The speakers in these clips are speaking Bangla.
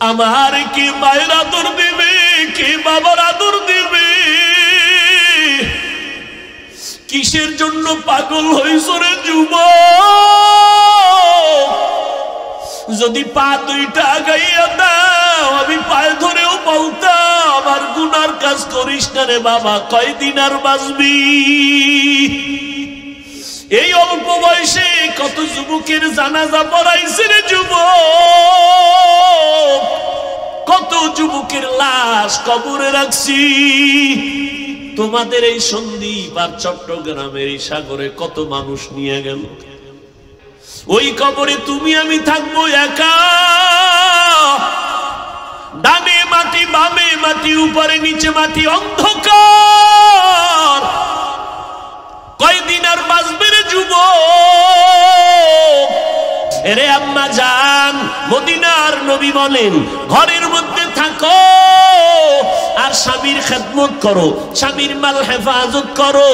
আমার কি মায়ের আদর দিবে, কি বাবার আদর দিবে? কিসের জন্য পাগল হইছ রে যুবক? যদি পা দুইটা আগাইয়া দাও, আমি পায়ে ধরেও বলতাম আমার গুনার কাজ করিস না রে বাবা, কয়দিন আর বাঁচবি? এই অল্প বয়সে কত যুবকের জানাজা পড়াইছে রে যুবক, কত যুবকের লাশ কবরে রাখছি। তোমাদের এই সন্দ্বীপ আর চট্টগ্রামের এই সাগরে কত মানুষ নিয়ে গেল। ওই কবরে তুমি আমি থাকবো একা, ডানে মাটি বামে মাটি উপরে নিচে মাটি, অন্ধকার। কয়দিন আর বাঁচবে রে যুবক? এরে আম্মা জান, মদিনার নবী বলেন ঘরের মধ্যে থাকো আর স্বামীর খেদমত করো, স্বামীর মাল হেফাজত করো।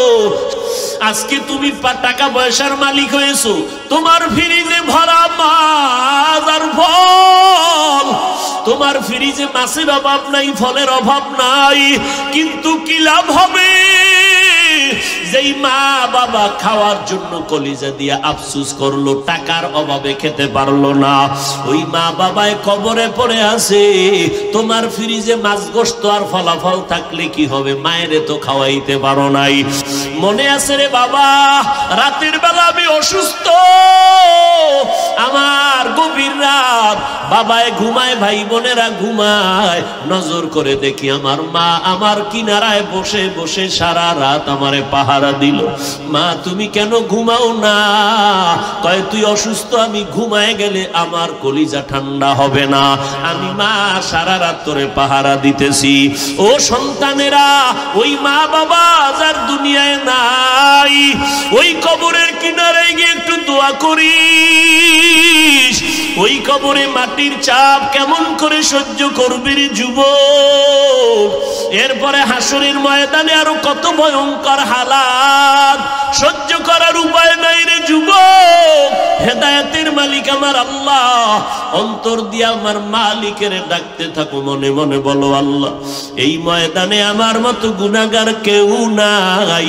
আজকে তুমি টাকা পয়সার মালিক হয়েছো, তোমার ফ্রিজে ভরা মাছ আর ফল, তোমার ফ্রিজে মাছের অভাব নাই, ফলের অভাব নাই, কিন্তু কি লাভ হবে? যেই মা বাবা খাওয়ার জন্য কলিজা দিয়ে আফসোস করলো, টাকার অভাবে খেতে পারলো না, ওই মা বাবায় কবরে পড়ে আছে। তোমার ফ্রিজে মাছ গোশত আর ফলাফল থাকলে কি হবে? মায়েরে তো খাওয়াইতে পারো নাই। মনে আছে রে বাবা, রাতের বেলা আমি অসুস্থ, আমার গভীর রাত, বাবায় ঘুমায়, ভাই বোনেরা ঘুমায়, নজর করে দেখি আমার মা আমার কিনারায় বসে বসে সারা রাত আমারে পাহারা দিল। মা তুমি কেন ঘুমাও না? কয় তুই অসুস্থ, আমি ঘুমায় গেলে আমার কলিজা ঠান্ডা হবে না, আমি মা সারা রাত তোরে পাহারা দিতেছি। ও সন্তানেরা, ওই মা বাবা যার দুনিয়ায় নাই, ওই কবরের কিনারে গিয়ে একটু দোয়া করিস। ওই কবরে মাটির চাপ কেমন করে সহ্য করবি রে যুবক? এরপরে হাসরের ময়দানে আরো কত ভয়ঙ্কর হালাত, সহ্য করার উপায় নাই রে যুবক। হেদায়েতের মালিক আমার আল্লাহ, অন্তর দিয়ে আমার মালিকের ডাকতে থাকো, মনে মনে বলো আল্লাহ এই ময়দানে আমার মতো গুনাহগার কেউ নাই।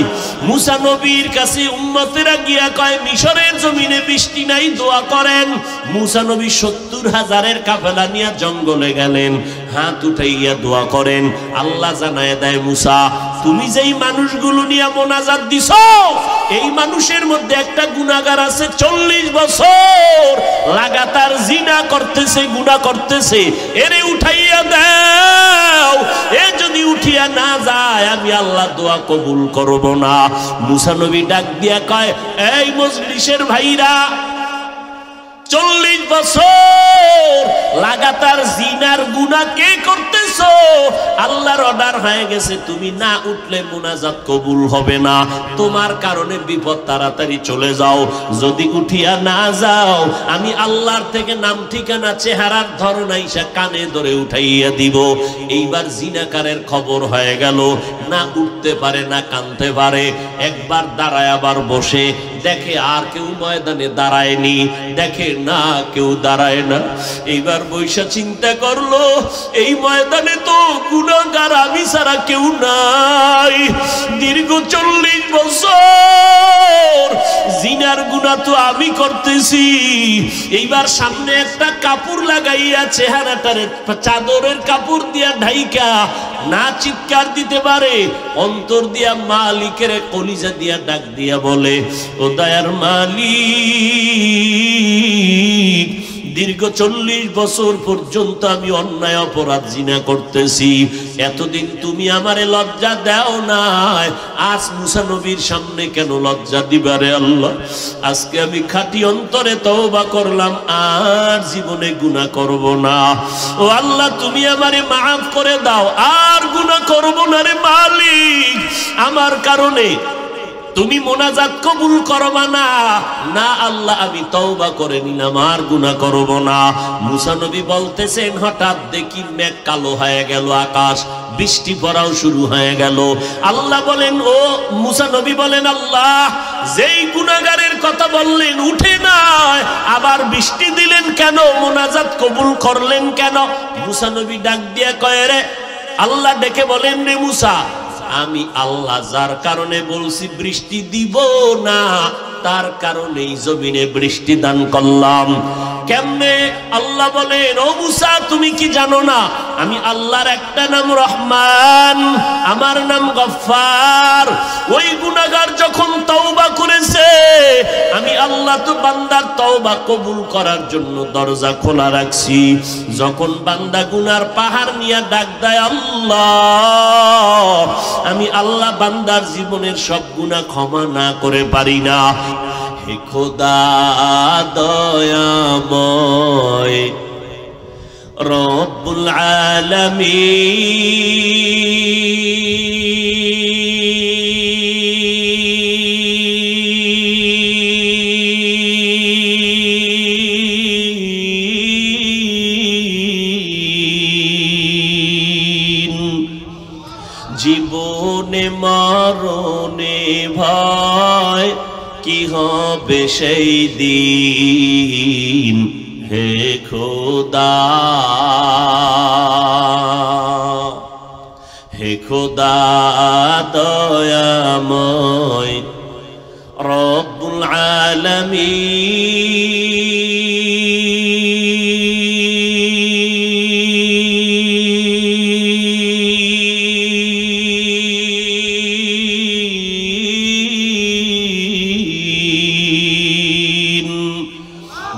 মুসা নবীর কাছে উম্মতেরা গিয়া কয় মিশরের জমিনে বৃষ্টি নাই, দোয়া করেন। মুসা নবী 70,000 কাফেলা নিয়ে জঙ্গলে গেলেন, হাত উঠাইয়া দোয়া করেন। আল্লাহ জানায় দেয় মুসা তুমি যেই মানুষগুলো নিয়ে মোনাজাত দিছো, এই মানুষের মধ্যে একটা গুনাহগার আছে, 40 বছর লাগাতার জিনা করতেছে, গুনাহ করতেছে, এরে উঠাইয়া দাও। এ যদি উঠিয়া না যায় আমি আল্লাহ দোয়া কবুল করব না। মুসা নবী ডাক দিয়া কয় এই মজলিসের ভাইরা, 40 বছর লাগাতার জিনার গুনাহ কে করতেছো? আল্লাহর অর্ডার হয়ে গেছে, তুমি না উঠলে মুনাজাত কবুল হবে না, তোমার কারণে বিপদ, তাড়াতাড়ি চলে যাও। যদি উঠিয়া না যাও আমি আল্লাহর থেকে নাম ঠিকানা চেহারার ধরন আইসা কানে ধরে উঠাইয়া দিব। এইবার জিনাকারের খবর হয়ে গেল, না উঠতে পারে না কানতে পারে, একবার দাঁড়ায় আবার বসে, দেখে আর কেউ ময়দানে দাঁড়ায়নি, দেখে না কেউ দাঁড়ায় না। এইবার বৈশা চিন্তা করলো এই ময়দানে তো গুনাহগার আমি ছাড়া কেউ নাই। দীর্ঘ 40 বছর জিনার গুনাহ তো আমি করতেছি। এইবার সামনে একটা কাপড় লাগাইয়া চেহারাটারে চাদরের কাপড় দিয়া ঢাইকা না চিৎকার দিতে পারে, অন্তর দিয়া মালিকের কলিজা দিয়া ডাক দিয়া বলে ও দয়ার মালিক, দীর্ঘ 40 বছর পর্যন্ত আমি অন্যায় অপরাধ জিনা করতেছি, এতদিন তুমি আমারে লজ্জা দাও নাই, আজ মুসা নবীর সামনে কেন লজ্জা দিবারে আল্লাহ? আজকে আমি খাঁটি অন্তরে তওবা করলাম, আর জীবনে গুনাহ করব না। ও আল্লাহ তুমি আমারে মাফ করে দাও, আর গুনাহ করব না রে মালিক। আমার কারণে তুমি মোনাজাত কবুল করবা না। না আল্লাহ আমি তওবা করে নিলাম, আর গুনাহ করব না। মুসা নবী বলতেছেন হঠাৎ দেখি মেঘ কালো হয়ে গেল, আকাশ বৃষ্টি পড়াও শুরু হয়ে গেল। আল্লাহ বলেন, ও মুসা নবী বলেন, আল্লাহ যেই গুনাহগারের কথা বললেন উঠে নাই, আবার বৃষ্টি দিলেন কেন? মোনাজাত কবুল করলেন কেন? মুসা নবী ডাক দিয়া কয়, রে আল্লাহ ডেকে বলেন, রে মুসা, আমি আল্লাহ যার কারণে বলছি বৃষ্টি দিব না, তার কারণেই জমিনে বৃষ্টি দান করলাম। কেমনে? আল্লাহ বলেন, ও মুসা তুমি কি জানো না আমি আল্লাহর একটা নাম রহমান, আমার নাম গফফার। ওই গুনাহগার যখন তওবা করেছে, আমি আল্লাহ তো বান্দার তওবা কবুল করার জন্য দরজা খোলা রাখছি। যখন বান্দা গুনার পাহাড় নিয়ে ডাক দেয় আল্লাহ, আমি আল্লাহ বান্দার জীবনের সব গুনাহ ক্ষমা না করে পারি না। হে খোদা দয়াময় রব্বুল আলামিন, জীবনে মরণে ভয় কি হবে সেই দিন, হে খোদা, হে খোদা দয়াময় রব্বুল আলামিন,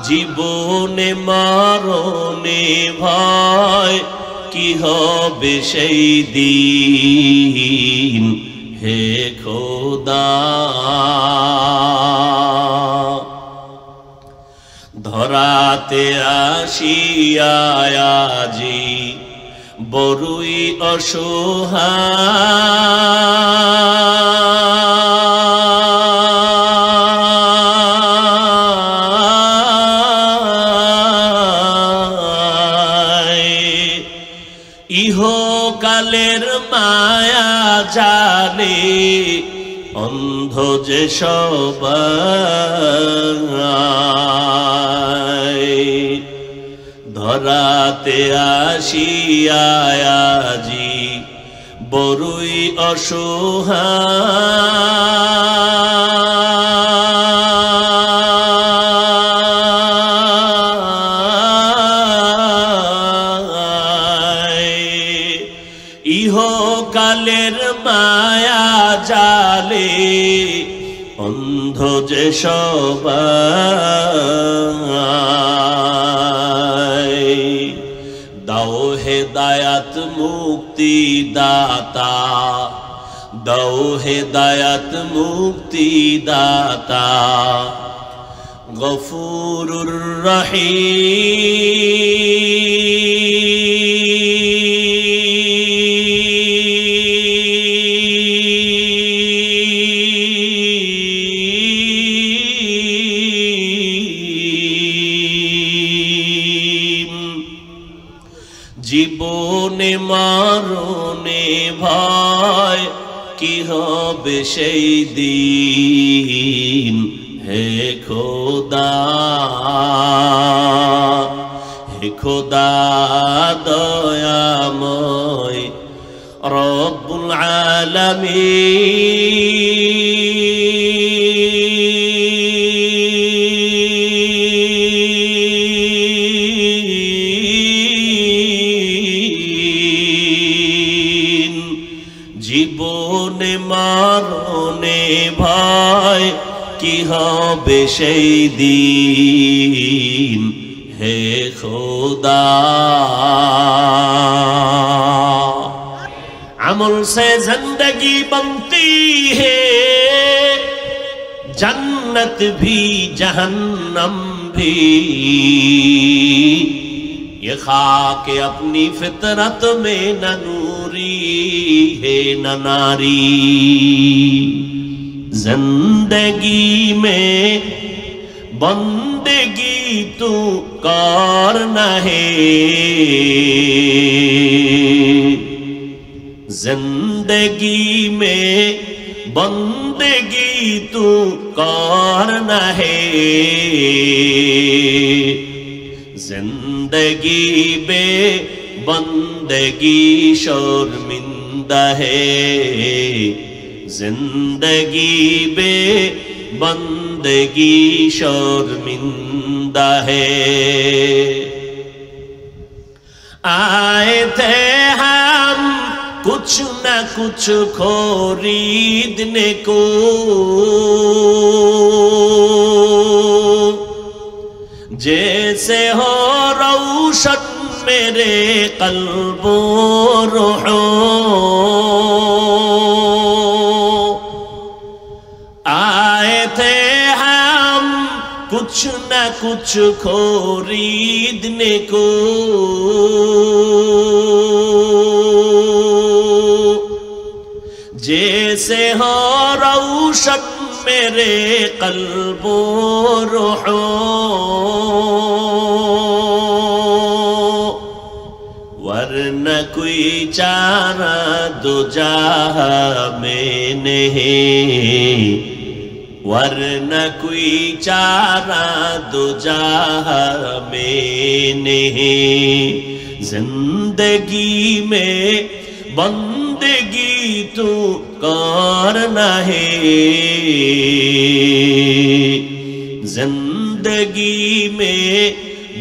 জীবনে মরণে ভয় কি হবে সেই দিন, হে খোদা। ধরাতে আসিয়া আজি বড়ই অসহায়, ইহকালের মায়া জানে অন্ধ যে সবাই। ধরাতে আসিয়া আজি বড়ই অসহায়, ইহকালের মায়া জালে অন্ধ যে সবাই। দাও হেদায়াত মুক্তি দাতা, দাও হেদায়াত মুক্তি দাতা, গফুরুর রহিম, জীবনে মরণে ভয় কি হবে সেই দিন, হে খোদা, হে খোদা দয়াময় রব্বুল আলামিন, জীবনে মরণে ভয় কি হবে সেই দিন, হে খোদা। अमल से जिंदगी बनती है, जन्नत भी जहन्नम भी, ये खाक अपनी फितरत में न नूरी है न नारी। जिंदगी में बंदगी तू करना है, जिंदगी में बंदगी तू करना है, जिंदगी में बंदगी शर्मिंदा है, जिंदगी में बंदगी शर्मिंदा है। आए थे हम कुछ न कुछ खरीदने को, जैसे हो रोशन मेरे कल्बो रूहो, आए थे हम कुछ न कुछ खरीदने को, जैसे हो रोशन मेरे कल्बो रूहो, वरना कोई चारा दो जहां में नहीं, वरना कोई चारा दो जहां में नहीं। जिंदगी में बंदगी तू करना है, जिंदगी में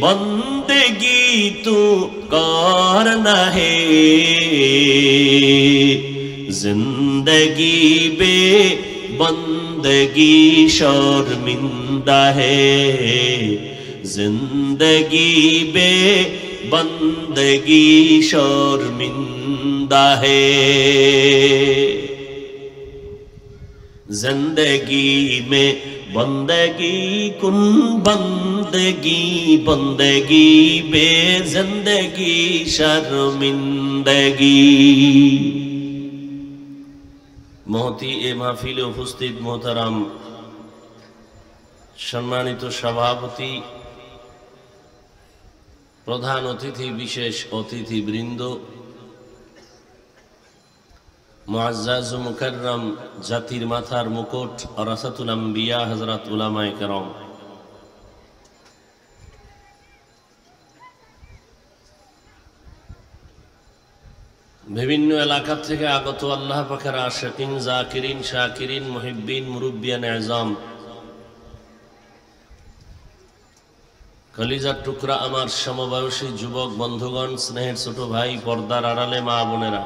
बंदगी तू करना है, जिंदगी में बंदगी शर्मिंदा है, जिंदगी में बंदगी शर्मिंदा है। जिंदगी में बंदगी कुन बंदगी, बंदगी बे जिंदगी शर्मिंदगी। महती ए महफिले उपस्थित मोहतरम सम्मानित सभापति, प्रधान अतिथि, विशेष अतिथि बृंद, मुअज़्ज़ज़ मुकर्रम जातिर माथार मुकुट और असतुल अंबिया हजरत उलामाए करम, विभिन्न एलाका থেকে আগত আল্লাহ পাকের আশিকিন, জাকিরিন, শাকিরিন, মুহিব্বিন, মুরব্বিয়ান আযম, কলিজার টুকরা আমার সমবয়সী যুবক বন্ধুগণ, স্নেহের ছোট ভাই, পর্দার আড়ালে মা বোনেরা,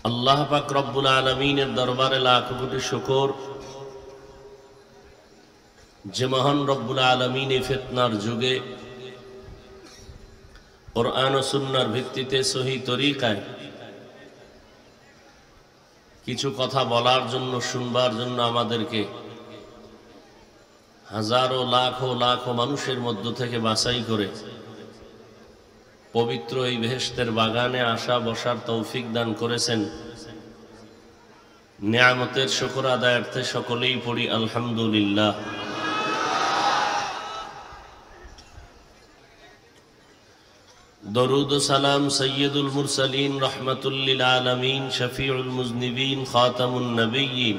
আল্লাহ পাক রব্বুল আলামিনের দরবারে লাখ কোটি শুকর যে মহান রব্বুল আলামিন এই ফিতনার যুগে কুরআন ও সুন্নাহর ভিত্তিতে সহি তরিকায় কিছু কথা বলার জন্য, শুনবার জন্য আমাদেরকে হাজারো লাখো লাখো মানুষের মধ্য থেকে বাছাই করে পবিত্র এই বেহেশতের বাগানে আসা বসার তৌফিক দান করেছেন। নিয়ামতের শুকর আদায়ার্থে সকলেই পড়ি আলহামদুলিল্লাহ। দরুদ ও সালাম সৈয়দুল মুরসালিন, রহমাতুল লিল আলামিন, শফিউল মুজনিবিন, খাতামুন নবিয়্যিন,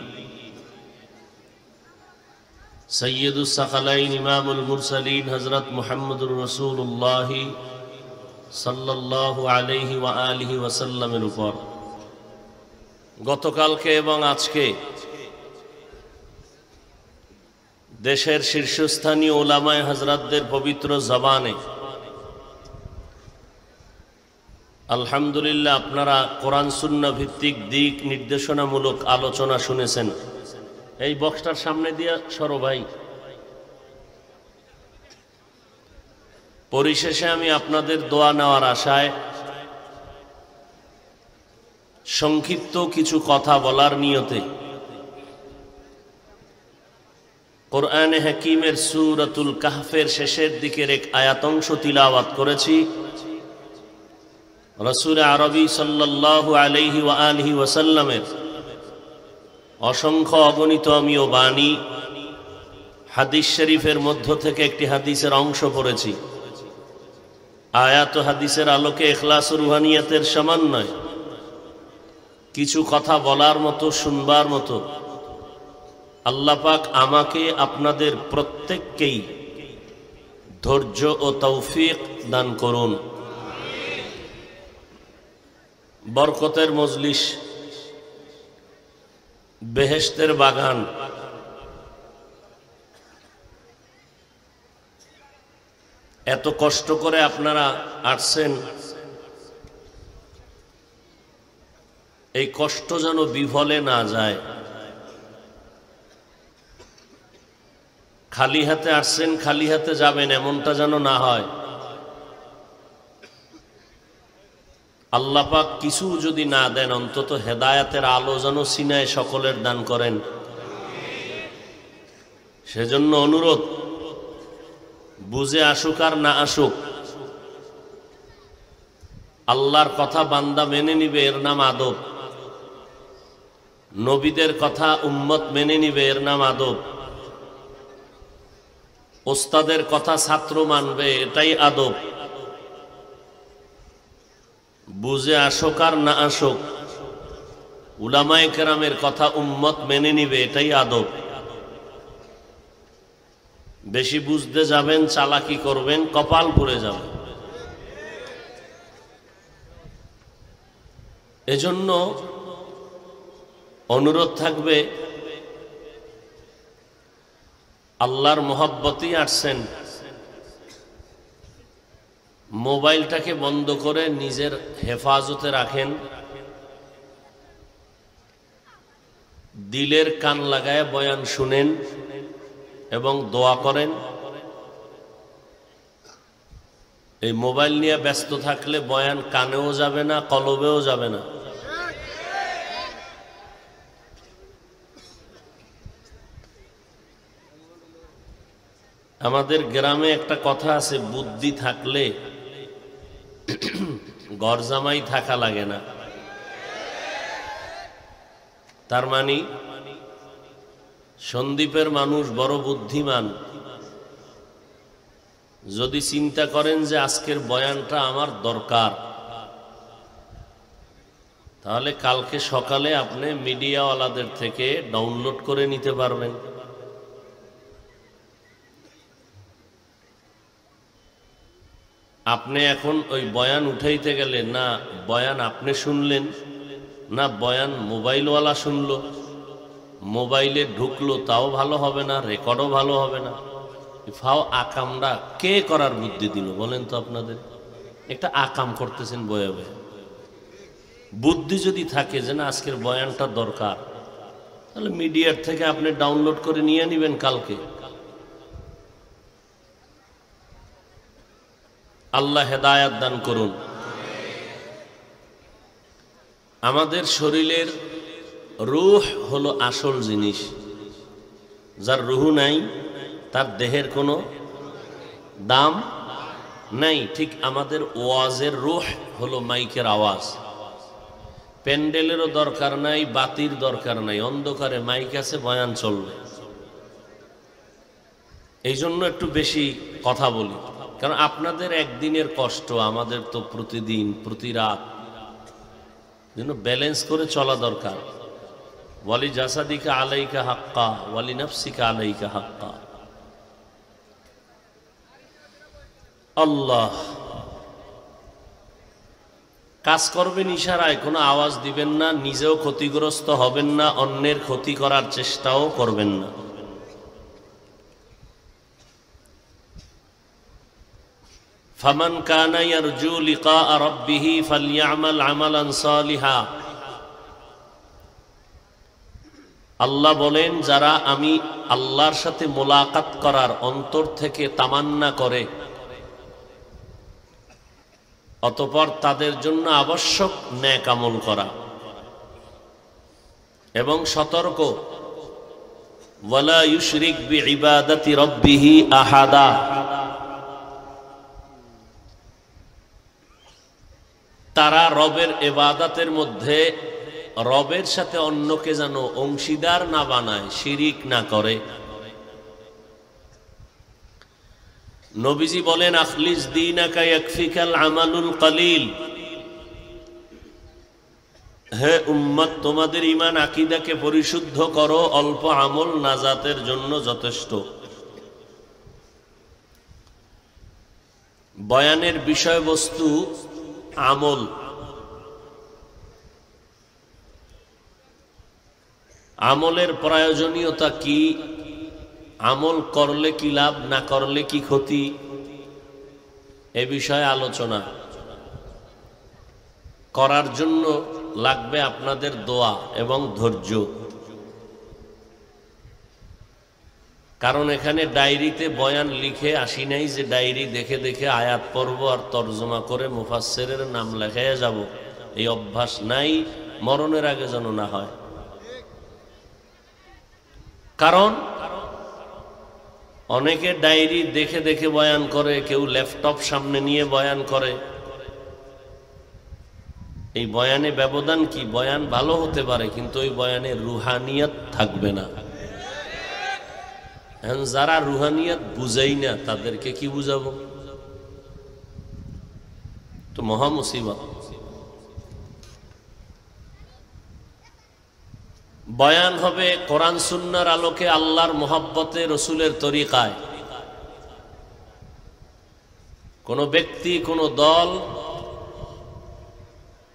সৈয়দুস সাকালাইন, ইমামুল মুরসালিন হযরত মুহাম্মদুর রাসূলুল্লাহ সাল্লাল্লাহু আলাইহি ওয়া আলিহি ওয়াসাল্লামের উপর গতকালকে এবং আজকে দেশের শীর্ষস্থানীয় উলামায়ে হযরতদের পবিত্র জবানে আলহামদুলিল্লাহ আপনারা কোরআন সুন্নাহ ভিত্তিক দিক নির্দেশনামূলক আলোচনা শুনেছেন। এই বক্সটার সামনে দিয়া সরো ভাই। পরিশেষে আমি আপনাদের দোয়া নেওয়ার আশায় সংক্ষিপ্ত কিছু কথা বলার নিয়তে কোরআনে হাকিমের সূরাতুল কাহফের শেষের দিকের এক আয়াতাংশ তিলাওয়াত করেছি। রাসূল আরবি সাল্লাল্লাহু আলাইহি ওয়া আলিহি ওয়াসাল্লামের অসংখ্য অগণিত আমিও বাণী, হাদিস শরীফের মধ্য থেকে একটি হাদিসের অংশ পড়েছি। আয়াত ও হাদিসের আলোকে ইখলাস ও রুহানিয়াতের সমন্বয় কিছু কথা বলার মতো, শুনবার মতো আল্লাহ পাক আমাকে আপনাদের প্রত্যেককেই ধৈর্য ও তৌফিক দান করুন। বরকতের মজলিস, বেহেশতের বাগান, এত কষ্ট করে আপনারা আসছেন, এই কষ্ট যেন বিফলে না যায়। খালি হাতে আসছেন, খালি হাতে যাবেন, এমনটা যেন না হয়। আল্লাহ পাক কিছু যদি না দেন, অন্তত হেদায়াতের আলো যেন সিনায় সকলের দান করেন। সেজন্য অনুরোধ, বুঝে আসুক আর না আসুক, আল্লাহর কথা বান্দা মেনে নিবে, এর নাম আদব। নবীদের কথা উম্মত মেনে নিবে, এর নাম আদব। ওস্তাদের কথা ছাত্র মানবে, এটাই আদব। বুঝে আসুক আর না আসুক, উলামায়ে কেরামের কথা উম্মত মেনে নিবে, এটাই আদব। বেশি বুঝতে যাবেন, চালাকি করবেন, কপাল পুড়ে যাবে। এজন্য অনুরোধ থাকবে, আল্লাহর মোহাব্বতেই আসছেন, মোবাইলটাকে বন্ধ করে নিজের হেফাজতে রাখেন, দিলের কান লাগায় বয়ান শুনেন এবং দোয়া করেন। এই মোবাইল নিয়ে ব্যস্ত থাকলে বয়ান কানেও যাবে না, কলবেও যাবে না। আমাদের গ্রামে একটা কথা আছে, বুদ্ধি থাকলে ঘর জামাই থাকা লাগে না। তার মানে সন্দ্বীপের মানুষ বড় বুদ্ধিমান। যদি চিন্তা করেন যে আজকের বয়ানটা আমার দরকার, তাহলে কালকে সকালে আপনি মিডিয়াওয়ালাদের থেকে ডাউনলোড করে নিতে পারবেন। আপনি এখন ওই বয়ান উঠাইতে গেলে না বয়ান আপনি শুনলেন, না বয়ান মোবাইলওয়ালা শুনলো, মোবাইলে ঢুকলো, তাও ভালো হবে না, রেকর্ডও ভালো হবে না। ফাও আকামটা কে করার বুদ্ধি দিল বলেন তো? আপনাদের একটা আকাম করতেছেন বয়ে বয়ে। বুদ্ধি যদি থাকে যে না আজকের বয়ানটা দরকার, তাহলে মিডিয়ার থেকে আপনি ডাউনলোড করে নিয়ে নেবেন কালকে। আল্লাহ হেদায়াত দান করুন। আমাদের শরীরের রূহ হলো আসল জিনিস। যার রূহ নাই তার দেহের কোনো দাম নাই। ঠিক আমাদের ওয়াজের রূহ হলো মাইকের আওয়াজ। প্যান্ডেলেরও দরকার নাই, বাতির দরকার নাই, অন্ধকারে মাইক আছে, বয়ান চলবে। এই জন্য একটু বেশি কথা বলি, কারণ আপনাদের একদিনের কষ্ট, আমাদের তো প্রতিদিন প্রতি রাত, যেন ব্যালেন্স করে চলা দরকার। ওয়ালি জাসাদিকা আলাইকা হাক্কা ওয়ালি নাফসিকা আলাইকা হাক্কা। আল্লাহ কাজ করবেন ইশারায়, কোনো আওয়াজ দিবেন না, নিজেও ক্ষতিগ্রস্ত হবেন না, অন্যের ক্ষতি করার চেষ্টাও করবেন না। ফামান কানা ইয়ারজু লিকা রাব্বিহি ফালইআমাল আমালান সালিহা। আল্লাহ বলেন, যারা আমি আল্লাহর সাথে মোলাকাত করার অন্তর থেকে তামান্না করে, অতঃপর তাদের জন্য আবশ্যক নেক আমল করা এবং সতর্ক, ওয়ালা ইউশরিক বিইবাদাতি রাব্বিহি আহাদা। তারা রবের ইবাদতের মধ্যে রবের সাথে অন্যকে যেন অংশীদার না বানায়, শিরিক না করে। নবীজি বলেন আখলিস দীনাকা ইয়াকফিকাল আমালুল কলিল, হে উম্মত তোমাদের ঈমান আকীদাকে পরিশুদ্ধ করো, অল্প আমল নাজাতের জন্য যথেষ্ট। বয়ানের বিষয়বস্তু আমল। আমলের প্রয়োজনীয়তা কি, আমল করলে কি লাভ, না করলে কি ক্ষতি, এ বিষয়ে আলোচনা করার জন্য লাগবে আপনাদের দোয়া এবং ধৈর্য। কারণ এখানে ডায়েরিতে বয়ান লিখে আসি নাই যে ডায়েরি দেখে দেখে আয়াত পড়ব আর তর্জমা করে মুফাসসিরের নাম লেখাইয়া যাব। এই অভ্যাস নাই, মরণের আগে যেন না হয়। কারণ অনেকে ডায়েরি দেখে দেখে বয়ান করে, কেউ ল্যাপটপ সামনে নিয়ে বয়ান করে। এই বয়ানে ব্যবধান কি? বয়ান ভালো হতে পারে কিন্তু ওই বয়ানে রুহানিয়ত থাকবে না। এখন যারা রুহানিয়ত বুঝেই না তাদেরকে কি বুঝাবো? তো মহা মুসিবত। বয়ান হবে কোরআন সুন্নাহর আলোকে, আল্লাহর মোহাব্বতে, রসুলের তরিকায়। কোন ব্যক্তি, কোন দল,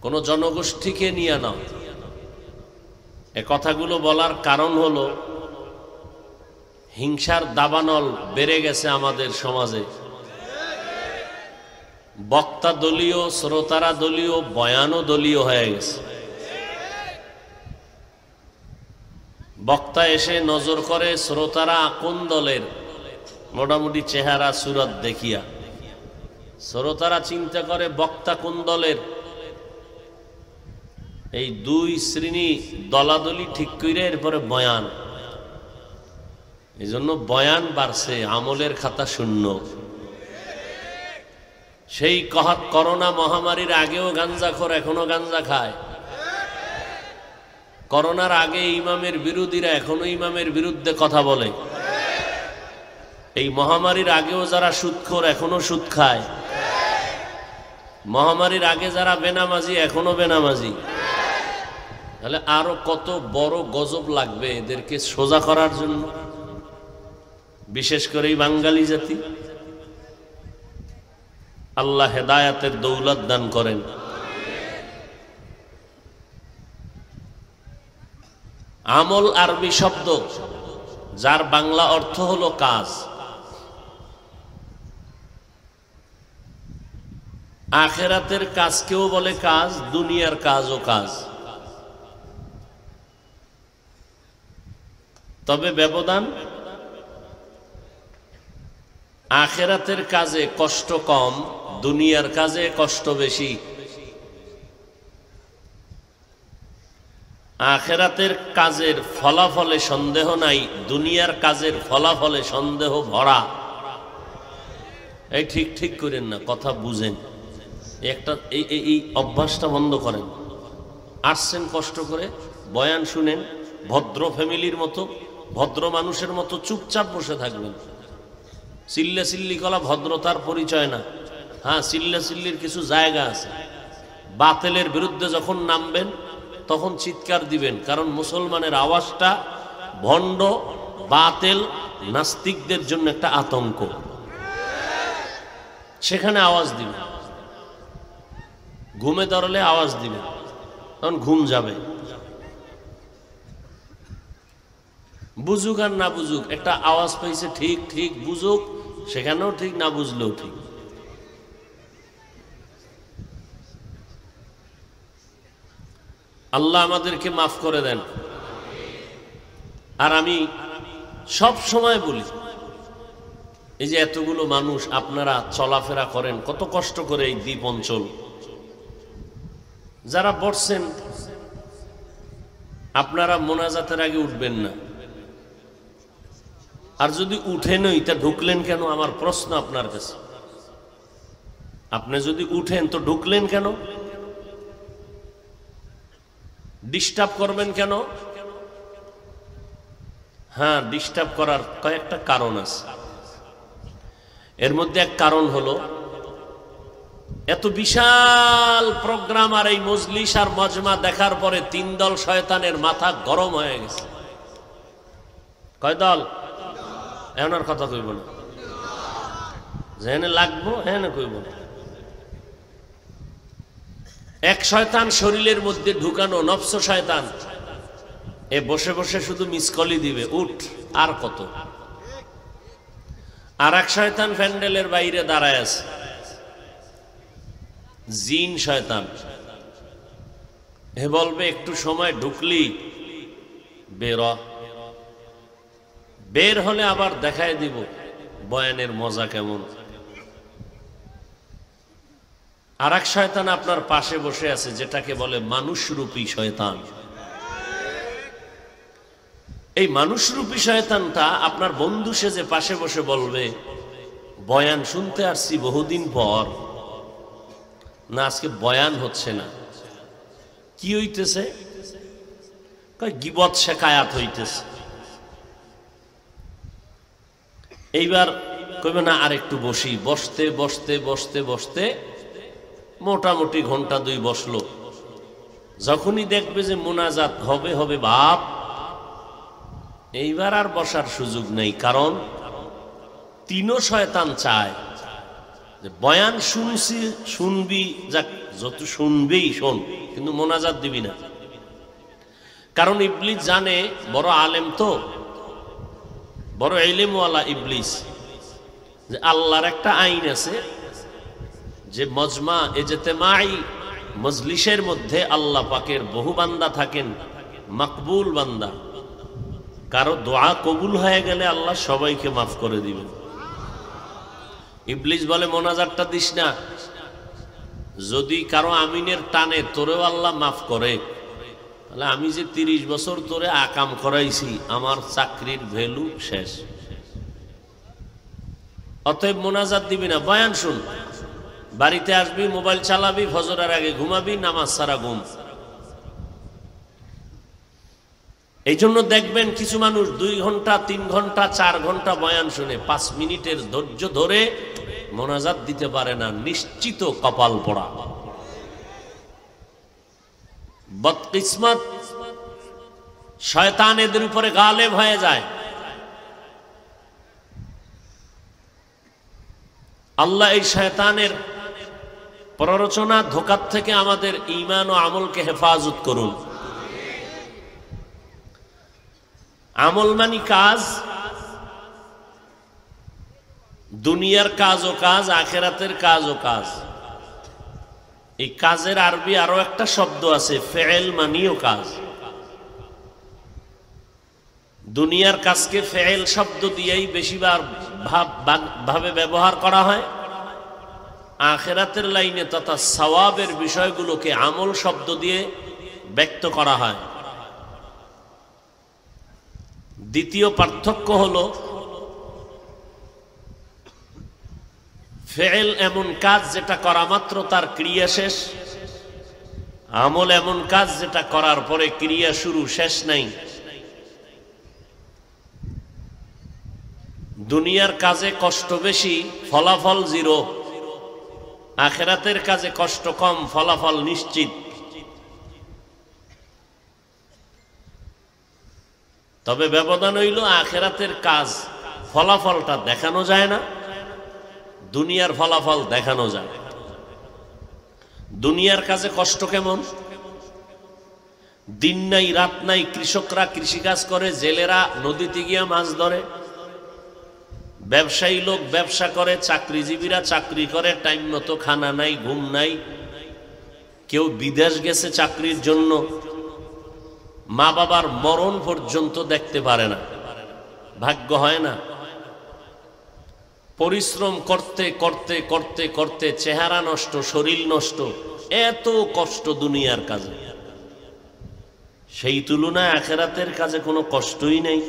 কোন জনগোষ্ঠীকে নিয়ে না। এ কথাগুলো বলার কারণ হলো হিংসার দাবানল বেড়ে গেছে আমাদের সমাজে। বক্তা দলীয়, শ্রোতারা দলীয়, বয়ানও দলীয় হয়ে গেছে। বক্তা এসে নজর করে শ্রোতারা কোন দলের, মোটামুটি চেহারা সুরত দেখিয়া শ্রোতারা চিন্তা করে বক্তা কোন দলের। এই দুই শ্রেণী দলাদলি ঠিক করে এরপরে বয়ান। এই জন্য বয়ান বাড়ছে, আমলের খাতা শূন্য। সেই করোনা মহামারীর আগেও গাঞ্জাখোর এখনো গাঞ্জা খায়। করোনার আগে ইমামের বিরোধীরা এখনো ইমামের বিরুদ্ধে কথা বলে। এই মহামারীর আগেও যারা সুদখোর এখনো সুদ খায়। মহামারীর আগে যারা বেনামাজি এখনো বেনামাজি। তাহলে আরো কত বড় গজব লাগবে এদেরকে সোজা করার জন্য, বিশেষ করে এই বাঙালি জাতি। আল্লাহ হেদায়াতের দৌলত দান করেন। আমল আরবি শব্দ, যার বাংলা অর্থ হলো কাজ। আখিরাতের কাজকেও বলে কাজ, দুনিয়ার কাজও কাজ। তবে ব্যবধান, আখিরাতের কাজে কষ্ট কম, দুনিয়ার কাজে কষ্ট বেশি। আখিরাতের কাজের ফলাফলে সন্দেহ নাই, দুনিয়ার কাজের ফলাফলে সন্দেহ ভরা। এই ঠিক ঠিক করেন না, কথা বুঝেন। একটা এই অভ্যাসটা বন্ধ করেন। আসছেন কষ্ট করে, বয়ান শুনেন, ভদ্র ফ্যামিলির মতো, ভদ্র মানুষের মতো চুপচাপ বসে থাকবেন। চিল্লা চিল্লি করা ভদ্রতার পরিচয় না। হ্যাঁ, চিল্লা চিল্লির কিছু জায়গা আছে। বাতিলের বিরুদ্ধে যখন নামবেন তখন চিৎকার দিবেন, কারণ মুসলমানের আওয়াজটা ভণ্ড, বাতিল, নাস্তিকদের জন্য একটা আতঙ্ক। সেখানে আওয়াজ দিবেন। ঘুমে ধরলে আওয়াজ দিবেন, তখন ঘুম যাবে। বুঝুক আর না বুঝুক, একটা আওয়াজ পাইছে, ঠিক ঠিক বুঝুক, সেখানেও ঠিক, না বুঝলেও ঠিক। আল্লাহ আমাদেরকে মাফ করে দেন। আর আমি সব সময় বলি, এই যে এতগুলো মানুষ আপনারা চলাফেরা করেন কত কষ্ট করে এই দ্বীপ অঞ্চল, যারা বসছেন, আপনারা মোনাজাতের আগে উঠবেন না। আর যদি উঠেনই তা ঢুকলেন কেন? আমার প্রশ্ন আপনার কাছে। আপনি যদি উঠেন তো ঢুকলেন কেন? ডিস্টার্ব করবেন কেন? হ্যাঁ, ডিস্টার্ব করার কয়েকটা কারণ আছে। এর মধ্যে এক কারণ হলো এত বিশাল প্রোগ্রাম আর এই মজলিস আর মজমা দেখার পরে তিন দল শয়তানের মাথা গরম হয়ে গেছে। কয় দল? এখন আর কথা কইব না, যেখানে লাগবো হ্যাঁ কইব না। এক শয়তান শরীরের মধ্যে ঢুকানো, নফস শয়তান, এ বসে বসে শুধু মিসকলই দিবে, উঠ আর কত। আর এক শয়তান প্যান্ডেলের বাইরে দাঁড়ায় আছে, জিন শয়তান, হে বলবে একটু সময় ঢুকলি বের হলে আবার দেখায় দিব বয়ানের মজা কেমন। আর এক শয়তান আপনার পাশে বসে আছে, যেটাকে বলে মানুষরূপী শয়তান। এই মানুষরূপী শয়তানটা আপনার বন্ধু সেজে পাশে বসে বলবে, বয়ান শুনতে আসছি বহুদিন পর, না আজকে বয়ান হচ্ছে না, কি হইতেছে? গীবত শেখায়াত হইতেছে। এইবার কইবে না আর একটু বসি, বসতে বসতে বসতে বসতে মোটামুটি ঘন্টা দুই বসলো। যখনই দেখবে যে মোনাজাত হবে হবে বাপ, এইবার আর বসার সুযোগ নেই। কারণ তিনও শয়তান চায় যে বয়ান শুনছি, শুনবি, যাক যত শুনবেই শোন, কিন্তু মোনাজাত দিবি না। কারণ ইবলিস জানে, বড় আলেম তো, বড় ইলমওয়ালা ইবলিস, যে আল্লাহর একটা আইন আছে যে মজমা ইজতেমাই মজলিসের মধ্যে আল্লাহ পাকের বহু বান্দা থাকেন, মাকবুল বান্দা। কারো দোয়া কবুল হয়ে গেলে আল্লাহ সবাইকে মাফ করে দিবেন। ইবলিস বলে মোনাজাতটা দিস না, যদি কারো আমিনের টানে তোরেও আল্লাহ মাফ করে, তাহলে আমি যে 30 বছর তোরে আকাম করাইছি, আমার চাকরির ভ্যালু শেষ। অতএব মোনাজাত দিবি না, বয়ান শুন, বাড়িতে আসবি, মোবাইল চালাবি, ফজরের আগে ঘুমাবি, নামাজ ছাড়া ঘুম। এই জন্য দেখবেন কিছু মানুষ 2 ঘন্টা 3 ঘন্টা 4 ঘন্টা বয়ান শুনে 5 মিনিটের ধৈর্য ধরে মোনাজাত দিতে পারে না, নিশ্চিত কপাল পোড়া। বদকিসমত, শয়তান এদের উপরে গালেব হয়ে যায়। আল্লাহ এই শয়তানের প্ররোচনা, ধোঁকার থেকে আমাদের ঈমান ও আমলকে হেফাজত করুন। আমল মানি কাজ, দুনিয়ার কাজও কাজ, আখিরাতের কাজও কাজ। এই কাজের আরবি আরো একটা শব্দ আছে, ফেল মানিও কাজ। দুনিয়ার কাজকে ফেল শব্দ দিয়েই বেশিবার ভাবে ব্যবহার করা হয়। আখিরাতের লাইনে তথা সওয়াবের বিষয়গুলোকে আমল শব্দ দিয়ে ব্যক্ত করা হয়। দ্বিতীয় পার্থক্য হলো, ফেল এমন কাজ যেটা করা মাত্র তার ক্রিয়া শেষ, আমল এমন কাজ যেটা করার পরে ক্রিয়া শুরু, শেষ নাই। দুনিয়ার কাজে কষ্ট বেশি, ফলাফল 0। আখিরাতের কাজে কষ্ট কম, ফলাফল নিশ্চিত। তবে ব্যবধান হইল, আখিরাতের কাজ ফলাফলটা দেখানো যায় না, দুনিয়ার ফলাফল দেখানো যায়। দুনিয়ার কাজে কষ্ট কেমন? দিন নাই রাত নাই, কৃষকরা কৃষিকাজ করে, জেলেরা নদীতে গিয়া মাছ ধরে, ব্যবসায়ী লোক ব্যবসা করে, চাকরিজীবীরা চাকরি করে, টাইম মতো খানা নাই, ঘুম নাই, কেউ বিদেশ গেছে চাকরির জন্য, মা বাবার মরণ পর্যন্ত দেখতে পারে না, ভাগ্য হয় না। পরিশ্রম করতে করতে করতে করতে চেহারা নষ্ট, শরীর নষ্ট, এত কষ্ট দুনিয়ার কাজে। সেই তুলনায় আখিরাতের কাজে কোনো কষ্টই নেই।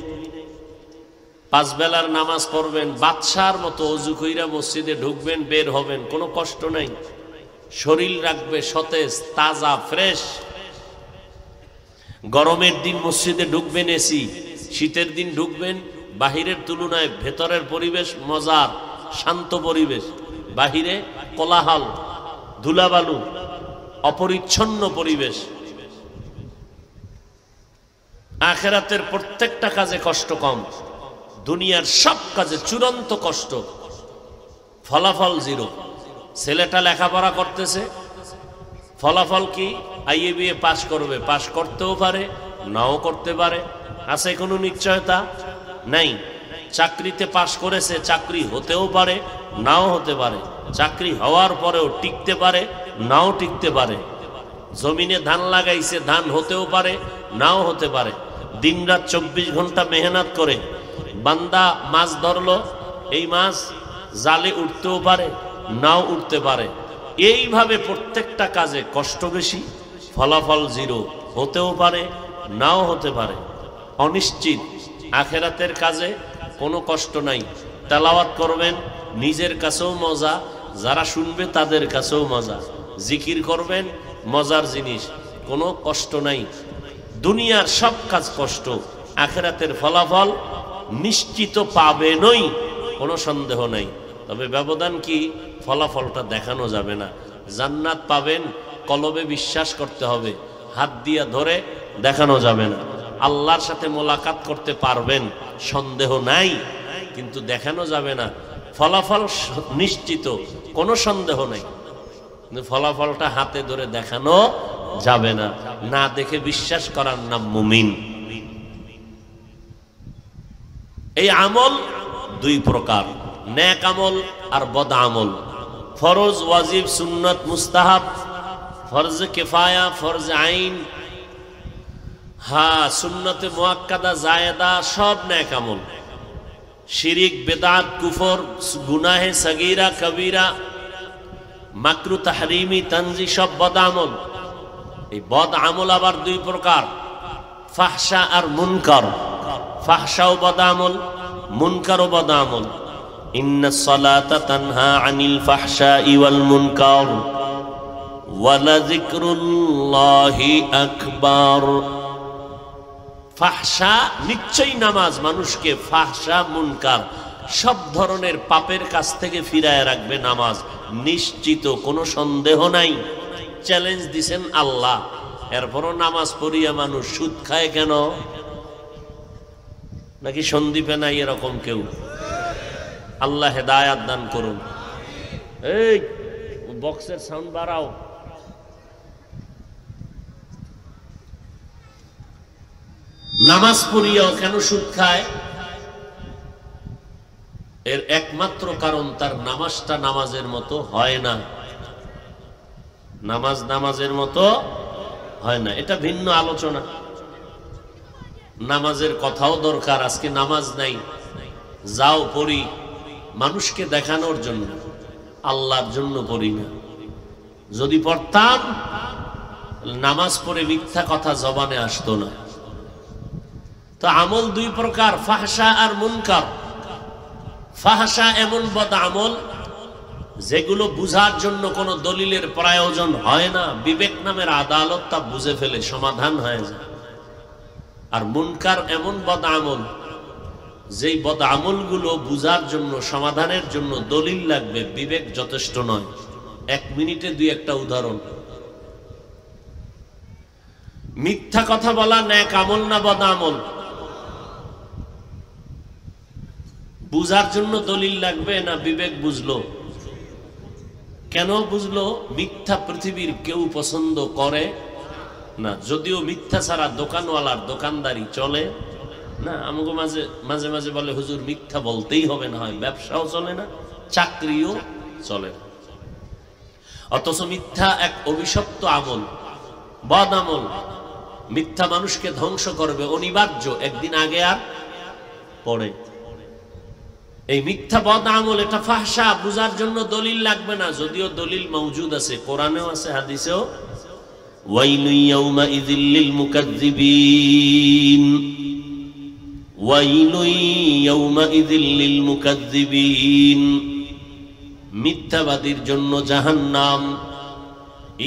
5 বেলার নামাজ পড়বেন, বাদশার মতো অজু কইরা মসজিদে ঢুকবেন, বের হবেন, কোনো কষ্ট নাই। শরীর রাখবে সতেজ, তাজা, ফ্রেশ। গরমের দিন মসজিদে ঢুকবেন এসি, শীতের দিন ঢুকবেন, বাহিরের তুলনায় ভেতরের পরিবেশ মজার, শান্ত পরিবেশ, বাহিরে কোলাহল, ধুলাবালু, অপরিচ্ছন্ন পরিবেশ। আখিরাতের প্রত্যেকটা কাজে কষ্ট কম, দুনিয়ার সব কাজে চূড়ান্ত কষ্ট, ফলাফল জিরো। ছেলেটা লেখাপড়া করতেছে, ফলাফল কি? আইএবিএ পাস করবে, পাস করতেও পারে, নাও করতে পারে। আছে কোনো নিশ্চয়তা নাই। চাকরিতে পাস করেছে, চাকরি হতেও পারে, নাও হতে পারে। চাকরি হওয়ার পরেও টিকতে পারে, নাও টিকতে পারে। জমিনে ধান লাগাইছে, ধান হতেও পারে, নাও হতে পারে। দিনরাত 24 ঘন্টা মেহনত করে বান্দা মাছ ধরলো, এই মাছ জালে উঠতেও পারে, নাও উঠতে পারে। এইভাবে প্রত্যেকটা কাজে কষ্ট বেশি, ফলাফল জিরো, হতেও পারে, নাও হতে পারে, অনিশ্চিত। আখিরাতের কাজে কোনো কষ্ট নাই। তেলাওয়াত করবেন, নিজের কাছেও মজা, যারা শুনবে তাদের কাছেও মজা। জিকির করবেন, মজার জিনিস, কোনো কষ্ট নাই। দুনিয়ার সব কাজ কষ্ট, আখিরাতের ফলাফল নিশ্চিত পাবেনই, কোনো সন্দেহ নাই। তবে ব্যবধান কি? ফলাফলটা দেখানো যাবে না। জান্নাত পাবেন, কলবে বিশ্বাস করতে হবে, হাত দিয়া ধরে দেখানো যাবে না। আল্লাহর সাথে মোলাকাত করতে পারবেন, সন্দেহ নাই, কিন্তু দেখানো যাবে না। ফলাফল নিশ্চিত, কোনো সন্দেহ নাই, কিন্তু ফলাফলটা হাতে ধরে দেখানো যাবে না। না দেখে বিশ্বাস করার নাম মুমিন। এই আমল দুই প্রকার, নেক আমল আর বদ আমল। ফরজ, ওয়াজিব, সুন্নত, মুস্তাহাব, ফরজ কিফায়া, ফরজ আইন, সুন্নতে মুআক্কাদা, জায়েদা, সব নেক আমল। শিরিক, বেদাত, কুফর, গুনাহে সগীরা কবিরা, মাকরু, তাহরিমি, তানজি, সব বদ আমল। এই বদ আমল আবার দুই প্রকার, ফাহশা আর মুনকার। ফাহশাও বদ আমল, মুনকারও বদ আমল। ইন্নাস সালাতা তানহা আনিল ফাহশাই ওয়াল মুনকার ওয়া লাযিকরুল্লাহি আকবার। ফাহশা নিশ্চয়ই নামাজ মানুষকে ফাহশা, মুনকার সব ধরনের পাপের কাছ থেকে ফিরায় রাখবে নামাজ, নিশ্চিত, কোনো সন্দেহ নাই। চ্যালেঞ্জ দিছেন আল্লাহ, এরপরও নামাজ পড়িয়া মানুষ সুদ খায় কেন? নাকি সন্দীপে নাই এরকম কেউ? আল্লাহ হেদায়াত দান করুন। এই বক্সের সাউন্ড বাড়াও। নামাজ পড়িয়াও কেন সুদ খায়? এর একমাত্র কারণ তার নামাজটা নামাজের মতো হয় না। নামাজ নামাজের মতো হয় না, এটা ভিন্ন আলোচনা। নামাজের কথাও দরকার। আজকে নামাজ নাই, যাও পড়ি মানুষকে দেখানোর জন্য, আল্লাহর জন্য পড়ি না। যদি পড়তাম নামাজ পড়ে মিথ্যা কথা জবানে আসতো না। তো আমল দুই প্রকার, ফাহশা আর মুনকার। ফাহশা এমন বদ আমল যেগুলো বুঝার জন্য কোনো দলিলের প্রয়োজন হয় না, বিবেক নামের আদালত তা বুঝে ফেলে, সমাধান হয়ে যায়। আর মুনকার এমন বদ আমল, যেই বদ আমলগুলো বুঝার জন্য, সমাধানের জন্য দলিল লাগবে, বিবেক যথেষ্ট নয়। 1 মিনিটে দুই একটা উদাহরণ। মিথ্যা কথা বলা নেক আমল না বদ আমল? বুঝার জন্য দলিল লাগবে না বিবেক বুঝলো? কেন বুঝলো? মিথ্যা পৃথিবীর কেউ পছন্দ করে না। যদিও মিথ্যা ছাড়া দোকানওয়ালার দোকানদারি চলে না। আমাকে মাঝে মাঝে মাঝে বলে হুজুর মিথ্যা বলতেই হবে, না হয় ব্যবসাও চলে না, চাকরিও চলে না। অথচ মিথ্যা এক অভিশপ্ত আমল, বদ আমল। মিথ্যা মানুষকে ধ্বংস করবে, অনিবার্য, একদিন আগে আর পরে। এই মিথ্যা বদ আমল, এটা ফাহশা, বুঝার জন্য দলিল লাগবে না। যদিও দলিল মওজুদ আছে, কোরআনেও আছে, হাদিসেও। ওয়াইলু ইয়াউমাইযিল লিল মুকাজ্জিবিন, ওয়াইলু ইয়াউমাইযিল লিল মুকাজ্জিবিন। মিথ্যাবাদীর জন্য জাহান্নাম।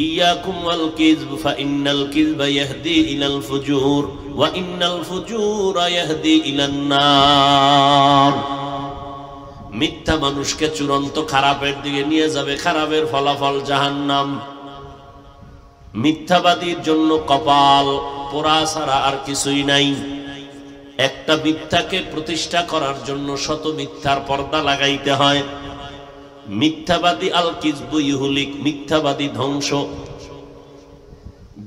ইয়াকুম ওয়াল কিযব ফাইন্নাল কিযবা ইয়াহদি ইলাল ফুজুর ওয়া ইন্নাল ফুজুরা ইয়াহদি ইলান নার। মিথ্যা মানুষকে চূড়ান্ত খারাপের দিকে নিয়ে যাবে, খারাপের ফলাফল জাহান্নাম। মিথ্যাবাদীর জন্য কপাল পোড়া ছাড়া আর কিছুই নাই। একটা মিথ্যাকে প্রতিষ্ঠা করার জন্য শত মিথ্যার পর্দা লাগাইতে হয়। মিথ্যাবাদী আল কিযবু ইউহলিক, মিথ্যাবাদী ধ্বংস।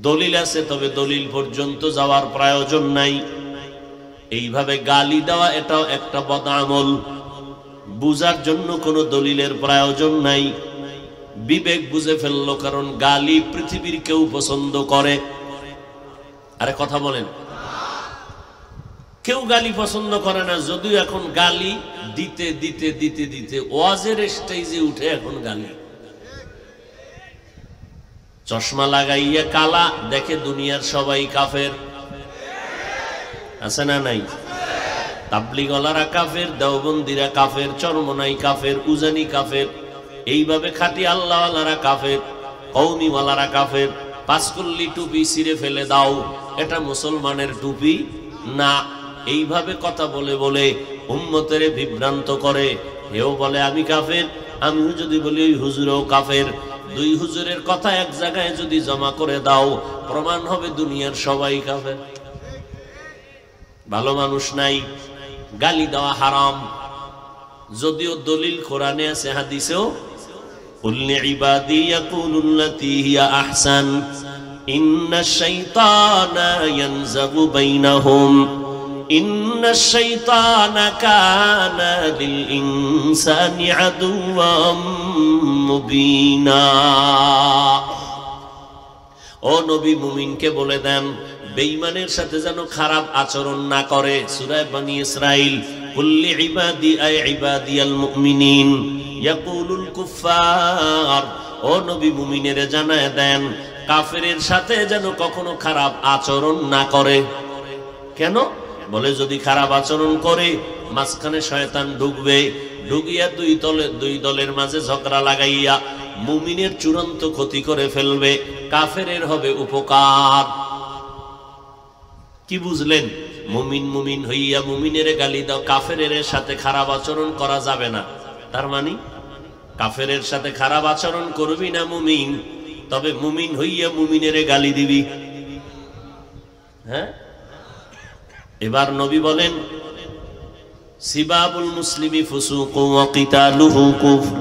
দলিল আছে, তবে দলিল পর্যন্ত যাওয়ার প্রয়োজন নাই। এইভাবে গালি দেওয়া এটাও একটা বদআমল। বুঝার জন্য কোনো দলিলের প্রয়োজন নাই, বিবেক বুঝে ফেললো, কারণ গালি পৃথিবীর কেউ পছন্দ করে। আরে কথা বলেন, কেউ গালি পছন্দ করে না, যদিও এখন গালি দিতে দিতে দিতে দিতে ওয়াজের স্টেজে উঠে এখন গালি। চশমা লাগাইয়া কালা দেখে দুনিয়ার সবাই কাফের, আছে না নাই? তাবলিগওয়ালারা কাফের, দেওবন্দিরা কাফের, চরমনাই কাফের, উজানি কাফের। এইভাবে খাঁটি আল্লাহওয়ালারা কাফের, কওমিওয়ালারা কাফের। পাঁচকল্লি টুপি ছিঁড়ে ফেলে দাও, এটা মুসলমানের টুপি না। এইভাবে কথা বলে বলে উম্মতের বিভ্রান্ত করে। এও বলে আমি কাফের, আমিও যদি বলি ওই হুজুরও কাফের। দুই হুজুরের কথা এক জায়গায় যদি জমা করে দাও, প্রমাণ হবে দুনিয়ার সবাই কাফের। ভালো মানুষ নাই, গালি দেওয়া হারাম। যদিও দলিল কোরআনে আছে, হাদিসেও কুল্লি ইবাদি ইয়াকুলুল্লাতী হিয়া আহসান ইন্নাশ শাইতানা ইয়ানযাগু বাইনাহুম ইন্নাশ শাইতানা কানা লিল ইনসানি আদুওয়াম মুবিনা। ও নবী, মুমিনকে বলে দেন বেঈমানের সাথে যেন খারাপ আচরণ না করে। সূরা বনী ইসরাইল, কুল্লি ইবাদি আই ইবাদিয়াল মুমিনিন ইয়াকুলুল কুফার। ও নবী, মুমিনেরে জানায় দেন কাফেরের সাথে যেন কখনো খারাপ আচরণ না করে। কেন? বলে যদি খারাপ আচরণ করে মাঝখানে শয়তান ঢুকবে, ঢুকিয়া দুই দলের মাঝে ঝগড়া লাগাইয়া মুমিনের চূড়ান্ত ক্ষতি করে ফেলবে, কাফেরের হবে উপকার। কি বুঝলেন? মুমিন মুমিন হইয়া মুমিনের গালি দাও, কাফেরের সাথে খারাপ আচরণ করা যাবে না। তার মানে কাফেরের সাথে খারাপ আচরণ করবি না মুমিন, তবে মুমিন হইয়া মুমিনের গালি দিবি। হ্যাঁ, এবার নবী বলেন সিবাবুল মুসলিমি ফুসুকুন ওয়া কিতালুহু কুফর।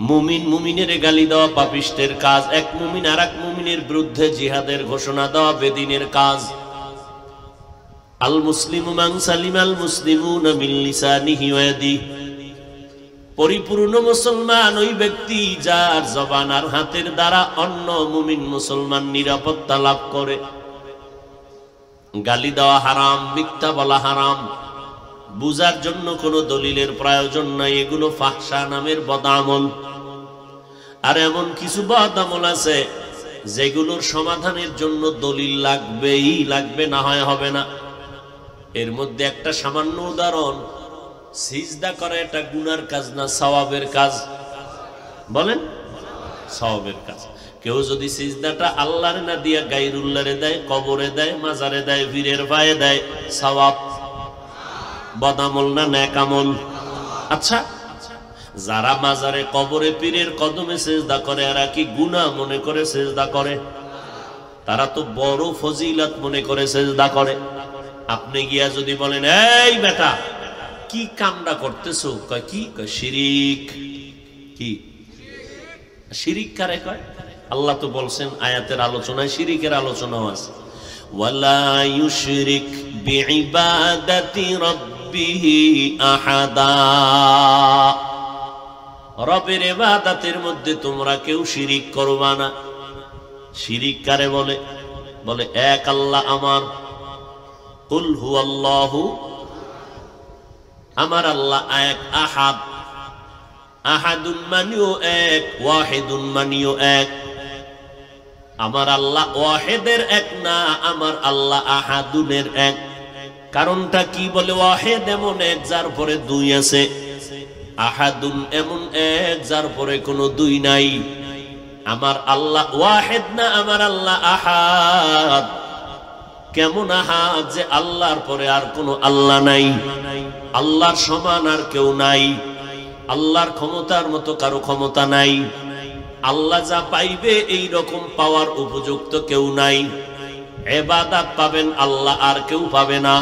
মুমিন মুমিনের গালি দেওয়া পাপিষ্টের কাজ, এক মুমিন আরেক মুমিনের বিরুদ্ধে জিহাদের ঘোষণা দেওয়া বেদিনের কাজ। আল মুসলিমু মান সালিমাল মুসলিমুনা মিন লিসানিহি ওয়া ইয়াদিহি। পরিপূর্ণ মুসলমান ওই ব্যক্তি যার জবান আর হাতের দ্বারা অন্য মুমিন মুসলমান নিরাপত্তা লাভ করে। গালি দেওয়া হারাম, মিথ্যা বলা হারাম। বুঝার জন্য কোনো দলিলের প্রয়োজন নাই, এগুলো ফাহশা নামের বদআমল। আর এমন কিছু বদআমল আছে যেগুলোর সমাধানের জন্য দলিল লাগবেই লাগবে, না হয় হবে না। এর মধ্যে একটা সামান্য উদাহরণ, সিজদা করা এটা গুনার কাজ না সওয়াবের কাজ? বলেন, সওয়াবের কাজ। কেউ যদি সিজদাটা আল্লাহরে না দিয়া গায়রুল্লাহরে দেয়, কবরে দেয়, মাজারে দেয়, পীরের পায়ে দেয়, সওয়াব? বদআমল না নেক আমল? আচ্ছা, যারা মাজারে, কবরে, পীরের কদমে সিজদা করে এরা কি গুনাহ মনে করে সিজদা করে? তারা তো বড় ফজিলত মনে করে সিজদা করে। আপনি গিয়া যদি বলেন এই বেটা কি কামটা করতেছো, কয় কি? কয় শিরিক। কি শিরিক কারে কয়? আল্লাহ তো বলছেন আয়াতের আলোচনায় শিরিকের আলোচনাও আছে, ওয়ালা ইউশরিক বিইবাদাতি রাব্বিহি আহাদা। রবের ইবাদতের মধ্যে তোমরা কেউ শিরিক করবা না। শিরিক কারে বলে? বলে এক আল্লাহ আমার। কুল হুয়াল্লাহু, আমার আল্লাহ এক, আহাদ। আহাদুন মানিও এক, ওয়াহিদুন মানিও এক। আমার আল্লাহ ওয়াহিদের এক না, আমার আল্লাহ আহাদুনের এক। কারণটা কি? বলে ওয়াহিদ এমন এক যার পরে দুই আছে, আহাদুন এমন এক যার পরে কোনো দুই নাই। আমার আল্লাহ ওয়াহিদ না, আমার আল্লাহ আহাদ। কেমন আহাদ? যে আল্লাহর পরে আর কোনো আল্লাহ নাই। আল্লাহর সমান আর কেউ নাই, আল্লাহর ক্ষমতার মতো কারো ক্ষমতা নাই। আল্লাহ যা পাইবে এই রকম পাওয়ার উপযুক্ত কেউ নাই। ইবাদত পাবেন আল্লাহ আর কেউ পাবে না,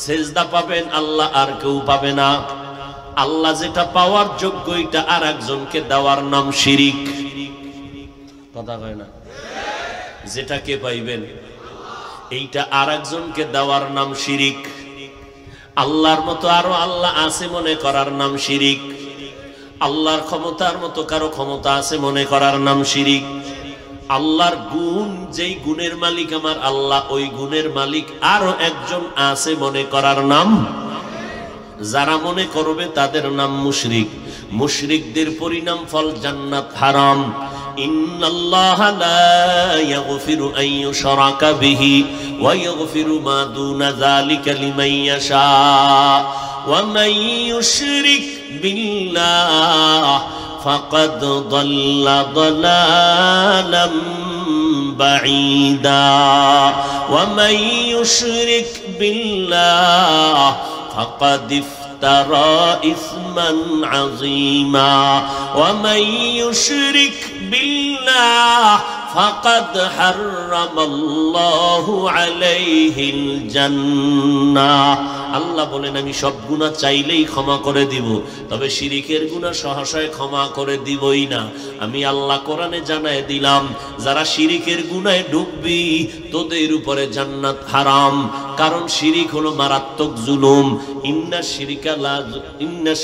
সেজদা পাবেন আল্লাহ আর কেউ পাবে না। আল্লাহ যেটা পাওয়ার যোগ্য এটা আর একজনকে দেওয়ার নাম শিরিক। কথা হয় না? যেটা কে পাইবেন এইটা আর একজনকে দেওয়ার নাম শিরিক। আল্লাহর মতো আরো আল্লাহ আছে মনে করার নাম শিরিক। আল্লাহর ক্ষমতার মতো কারো ক্ষমতা আছে মনে করার নাম শিরিক। আল্লাহর গুণ, যেই গুণের মালিক আমার আল্লাহ, ওই গুণের মালিক আরো একজন আছে মনে করার নাম। যারা মনে করবে তাদের নাম মুশরিক। মুশরিকদের পরিণাম ফল জান্নাত হারাম। ইন্নাল্লাহা লা ইয়াগফিরু আন ইউশরাকা বিহি ওয়া ইয়াগফিরু মা দুনা যালিকা লিমান ইয়াশা ওয়া মান ইউশরিক বিল্লাহ ফাকাদ দাল্লা দালালাম বাঈদা ওয়া মান ইউশরিক বিল্লাহ فقد افترى إثما عظيما ومن يشرك بالله فقد حرم الله عليه الجنة। আল্লাহ বলেন আমি সব গুনাহ চাইলেই ক্ষমা করে দিব, তবে শিরিকের গুনাহ সহসায় ক্ষমা করে দিবই না। আমি আল্লাহ কোরআনে জানায় দিলাম, যারা শিরিকের গুনাহে ডুববি তোদের উপরে জান্নাত হারাম। কারণ শিরিক হলো মারাত্মক জুলুম। ইন্নাশ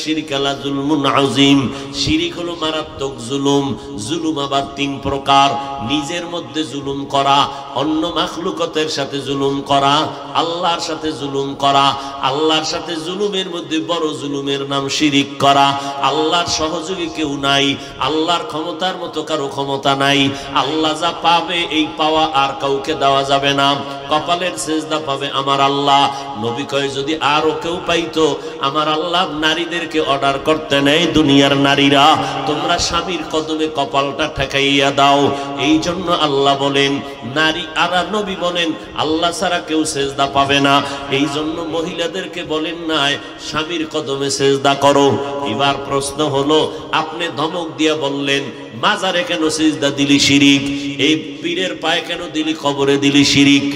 শিরকা লা যুলমুন আযীম। শিরিক হলো মারাত্মক জুলুম। জুলুম আবার তিন প্রকার: নিজের মধ্যে জুলুম করা, অন্য মাখলুকাতের সাথে জুলুম করা, আল্লাহর সাথে জুলুম করা। আল্লাহর সাথে জুলুমের মধ্যে বড় জুলুমের নাম শিরিক করা। আল্লাহর সহযোগী কেউ নাই, আল্লাহর ক্ষমতার মতো কারো ক্ষমতা নাই। আল্লাহ যা পাবে এই পাওয়া আর কাউকে দেওয়া যাবে না। কপালের সেজদা পাবে আমার আল্লাহ। নবী কয় যদি আরো কেউ পাইতো, আমার আল্লাহ নারীদেরকে অর্ডার করতে নেই, দুনিয়ার নারীরা তোমরা স্বামীর কদমে কপালটা ঠেকাইয়া দাও। এই জন্য আল্লাহ বলেন নারী, আর নবী বলেন আল্লাহ ছাড়া কেউ সেজদা পাবে না। এই জন্য মহিলাদেরকে বলেন নাই স্বামীর কদমে সেজদা করো। এবার প্রশ্ন হলো, আপনি ধমক দিয়া বললেন মাজারে কেন সেজদা দিলি শিরিক, এই পীরের পায়ে কেন দিলি, কবরে দিলি শিরিক।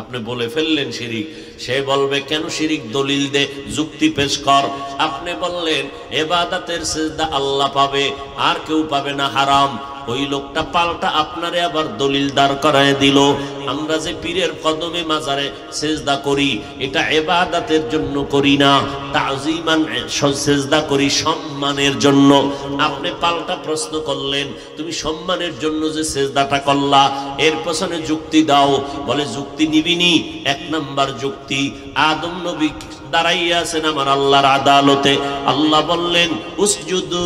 আপনি বলে ফেললেন শিরিক। সে বলবে কেন শিরিক, দলিল দে, যুক্তি পেশ কর। আপনি বললেন ইবাদতের সিজদা আল্লাহ পাবে আর কেউ পাবে না, হারাম। ওই লোকটা পাল্টা আপনারে আবার দলিল দাঁড় করায় দিল, আমরা যে পীরের কদমে মাজারে সিজদা করি এটা ইবাদতের জন্য করি না, তাজিমান সিজদা করি সম্মানের জন্য। আপনি পাল্টা প্রশ্ন করলেন তুমি সম্মানের জন্য যে সিজদাটা করলা এর পেছনে যুক্তি দাও। বলে যুক্তি নিবিনি। এক নাম্বার যুক্তি, আদম নবী দাঁড়াইয়া আছেন আমার আল্লাহর আদালতে। আল্লাহ বললেন উসজুদু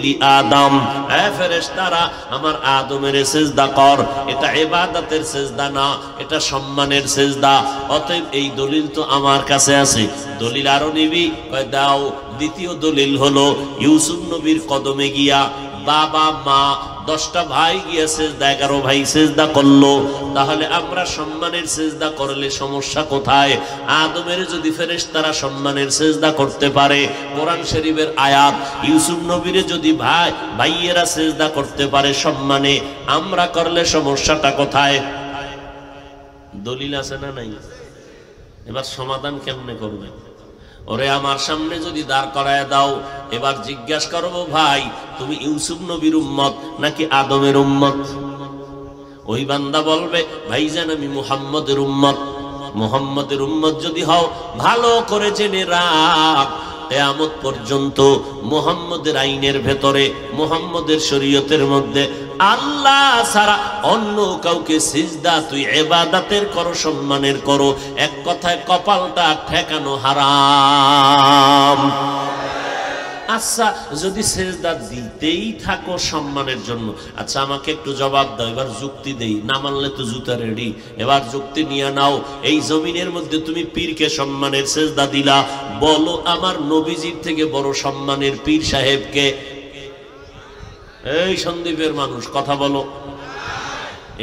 লি আদম, হে ফেরেশতারা আমার আদমের সিজদা কর। এটা ইবাদতের সিজদা না, এটা সম্মানের সিজদা। অতএব এই দলিল তো আমার কাছে আছে, দলিল আরো নিবি? কয় দাও। দ্বিতীয় দলিল হলো ইউসুফ নবীর কদমে গিয়া বাবা মা 10টা ভাই গিয়া সিজদা, 11 ভাই সিজদা করলো। তাহলে আমরা সম্মানের সিজদা করলে সমস্যা কোথায়? আদমের যদি ফেরেশতারা সম্মানের সিজদা করতে পারে, কোরআন শরীফের আয়াত, ইউসুফ নবীর যদি ভাইয়েরা সিজদা করতে পারে সম্মানে, আমরা করলে সমস্যাটা কোথায়? দলিল আছে না নাই? এবার সমাধান কেমনে করবে? ওরে আমার সামনে যদি দাঁড় করায় দাও, এবার জিজ্ঞাসা করবো ভাই তুমি ইউসুফ নবীর উম্মত নাকি আদমের উম্মত? ওই বান্দা বলবে ভাইজান আমি মুহাম্মদের উম্মত। মুহাম্মদের উম্মত যদি হও ভালো করে জেনে রাখ, কিয়ামত পর্যন্ত মুহাম্মদের আইনের ভেতরে, মুহাম্মদের শরীয়তের মধ্যে আল্লাহ ছাড়া অন্য কাউকে সিজদা তুই ইবাদতের করো, সম্মানের করো, এক কথায় কপালটা ঠেকানো হারাম। আচ্ছা যদি সিজদা দিতেই থাকো সম্মানের জন্য, আচ্ছা আমাকে একটু জবাব দাও, এবার যুক্তি দেই, না মানলে তো জুতা রেডি। এবার যুক্তি নিয়ে নাও। এই জমিনের মধ্যে তুমি পীরকে সম্মানের সিজদা দিলা, বলো আমার নবীজির থেকে বড় সম্মানের পীর সাহেবকে? এই সন্দীপের মানুষ কথা বলো।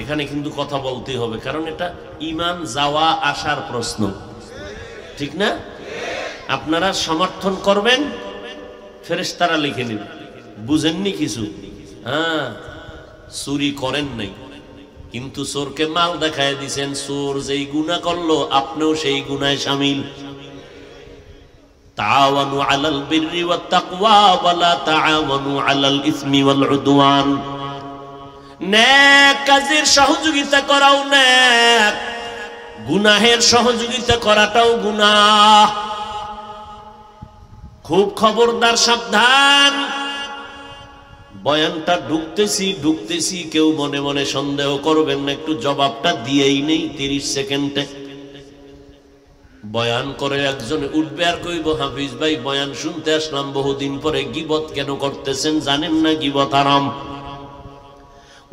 এখানে কিন্তু কথা বলতেই হবে, কারণ এটা ঈমান যাওয়া আসার প্রশ্ন, ঠিক না? আপনারা সমর্থন করবেন, ফেরেশতারা লিখে নেবে। বুঝেননি কিছু? হ্যাঁ, চুরি করেন নাই, কিন্তু চোরকে মাল দেখায় দিছেন। চোর যেই গুনাহ করলো আপনিও সেই গুনায় শামিল। তাআওয়ানু আলাল বিররি ওয়াত তাকওয়া ওয়া লা তাআওয়ানু আলাল ইসমি ওয়াল উদওয়ান। নেক কাজের সহযোগিতা করাও নেক, গুনাহের সহযোগিতা করাটাও গুনাহ। খুব খবরদার, সাবধান। বয়ানটা ঢুকতেছি কেউ মনে মনে সন্দেহ করবেন না, একটু জবাবটা দিয়েই নেই 30 সেকেন্ডে। বয়ান করে একজনে উঠবে আর কইব, হাফিজ ভাই বয়ান শুনতে আসলাম বহুদিন পরে, গীবত কেন করতেছেন? জানেন না গীবত হারাম?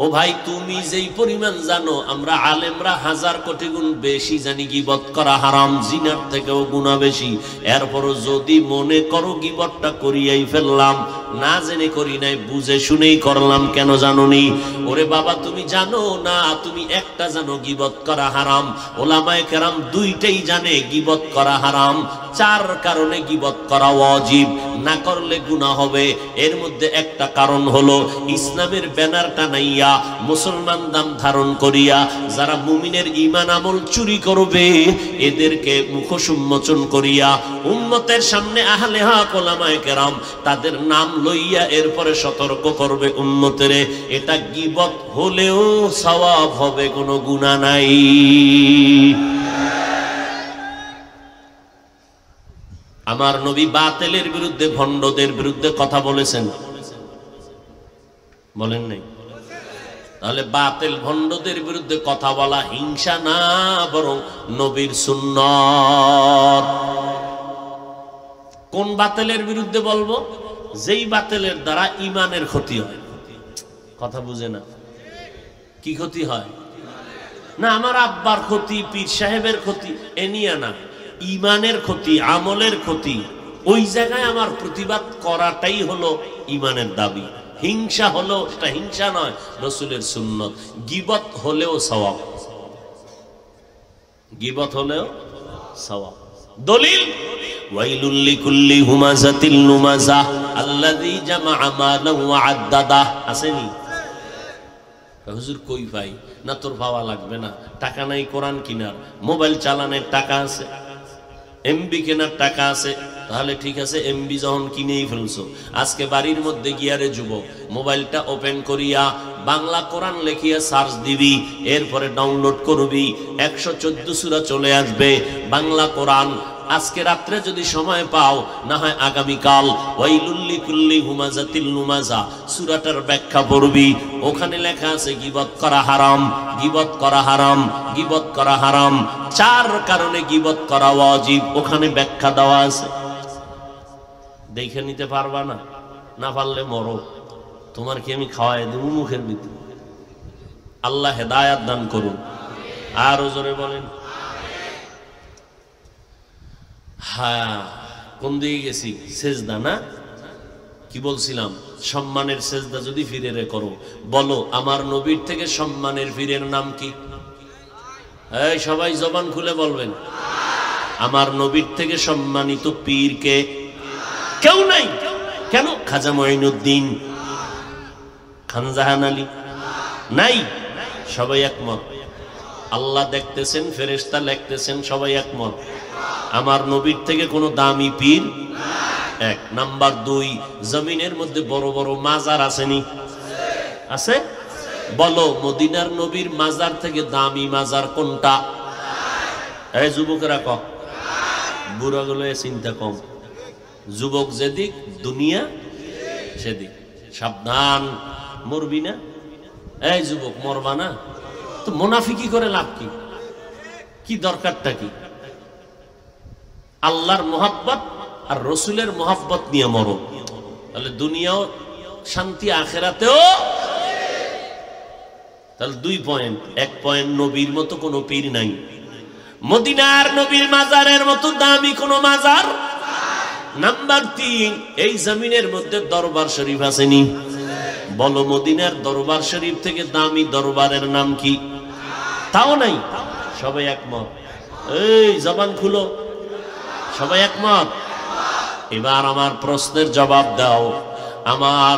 ও ভাই, তুমি যেই পরিমাণ জানো, আমরা আলেমরা 1000 কোটি গুণ বেশি জানি গীবত করা হারাম, জিনার থেকেও গুনাহ বেশি। এরপরও যদি মনে করো গীবতটা করিয়াই ফেললাম, না জেনে করি নাই, বুঝে শুনেই করলাম, কেন জানোনি? ওরে বাবা, তুমি জানো না, তুমি একটা জানো গীবত করা হারাম, ওলামায়ে কেরাম দুইটাই জানে গীবত করা হারাম। 4 কারণে গীবত করা ওয়াজিব, না করলে গুনাহ হবে। এর মধ্যে একটা কারণ হলো ইসলামের ব্যানার টানাইয়া, মুসলমান দাম ধারণ করিয়া যারা মুমিনের ঈমান আমল চুরি করবে, এদেরকে মুখোশ উন্মোচন করিয়া উম্মতের সামনে আহলে হক ওলামায়ে কেরাম তাদের নাম লইয়া এরপরে সতর্ক করবে উম্মতেরে। এটা গীবত হলেও সওয়াব হবে, কোনো গুনাহ নাই। আমার নবী বাতিলের বিরুদ্ধে, ভণ্ডদের বিরুদ্ধে কথা বলেছেন, বলেন নাই? তাহলে বাতিল ভণ্ডদের বিরুদ্ধে কথা বলা হিংসা না, বরং নবীর সুন্নাত। কোন বাতিলের বিরুদ্ধে বলবো? যেই বাতিলের দ্বারা ঈমানের ক্ষতি হয়। কথা বুঝে না? কি ক্ষতি হয়? না আমার আব্বার ক্ষতি, পীর সাহেবের ক্ষতি, এ নিয়ে না, ঈমানের ক্ষতি, আমলের ক্ষতি। ওই জায়গায় আমার প্রতিবাদ করাটাই হলো ঈমানের দাবি। হিংসা হলো, সেটা হিংসা নয়, রাসূলের সুন্নাত। গীবত হলেও সওয়াব, গীবত হলেও সওয়াব। দলিল ওয়াইলুল লিকুল্লি হুমাযাতিল লুমাযা আল্লাযী জামাআ মালান ওয়া আদ্দাদা। আসেনি? হুজুর কই পাই? না তোর পাওয়া লাগবে না, টাকা নাই কোরআন কিনার, মোবাইল চালানোর টাকা আছে, এমবি কেনার টাকা আছে, তাহলে ঠিক আছে, এমবি যখন কিনেই ফেলছো, আজকে বাড়ির মধ্যে গিয়ারে যুবক মোবাইলটা ওপেন করিয়া বাংলা কোরআন লেখিয়া সার্চ দিবি, এরপরে ডাউনলোড করবি, 114 সূরা চলে আসবে বাংলা কোরআন। আজকে রাত্রে যদি সময় পাও, না হয় আগামীকাল ওয়াইলুল লিকুল্লি হুমাযাতিল লুমাযা সূরাটার ব্যাখ্যা পড়বি। ওখানে লেখা আছে গীবত করা হারাম, গীবত করা হারাম, গীবত করা হারাম। 4 কারণে গীবত করা ওয়াজিব, ওখানে ব্যাখ্যা দেওয়া আছে। দেখে নিতে পারবা না? না পারলে মরো, তোমার কি আমি খাওয়াই দেব মুখের ভিতরে? আল্লাহ হেদায়াত দান করুন। আর জোরে বলেন। হ্যাঁ, কোন দিকে গেছি? সেজদা না? কি বলছিলাম? সম্মানের সেজদা যদি ফিরে করো, বলো আমার নবীর থেকে সম্মানের ফিরের নাম কি? এই সবাই জবান খুলে বলবেন। আমার নবীর থেকে সম্মানিত পীর কে? কেউ নাই। কেন? খাজা মঈনুদ্দিন, খানজাহান আলী নাই? সবাই একমত। আল্লাহ দেখতেছেন, ফেরেশতা লিখতেছেন, সবাই একমত। আমার নবীর থেকে কোনো দামি পীর? এক। নাম্বার 2, জমিনের মধ্যে বড় বড় মাজার আসেনি? আছে? বলো মদিনার নবীর মাজার থেকে দামি মাজার কোনটা? এই যুবকেরা কও, বুড়াগুলো চিন্তা কম। যুবক যেদিক, দুনিয়া সেদিক। সাবধান, মরবি না। এই যুবক, মরবা না তো মুনাফিকি করে লাভ কি? কি দরকারটা কি? আল্লাহর মোহাব্বত আর রসুলের মোহাব্বত নিয়ে মরো, তাহলে দুনিয়াও শান্তি, আখেরাতেও। তাহলে 2 পয়েন্ট। 1 পয়েন্ট, নবীর মতো কোনো পীর নাই। মদিনার নবীর মাজারের মতো দামি কোনো মাজার। নাম্বার 3, এই জমিনের মধ্যে দরবার শরীফ আসেনি? বলো মদিনার দরবার শরীফ থেকে দামি দরবারের নাম কি? তাও নাই। সবাই একমত। এই জবান খুলো, সবাই একমত। এবার আমার প্রশ্নের জবাব দাও, আমার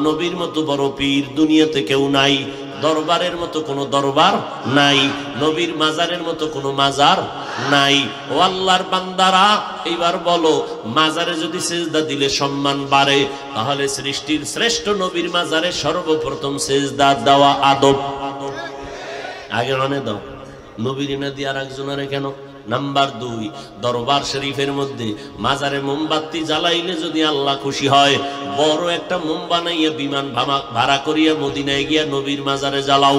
নবীর মতো বড় পীর দুনিয়াতে কেউ নাই, দরবারের মতো কোনো দরবার নাই, নবীর মাজারের মতো কোনো মাজার নাই। ও আল্লাহর বান্দারা, এইবার বলো, মাজারে যদি সিজদা দিলে সম্মান বাড়ে, তাহলে সৃষ্টির শ্রেষ্ঠ নবীর মাজারে সর্বপ্রথম সিজদা দেওয়া আদব। আগে রানে দাও, নবীর না দিয়ে আর একজনের কেন? নাম্বার 2, দরবার শরীফের মধ্যে মাজারে মোমবাতি জ্বালাইলে যদি আল্লাহ খুশি হয়, বড় একটা মোম বানাইয়া বিমান ভাড়া করিয়া মদিনায় গিয়া নবীর মাজারে জ্বালাও।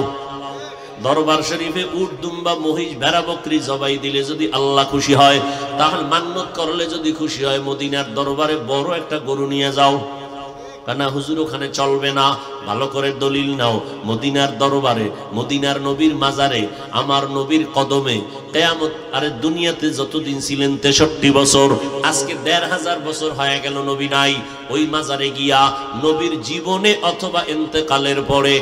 দরবার শরীফে উট, দুম্বা, মহিষ, ভেড়া, বকরি জবাই দিলে যদি আল্লাহ খুশি হয়, তাহলে মান্নত করলে যদি খুশি হয়, মদিনার দরবারে বড় একটা গরু নিয়ে যাও। কানা হুজুর ওখানে চলবে না, ভালো করে দলিল নাও। মদিনার দরবারে, মদিনার নবীর মাজারে, আমার নবীর কদমে কিয়ামত, আরে দুনিয়াতে যতদিন ছিলেন 63 বছর, আজকে 1500 বছর হয়ে গেল নবী নাই। ওই মাজারে গিয়া নবীর জীবনে অথবা ইন্তেকালের পরে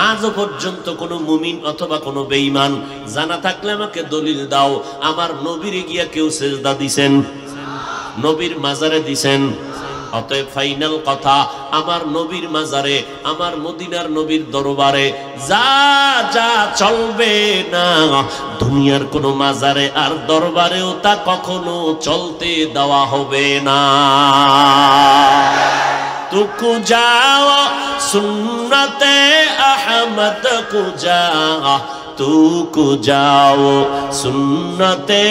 আজও পর্যন্ত কোনো মুমিন অথবা কোনো বেঈমান জানা থাকলে আমাকে দলিল দাও, আমার নবীরে গিয়া কেউ সিজদা দিছেন? নবীর মাজারে দিছেন? অতএব ফাইনাল কথা, আমার নবীর মাজারে, আমার মদিনার নবীর দরবারে যা যা চলবে না, দুনিয়ার কোন মাজারে আর দরবারেও তা কখনো চলতে দেওয়া হবে না। তুকু যাও সুন্নতে আহমদ কুজা, তুকু যাও সুন্নতে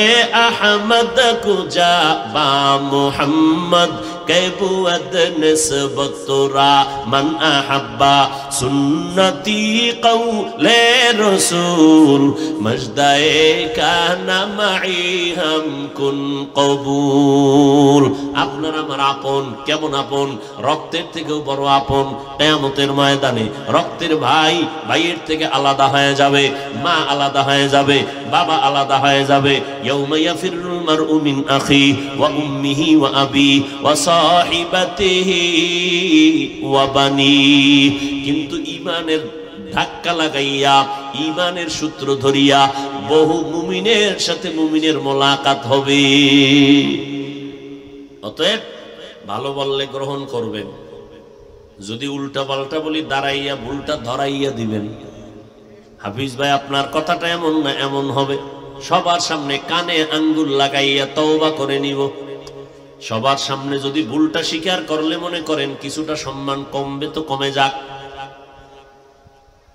আহমদ কুজা, বা মুহাম্মদ कैबुअद निस्बतुरा मन अहब्बा सुन्नती कौले रसूल मजदाए काना माई हम कुन कबूल। আপনারা আমার আপন, কেমন আপন? রক্তের থেকেও বড় আপন। কিয়ামতের ময়দানে রক্তের ভাই ভাইয়ের থেকে আলাদা হয়ে যাবে, মা আলাদা হয়ে যাবে, বাবা আলাদা হয়ে যাবে। ইয়াউমা ইয়াফিরুল মারউ মিন আখি ওয়া উম্মিহি ওয়া আবি ওয়া সাহিবাতিহি ওয়া বানি। কিন্তু ঈমানের ধাক্কা লাগাইয়া, ঈমানের সূত্র ধরিয়া বহু মুমিনের সাথে মুমিনের মোলাকাত হবে। অতএব ভালো বললে গ্রহণ করবেন, যদি উল্টা পাল্টা বলি দাঁড়াইয়া ভুলটা ধরাইয়া দিবেন। হাফিজ ভাই আপনার কথাটা এমন না এমন হবে, সবার সামনে কানে আঙ্গুল লাগাইয়া তওবা করে নিব। সবার সামনে যদি ভুলটা স্বীকার করলে মনে করেন কিছুটা সম্মান কমবে, তো কমে যাক।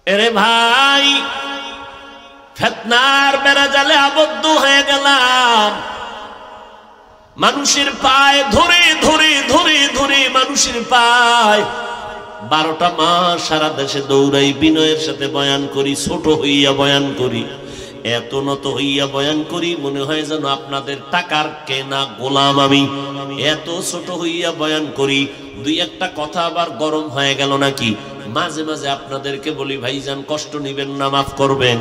এরে ভাই, ফিতনার বেড়াজালে আবদ্ধ হয়ে গেলাম। মানুষের পায়ে ধরে ধরে ধরে ধরে মানুষের পায়ে 12টা মাস সারা দেশে দৌড়াই, বিনয়ের সাথে বয়ান করি, ছোট হইয়া বয়ান করি, এত নত হইয়া বয়ান করি মনে হয় যেন আপনাদের টাকার কেনা গোলাম আমি। এত ছোট হইয়া বয়ান করি, দুই একটা কথা আবার গরম হয়ে গেল নাকি, মাঝে মাঝে আপনাদেরকে বলি ভাইজান কষ্ট নিবেন না, মাফ করবেন।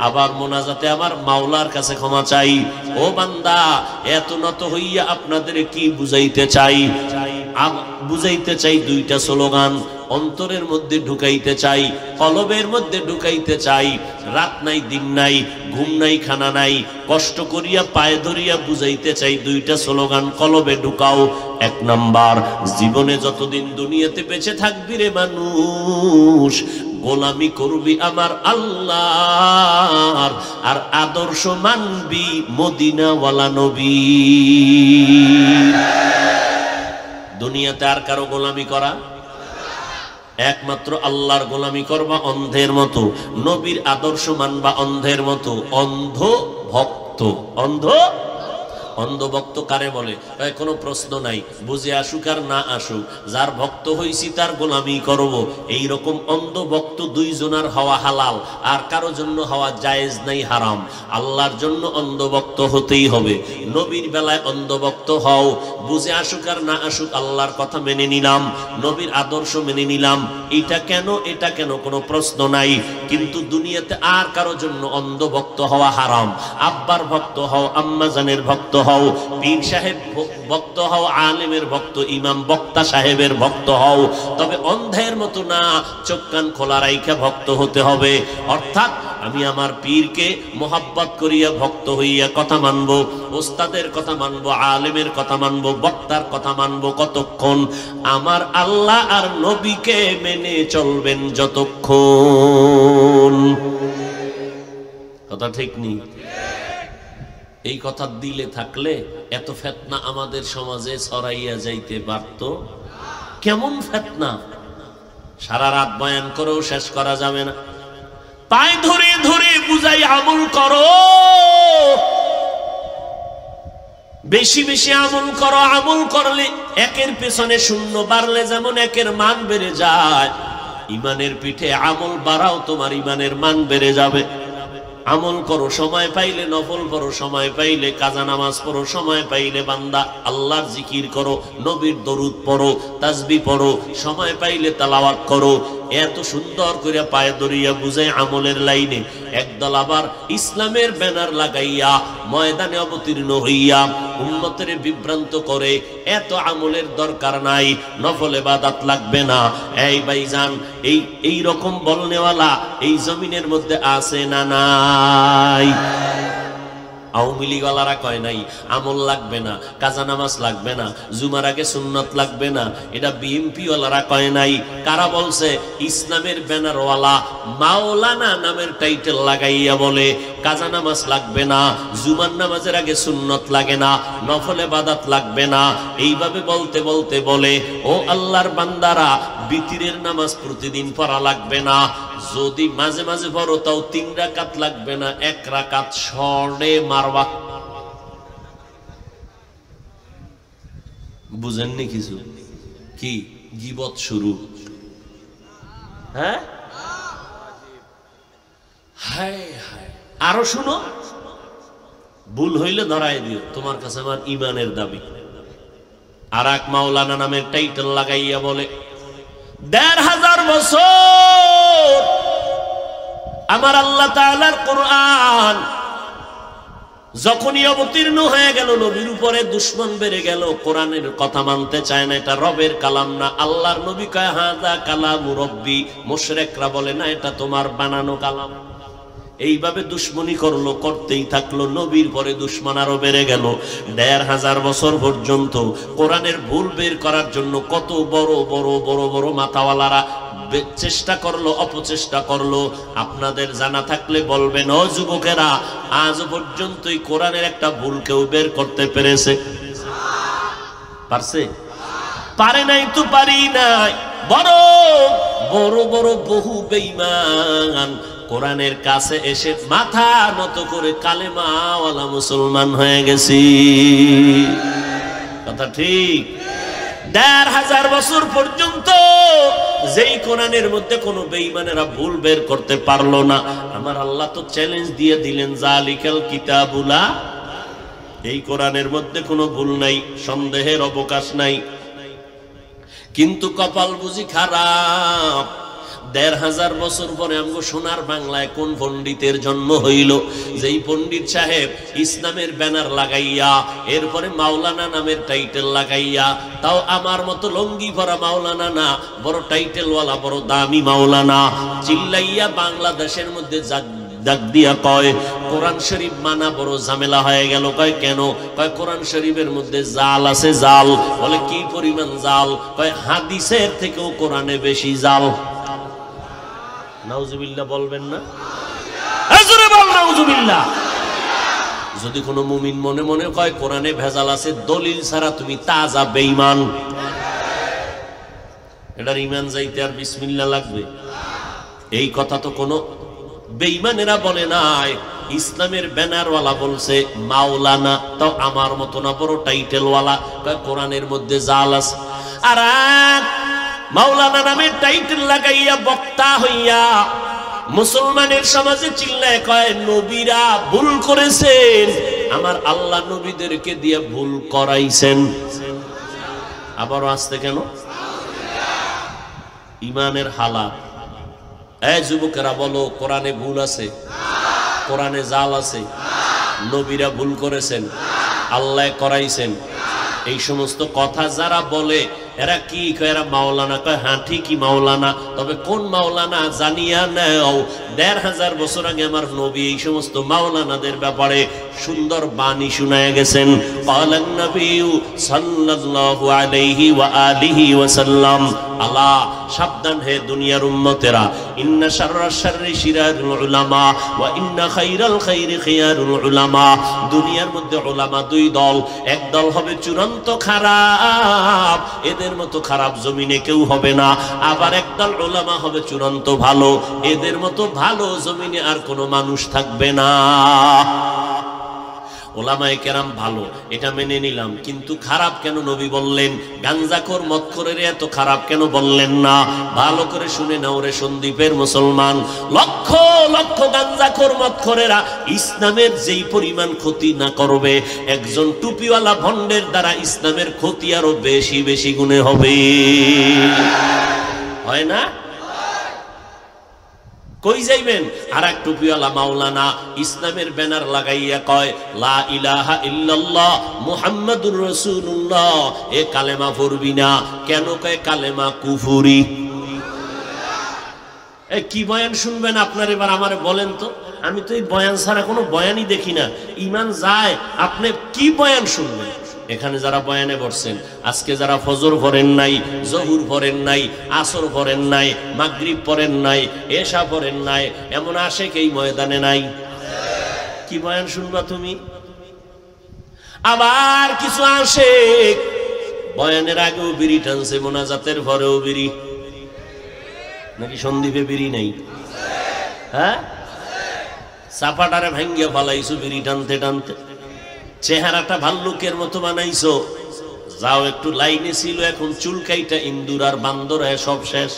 আবার মোনাজাতে আমার মাওলার কাছে ক্ষমা চাই। ও বান্দা, এত নত হইয়া আপনাদের কি বুঝাইতে চাই? বুঝাইতে চাই দুইটা স্লোগান, অন্তরের মধ্যে ঢুকাইতে চাই, কলবের মধ্যে ঢুকাইতে চাই। রাত নাই, দিন নাই, ঘুম নাই, খানা নাই, কষ্ট করিয়া পায়ে ধরিয়া বুঝাইতে চাই দুইটা স্লোগান, কলবে ঢুকাও। 1 নাম্বার, জীবনে যতদিন দুনিয়াতে বেঁচে থাকবি রে মানুষ, গোলামি করবি আমার আল্লাহর, আর আদর্শ মানবি মদিনাওয়ালা নবী। দুনিয়াতে আর কারো গোলামি করা, একমাত্র আল্লাহর গোলামি করবা অন্ধের মতো, নবীর আদর্শ মানবা অন্ধের মতো। অন্ধ ভক্ত, অন্ধ ভক্ত কারে বলে? কোনো প্রশ্ন নাই, বুঝে আসুক আর না আসুক, যার ভক্ত হইছি তার গোলামি করব। এইরকম অন্ধ ভক্ত দুইজনের হওয়া হালাল, আর কারো জন্য হওয়া জায়েজ নাই, হারাম। আল্লাহর জন্য অন্ধ ভক্ত হতেই হবে। নবীর বেলায় অন্ধ ভক্ত হও, বুঝে আসুক আর না আসুক আল্লাহর কথা মেনে নিলাম, নবীর আদর্শ মেনে নিলাম, এটা কেন এটা কেন কোনো প্রশ্ন নাই। কিন্তু দুনিয়াতে আর কারো জন্য অন্ধ ভক্ত হওয়া হারাম। আব্বার ভক্ত হও, আম্মা জানের ভক্ত হও, পীর সাহেব ভক্ত হও, আলেমের ভক্ত, ইমাম বক্তা সাহেবের ভক্ত হও, তবে অন্ধের মতো না, চোখ কান খোলা রাইখা ভক্ত হতে হবে। অর্থাৎ আমি আমার পীরকে মোহাব্বত করিয়া ভক্ত হইয়া কথা মানবো, ওস্তাদের কথা মানবো, আলেমের কথা মানবো, বক্তার কথা মানবো কতক্ষণ? আমার আল্লাহ আর নবীকে মেনে চলবেন যতক্ষণ। কথা ঠিক নেই? এই কথা দিলে থাকলে এত ফিতনা আমাদের সমাজে ছড়াইয়া যাইতে পারত। কেমন ফিতনা! সারা রাত বয়ান করেও শেষ করা যাবে না। পায়ে ধরে ধরে বুঝাই আমল করো, বেশি বেশি আমল করো। আমল করলে একের পেছনে শূন্য বাড়লে যেমন একের মান বেড়ে যায়, ইমানের পিঠে আমল বাড়াও, তোমার ইমানের মান বেড়ে যাবে। আমল করো, সময় পাইলে নফল পড়ো, সময় পাইলে কাজা নামাজ পড়ো, সময় পাইলে বান্দা আল্লাহর জিকির করো, নবীর দরুদ পড়ো, তাসবিহ পড়ো, সময় পাইলে তেলাওয়াত করো। এত সুন্দর করে পায়ে ধরিয়া বুঝে আমলের লাইনে একদল আবার ইসলামের ব্যানার লাগাইয়া ময়দানে অবতীর্ণ হইয়া উম্মতের বিভ্রান্ত করে। এত আমলের দরকার নাই, নফল ইবাদত লাগবে না। এই ভাইজান, এই রকম বলনেওয়ালা এই জমিনের মধ্যে আছে না নাই? আওয়ামী লীগওয়ালারা কয় নাই আমল লাগবে না, কাজা নামাজ লাগবে না, জুমার আগে সুন্নত লাগবে না। এটা বিএনপি ওয়ালারা কয় নাই। কারা বলছে? ইসলামের ব্যানারওয়ালা মাওলানা নামের টাইটেল লাগাইয়া বলে কাজা নামাজ লাগবে না, জুমার নামাজের আগে সুন্নত লাগে না, নফল ইবাদত লাগবে না। এইভাবে বলতে বলতে বলে, ও আল্লাহর বান্দারা, বিতিরের নামাজ প্রতিদিন পড়া লাগবে না, যদি মাঝে মাঝে পড়ো তাও 3 রাকাত লাগবে না, 1 রাকাত শর্টে মারবা। বুঝেননি কিছু? কি গীবত শুরু? হ্যাঁ, হায় হায়। আরো শুনো, ভুল হইলে ধরাই দিও, তোমার কাছে আমার ইমানের দাবি। আর এক মাওলানা নামের টাইটেল লাগাইয়া বলে 1500 বছর আমার আল্লাহ তাআলার কোরআন যখনই অবতীর্ণ হয়ে গেল, নবীর উপরে দুশমন বেড়ে গেল, কোরআনের কথা মানতে চায় না। এটা রবের কালাম না। আল্লাহর নবী কয় হাযা কালামু রব্বি, মুশরিকরা বলে না এটা তোমার বানানো কালাম। এইভাবে দুশমনি করলো, করতেই থাকলো। নবীর পরে দুশমন আরো বেড়ে গেল। 1500 বছর পর্যন্ত কোরআনের ভুল বের করার জন্য কত বড় বড় বড় বড় মাথাওয়ালারা চেষ্টা করলো, অপচেষ্টা করলো। আপনাদের জানা থাকলে বলবেন, ও যুবকেরা, আজ পর্যন্তই কোরআনের একটা ভুল কেউ বের করতে পেরেছে? পারছে? পারে নাই তো পারি নাই। বড় বড় বড় বহু বেঈমান কোরআনের কাছে এসে মাথা নত করে কালেমাওয়ালা মুসলমান হয়ে গেছি। কথা ঠিক? 1500 বছর পর্যন্ত যেই কোরআনের মধ্যে কোনো বেঈমানেরা ভুল বের করতে পারলো না, আমার আল্লাহ তো চ্যালেঞ্জ দিয়ে দিলেন, জালিকাল কিতাবুলা, এই কোরআনের মধ্যে কোনো ভুল নাই, সন্দেহের অবকাশ নাই। কিন্তু কপাল বুঝি খারাপ। 1500 বছর পরে আমগো সোনার বাংলায় কোন পণ্ডিতের জন্ম হইল, যেই পণ্ডিত সাহেব ইসলামের ব্যানার লাগাইয়া এরপরে মাওলানা নামের টাইটেল লাগাইয়া, তাও আমার মতো লঙ্গি ভরা মাওলানা না, বড় টাইটেলওয়ালা, বড় দামি মাওলানা, চিল্লাইয়া বাংলাদেশের মধ্যে ডাক দিয়া কয় কোরআন শরীফ মানা বড় ঝামেলা হয়ে গেল। কয় কেন? কয় কোরআন শরীফের মধ্যে জাল আছে। জাল? বলে কি পরিমাণ জাল? কয় হাদিসের থেকেও কোরআনে বেশি জাল। নাউজুবিল্লাহ বলবেন না? জোরে বল নাউজুবিল্লাহ। যদি কোনো মুমিন মনে মনে কয় কোরআনে ভেজাল আছে, দলিল ছাড়া তুমি তাজা বেঈমান। এটার ঈমান যাইতে আর বিসমিল্লাহ লাগবে? এই কথা তো কোনো বেঈমানেরা বলে নাই, ইসলামের ব্যানারওয়ালা বলছে মাওলানা, তো আমার মতো না, বড় টাইটেলওয়ালা, কয় কোরআনের মধ্যে জাল আছে। আর মাওলানা নামের টাইটেল লাগাইয়া বক্তা হইয়া মুসলমানের সমাজে চিল্লায় কয় নবীরা ভুল করেছেন, আমার আল্লাহ নবীদেরকে দিয়ে ভুল করাইছেন। আবারও আসতে কেন? ইমানের হালাত। এই যুবকেরা বলো, কোরআনে ভুল আছে? কোরআনে জাল আছে? নবীরা ভুল করেছেন, আল্লাহ করাইছেন? এই সমস্ত কথা যারা বলে এরা কি কয়? এরা মাওলানা। কয় হ্যাঁ ঠিকই মাওলানা, তবে কোন মাওলানা জানিয়া নেও। ১৫০০ বছর আগে আমার নবী এই সমস্ত মাওলানাদের ব্যাপারে সুন্দর বাণী শুনায় গেছেন। ক্বালান নবী সাল্লাল্লাহু আলাইহি ওয়া আলিহি ওয়াসাল্লাম, আলা সাবধান হে দুনিয়ার উম্মতেরা, ইন্না শাররাশ শাররি শিরারুল উলামা ওয়া ইন্না খাইরাল খাইরি খিয়ারুল উলামা। দুনিয়ার মধ্যে উলামা দুই দল, এক দল হবে চূড়ান্ত খারাপ, এদের মতো খারাপ জমিনে কেউ হবে না। আবার একদল উলামা হবে চূড়ান্ত ভালো, এদের মতো ভালো জমিনে আর কোনো মানুষ থাকবে না। ওলামায়ে কেরাম ভালো, এটা মেনে নিলাম, কিন্তু খারাপ কেন নবী বললেন? গাঞ্জাখোর মদখোরের এত খারাপ কেন বললেন না? ভালো করে শুনে নাও রে সন্দ্বীপের মুসলমান, লক্ষ লক্ষ গাঞ্জাখোর মদখোরেরা ইসলামের যেই পরিমাণ ক্ষতি না করবে, একজন টুপিওয়ালা ভণ্ডের দ্বারা ইসলামের ক্ষতি আরো বেশি বেশি গুণে হবে। হয় না? কই যাইবেন? আর এক টুপিওয়ালা মাওলানা ইসলামের ব্যানার লাগাইয়া কয় লা ইলাহা ইল্লাল্লাহ মুহাম্মাদুর রাসূলুল্লাহ, এ কালেমা পড়বি না। কেন? কয় কালেমা কুফরি। কি বয়ান শুনবেন আপনার? এবার আমারে বলেন তো, আমি তো এই বয়ান ছাড়া কোনো বয়ানই দেখি না। ইমান যায়, আপনি কি বয়ান শুনবেন? এখানে যারা বয়ানে বসছেন, আজকে যারা ফজর পড়েন নাই, জহুর পড়েন নাই, আসর পড়েন নাই, মাগরিব পড়েন নাই, এশা পড়েন নাই, এমন আশেক এই ময়দানে নাই। কি বয়ান শুনবা তুমি? আবার কিছু আশেক বয়ানের আগেও বিড়ি টানছে, মোনাজাতের পরেও বিড়ি। নাকি সন্দীপে বিড়ি নেই? হ্যাঁ, চাপাটারে ভাঙ্গিয়া ফালাইছো বিড়ি টানতে টানতে। চেহারাটা ভাল্লুকের মতো বানাইছো, যাও একটু লাইনে ছিল, এখন চুলকাইটা ইন্দুর আর বান্দর হয়ে সব শেষ,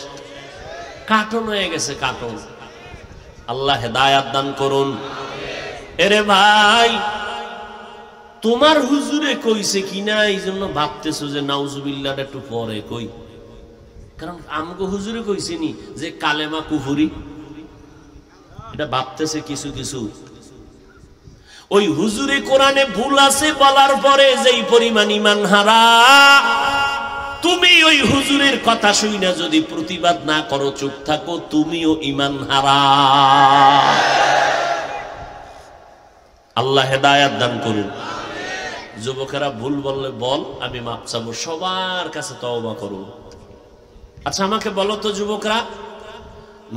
কার্টুন হয়ে গেছে কার্টুন। আল্লাহ হেদায়াত দান করুন। এরে ভাই, তোমার হুজুরে কইছে কিনা এই জন্য ভাবতেছো যে নাউজুবিল্লাহ একটু পরে কই, কারণ আমগো হুজুরে কইছেনি যে কালেমা কুফরি, এটা ভাবতেছে কিছু কিছু। ওই হুজুরে কোরআনে ভুল আছে বলার পরে যেই পরিমাণ ঈমান হারা, তুমি ওই হুজুরের কথা শুইনা যদি প্রতিবাদ না করো, চুপ থাকো, তুমিও ঈমান হারা। আল্লাহ হেদায়াত দান করুন। যুবকেরা ভুল বললে বল, আমি মাপ চাবো, সবার কাছে তওবা করো। আচ্ছা আমাকে বলো তো যুবকরা,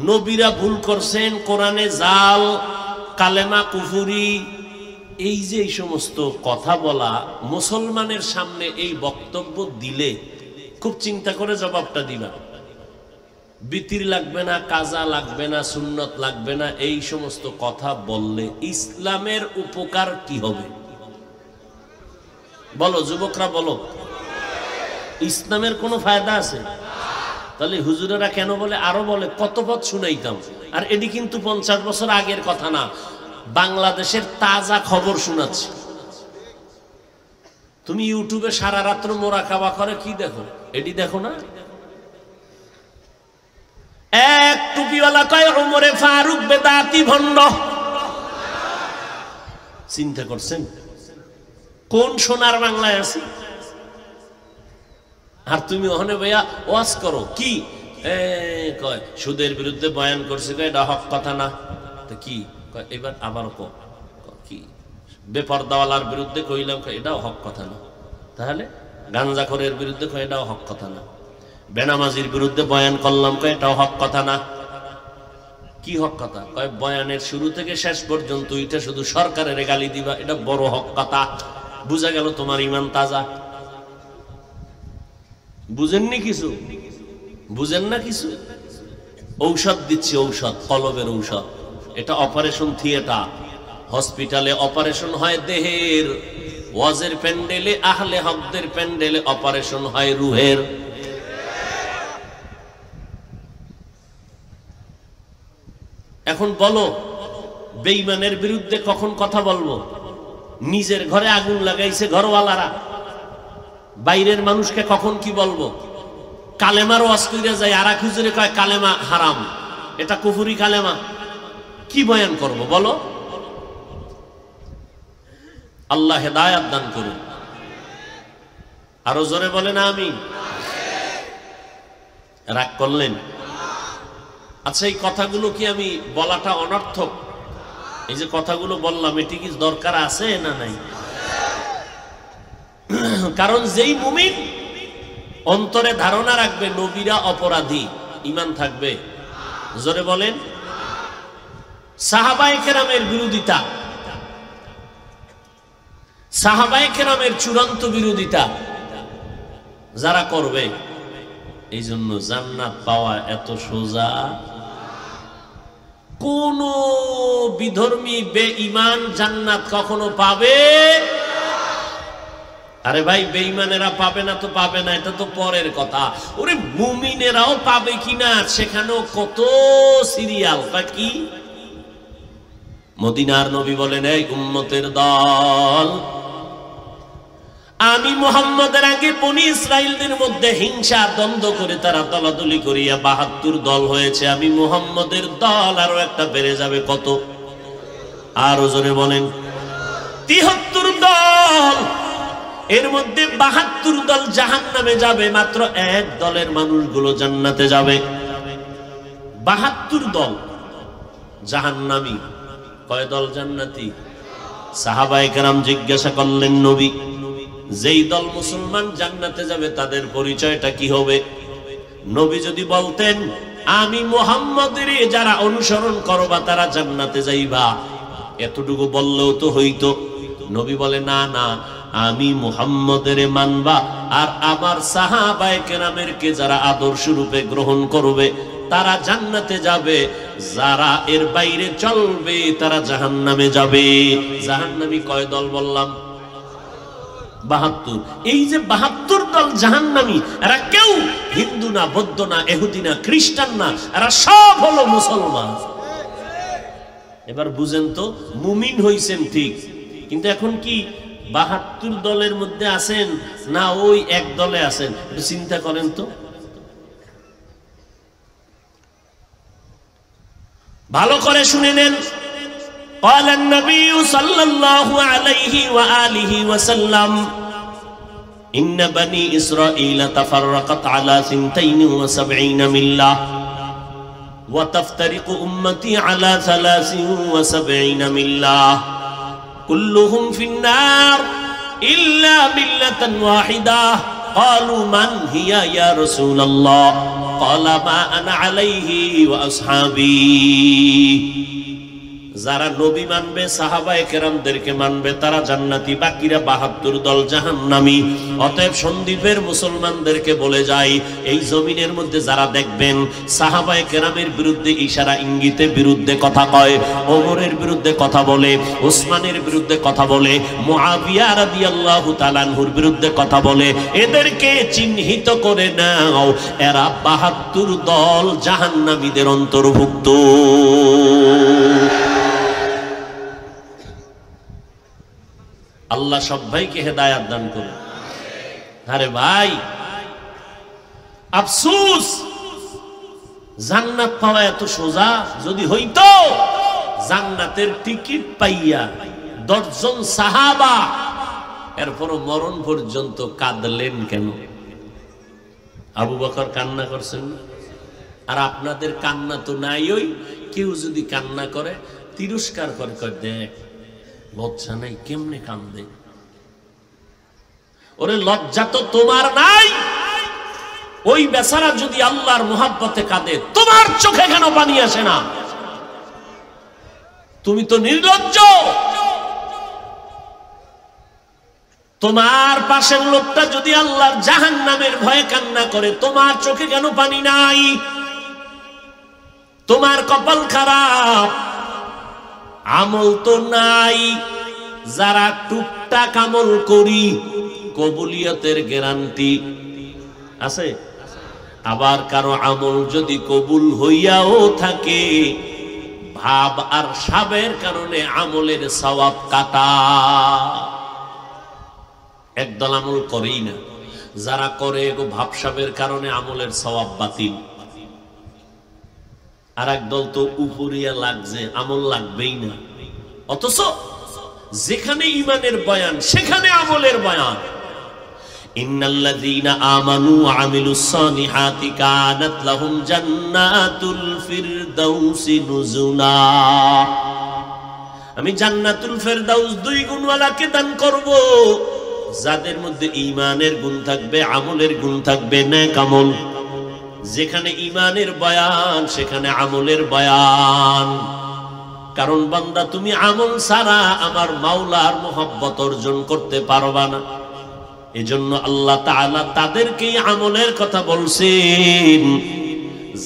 নবীরা ভুল করছেন, কোরআনে জাল, কালেমা কুফরি, এই যে এই সমস্ত কথা বলা, মুসলমানের সামনে এই বক্তব্য দিলে খুব চিন্তা করে জবাবটা দিবা। বিতির লাগবে না, কাজা লাগবে না, সুন্নত লাগবে না, এই সমস্ত কথা বললে ইসলামের উপকার কি হবে? বলো যুবকরা, বলো, ইসলামের কোনো ফায়দা আছে? তাহলে হুজুরেরা কেন বলে? আরো বলে, কত পথ শুনাইতাম। আর এটি কিন্তু 50 বছর আগের কথা না, বাংলাদেশের তাজা খবর শোনাচ্ছি। তুমি ইউটিউবে সারা রাত্র মোরাকাবা করে কি দেখো? এটি দেখো না? এক টুপিওয়ালা কয় ওমরে ফারুক বেদাতি ভণ্ড। চিন্তা করছেন কোন সোনার বাংলায় আছি? আর তুমি ওখানে ভাইয়া ওয়াজ করো কি? কয় সুদের বিরুদ্ধে বয়ান করছে, কয় এটা হক কথা না। তো কি কয়? এবার আবার কি বেপরদাওয়ালার বিরুদ্ধে কইলাম, এটাও হক কথা না। তাহলে গাঞ্জাখোরের বিরুদ্ধে কয় এটাও হক কথা না। বেনামাজির বিরুদ্ধে বয়ান করলাম, কয় এটাও হক কথা না। কি হক কথা? কয় বয়ানের শুরু থেকে শেষ পর্যন্ত এটা শুধু সরকারের গালি দিবা, এটা বড় হক কথা। বুঝা গেল তোমার ঈমান তাজা। বুঝেননি কিছু? বুঝেন না কিছু? ঔষধ দিচ্ছে, ঔষধ, কলবের ঔষধ। এটা অপারেশন থিয়েটার, হসপিটালে অপারেশন হয় দেহের, ওয়াজের প্যান্ডেলে, আহলে হকদের প্যান্ডেলে অপারেশন হয় রুহের। এখন বলো, বেঈমানের বিরুদ্ধে কখন কথা বলবো? নিজের ঘরে আগুন লাগাইছে ঘরওয়ালারা, বাইরের মানুষকে কখন কি বলবো? কালেমার ওয়াজ কইরা যায়, আর এক হুজুরে কয় কালেমা হারাম, এটা কুফরি কালেমা। কি বয়ান করব বলো? আল্লাহ হেদায়াত দান করুন। আরো জোরে বলেন আমিন। রাগ করলেন? আচ্ছা, এই কথাগুলো কি আমি বলাটা অনর্থক? এই যে কথাগুলো বললাম, এটি কি দরকার আছে না নাই? কারণ যেই মুমিন অন্তরে ধারণা রাখবে নবীরা অপরাধী, ঈমান থাকবে। জোরে বলেন। সাহাবায়ে কেরামের বিরোধিতা, সাহাবায়ে কেরামের চূড়ান্ত বিরোধিতা যারা করবে, এই জন্য জান্নাত পাওয়া এত সোজা। কোন বিধর্মী বেঈমান জান্নাত কখনো পাবে? আরে ভাই, বেঈমানেরা পাবে না তো পাবে না, এটা তো পরের কথা। ওরে মুমিনেরাও পাবে কিনা সেখানেও কত সিরিয়াল। কি মদিনার নবী বলেন, এই উম্মতের দল, আমি মুহাম্মদের আগে বনি ইসরাইলদের মধ্যে হিংসা দ্বন্দ্ব করে তারা দলাদলি করিয়া ৭২ দল হয়েছে। আমি মুহাম্মদের দল আরো একটা বেড়ে যাবে। কত? আরো জোরে বলেন। ৭৩ দল। এর মধ্যে ৭২ দল জাহান্নামে যাবে, মাত্র এক দলের মানুষগুলো জান্নাতে যাবে। ৭২ দল জাহান্নামী, কয় দল জান্নাতি? সাহাবায়ে কেরাম জিজ্ঞাসা করলেন, নবী, যেই দল মুসলমান জান্নাতে যাবে তাদের পরিচয়টা কি হবে? নবী যদি বলতেন, আমি মুহাম্মদের যারা অনুসরণ করবা তারা জান্নাতে যাইবা, এতটুকু বললেও তো হইতো। নবী বলে, না না, আমি মুহাম্মদের মানবা আর আমার সাহাবায়ে কেরামেরকে যারা আদর্শ রূপে গ্রহণ করবে তারা জান্নাতে যাবে, যারা এর বাইরে চলবে তারা জাহান্নামে যাবে। জাহান্নামী কয় দল বললাম? ৭২। এই যে ৭২ দল জাহান্নামী, এরা কেউ হিন্দু না, বৌদ্ধ না, ইহুদি না, খ্রিস্টান না, এরা সব হলো মুসলমান। এবার বুঝেন তো, মুমিন হইছেন ঠিক, কিন্তু এখন কি ৭২ দলের মধ্যে আছেন না ওই এক দলে আছেন? একটু চিন্তা করেন তো। ভালো করে শুনে নেন। قال النبي صلى الله عليه وآله وسلم إن بني إسرائيل تفرقت على 72 ملة وتفترق أمتي على 73 ملة كلهم في النار إلا ملة واحدة قالوا من هي يا رسول الله قال ما أنا عليه وأصحابي যারা নবী মানবে, সাহাবায়ে কেরামদেরকে মানবে, তারা জান্নাতি, বাকিরা ৭২ দল জাহান্নামী। অতএব সন্দ্বীপের মুসলমানদেরকে বলে যাই, এই জমিনের মধ্যে যারা দেখবেন সাহাবায়ে কেরামের বিরুদ্ধে ইশারা ইঙ্গিতে বিরুদ্ধে কথা কয়, ওমরের বিরুদ্ধে কথা বলে, ওসমানের বিরুদ্ধে কথা বলে, মুআবিয়া রাদিয়াল্লাহু তাআলা আনহুর বিরুদ্ধে কথা বলে, এদেরকে চিহ্নিত করে নাও, এরা ৭২ দল জাহান্নামীদের অন্তর্ভুক্ত। আল্লাহ সব ভাইকে হেদায়াত দান করুন। আরে ভাই, আফসোস, জান্নাত পাওয়া এত সোজা যদি হইতো, জান্নাতের টিকিট পাইয়া ১০ জন সাহাবা এরপরও মরণ পর্যন্ত কাঁদলেন কেন? আবু বকর কান্না করছেন, আর আপনাদের কান্না তো নাই। ওই কেউ যদি কান্না করে তিরস্কার করে, দেখ লজ্জা নাই, কেমনে কান্দে। ওরে লজ্জা তো তোমার নাই। ওই বেচারা যদি আল্লাহর মুহাব্বতে কাঁদে, তোমার চোখে কেন পানি আসে না? তুমি তো নির্লজ্জ। তোমার পাশের লোকটা যদি আল্লাহর জাহান্নামের ভয়ে কান্না করে, তোমার চোখে কেন পানি নাই? তোমার কপাল খারাপ, আমল তো নাই। যারা টুকটাক আমল করি, কবুলিয়তের গ্যারান্টি আছে। আবার কারো আমল যদি কবুল হইয়াও থাকে, ভাব আর সাবের কারণে আমলের সওয়াব কাটা। একদল আমল করেই না, যারা করে ভাবসাবের কারণে আমলের সওয়াব বাতিল। আর একদল তো উপরিয়া লাগছে, আমল লাগবেই না। অথচ যেখানে ইমানের বয়ান সেখানে আমলের বয়ান। ইন্নাল্লাযীনা আমানু ওয়া আমিলুস সালিহাতি কানাত লাহুম জান্নাতুল ফিরদাউসি নুজুলা। আমি জান্নাতুল ফেরদাউস 2 গুণওয়ালাকে দান করব, যাদের মধ্যে ঈমানের গুণ থাকবে, আমলের গুণ থাকবে, নেক আমল। যেখানে ঈমানের বয়ান সেখানে আমলের বয়ান। কারণ বান্দা তুমি আমল ছাড়া আমার মাওলার মুহাব্বত অর্জন করতে পারবা না। এজন্য আল্লাহ তাআলা তাদেরকেই আমলের কথা বলছেন,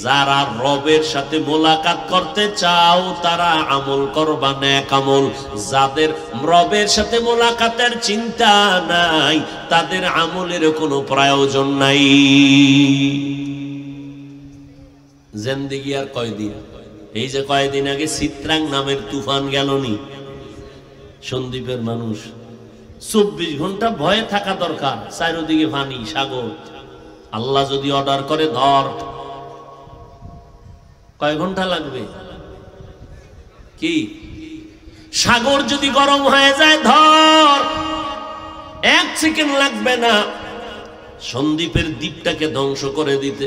যারা রবের সাথে মোলাকাত করতে চাও তারা আমল করবা, নেক আমল। যাদের রবের সাথে মোলাকাতের চিন্তা নাই তাদের আমলের কোনো প্রয়োজন নাই। জিন্দেগি আর কয়দিন? এই যে কয়দিন আগে চিত্রাং নামের তুফান গেলনি, সন্দ্বীপের মানুষ 24 ঘন্টা ভয়ে থাকা দরকার। চারিদিকে পানি, সাগর। আল্লাহ যদি অর্ডার করে ধর, কয় ঘন্টা লাগবে? কি সাগর যদি গরম হয়ে যায় ধর, 1 সেকেন্ড লাগবে না সন্দ্বীপের দ্বীপটাকে ধ্বংস করে দিতে।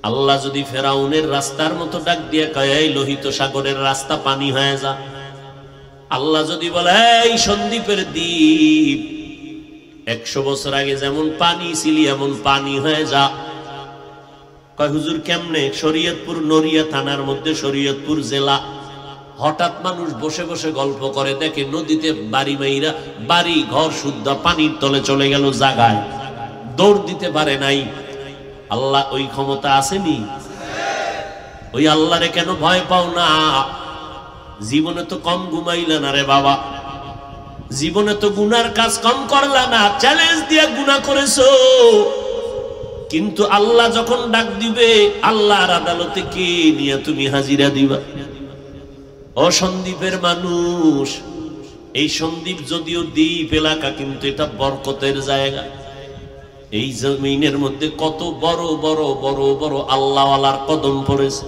আল্লাহ যদি ফেরাউনের রাস্তার মতো ডাক দিয়ে কয় এই লোহিত সাগরের রাস্তা পানি হয়ে যা, আল্লাহ যদি বলে এই সন্দ্বীপের দ্বীপ 100 বছর আগে যেমন পানি ছিলি এমন পানি হয়ে যা, কয় হুজুর কেমনে? শরীয়তপুর নড়িয়া থানার মধ্যে শরীয়তপুর জেলা। হঠাৎ মানুষ বসে বসে গল্প করে, দেখে নদীতে বাড়ি মাইরা বাড়ি ঘর শুদ্ধ পানির তলে চলে গেল, জায়গায় দৌড় দিতে পারে নাই। আল্লাহ ওই ক্ষমতা আসেনি? ওই আল্লাহরে কেন ভয় পাও না? জীবনে তো কম ঘুমাইলা না রে বাবা, জীবনে তো গুনার কাজ কম করলা না, চ্যালেঞ্জ দিয়ে গুনাহ করেছো। কিন্তু আল্লাহ যখন ডাক দিবে আল্লাহর আদালতে কে নিয়ে তুমি হাজিরা দিবা? ও সন্দ্বীপের মানুষ, এই সন্দ্বীপ যদিও দ্বীপ এলাকা কিন্তু এটা বরকতের জায়গা। এই জমিনের মধ্যে কত বড় বড় বড় বড় আল্লাহওয়ালার কদম পড়েছে।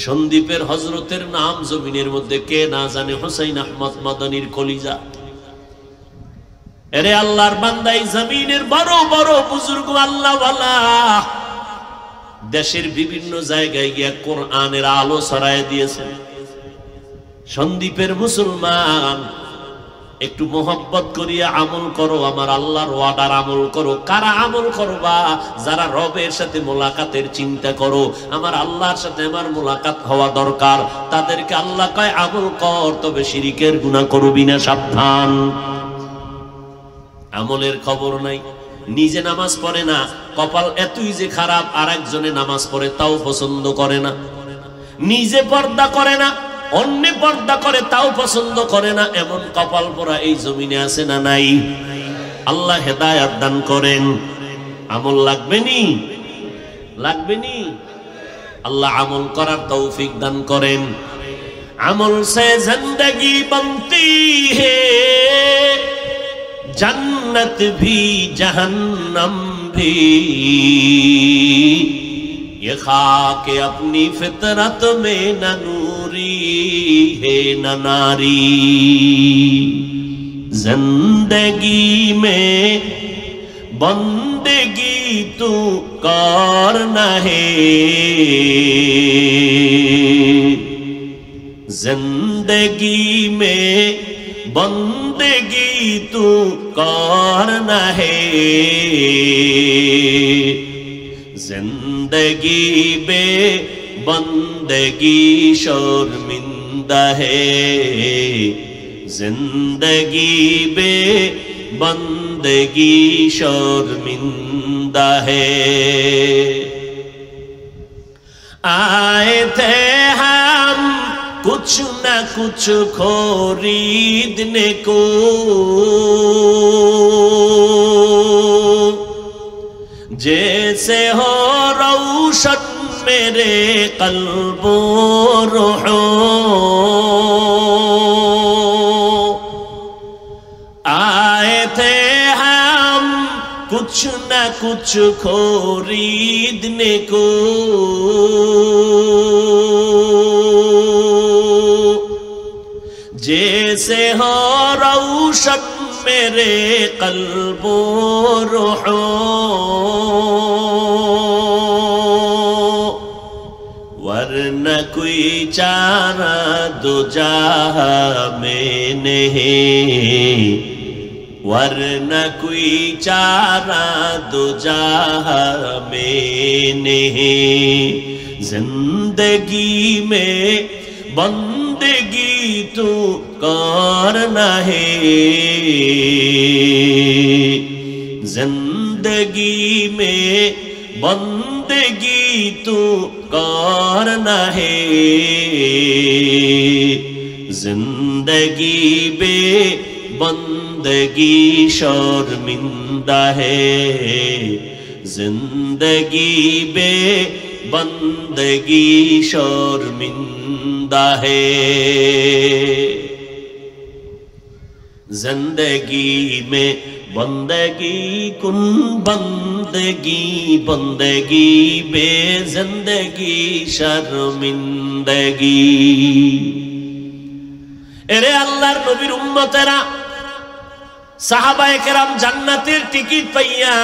সন্দ্বীপের হযরতের নাম জমিনের মধ্যে কে না জানে? হুসাইন আহমদ মাদানির কলিজা। এরে আল্লাহর বান্দা, এই জমিনের বড় বড় বুজুর্গ আল্লাহওয়ালা দেশের বিভিন্ন জায়গায় গিয়ে কোরআনের আলো ছড়ায় দিয়েছে। সন্দ্বীপের মুসলমান, একটু মোহাব্বত করিয়া আমল করো, আমার আল্লাহর ওয়াদার আমল করো। কারা আমল করবা? যারা রবের সাথে মোলাকাতের চিন্তা করো, আমার আল্লাহর সাথে আমার মোলাকাত হওয়া দরকার। তাদেরকে আল্লাহ কয় আমল কর, তবে শিরিকের গুনাহ করবি না, সাবধান। আমলের খবর নাই, নিজে নামাজ পড়ে না, কপাল এতই যে খারাপ আর একজনে নামাজ পড়ে তাও পছন্দ করে না। নিজে পর্দা করে না, অন্য পর্দা করে তাও পছন্দ করে না, এমন কপাল পোড়া এই জমিনে আছে না নাই? আল্লাহ হেদায়েত দান করেন। আমল লাগবে নি? লাগবে নি? আল্লাহ আমল করার তৌফিক দান করেন। আমল সে জিंदगी बनती है, जन्नत भी जहन्नम भी, ये खाक अपनी फितरत में न नूरी है न नारी। जिंदगी में बंदगी तू करना है, जिंदगी में बंदगी तू करना है, जिंदगी बे बंदगी शर्मिंदा है, जिंदगी बे बंदगी शर्मिंदा है। आए थे हम कुछ न कुछ खरीदने को, जैसे हो रोशन मेरे कल्बो रूहो। आए थे हम कुछ न कुछ खरीदने को, जैसे हो रोशन मेरे कल्बो रूहो वरना कोई चारा दो जहां में नहीं वरना कोई चारा दो जहां में नहीं जिंदगी में बंदगी तू करना है जिंदगी में बंदगी तू करना है जिंदगी बे बंदगी शर्मिंदा है जिंदगी बे बंदगी शर्मिंदा है जिंदगी में बंदगी कुन बंदगी बंदगी बे जिंदगी शर्मिंदगी एरे अल्लाहर नबीर उम्मतेरा साहाबाए केराम জান্নাতের টিকিট পাইয়া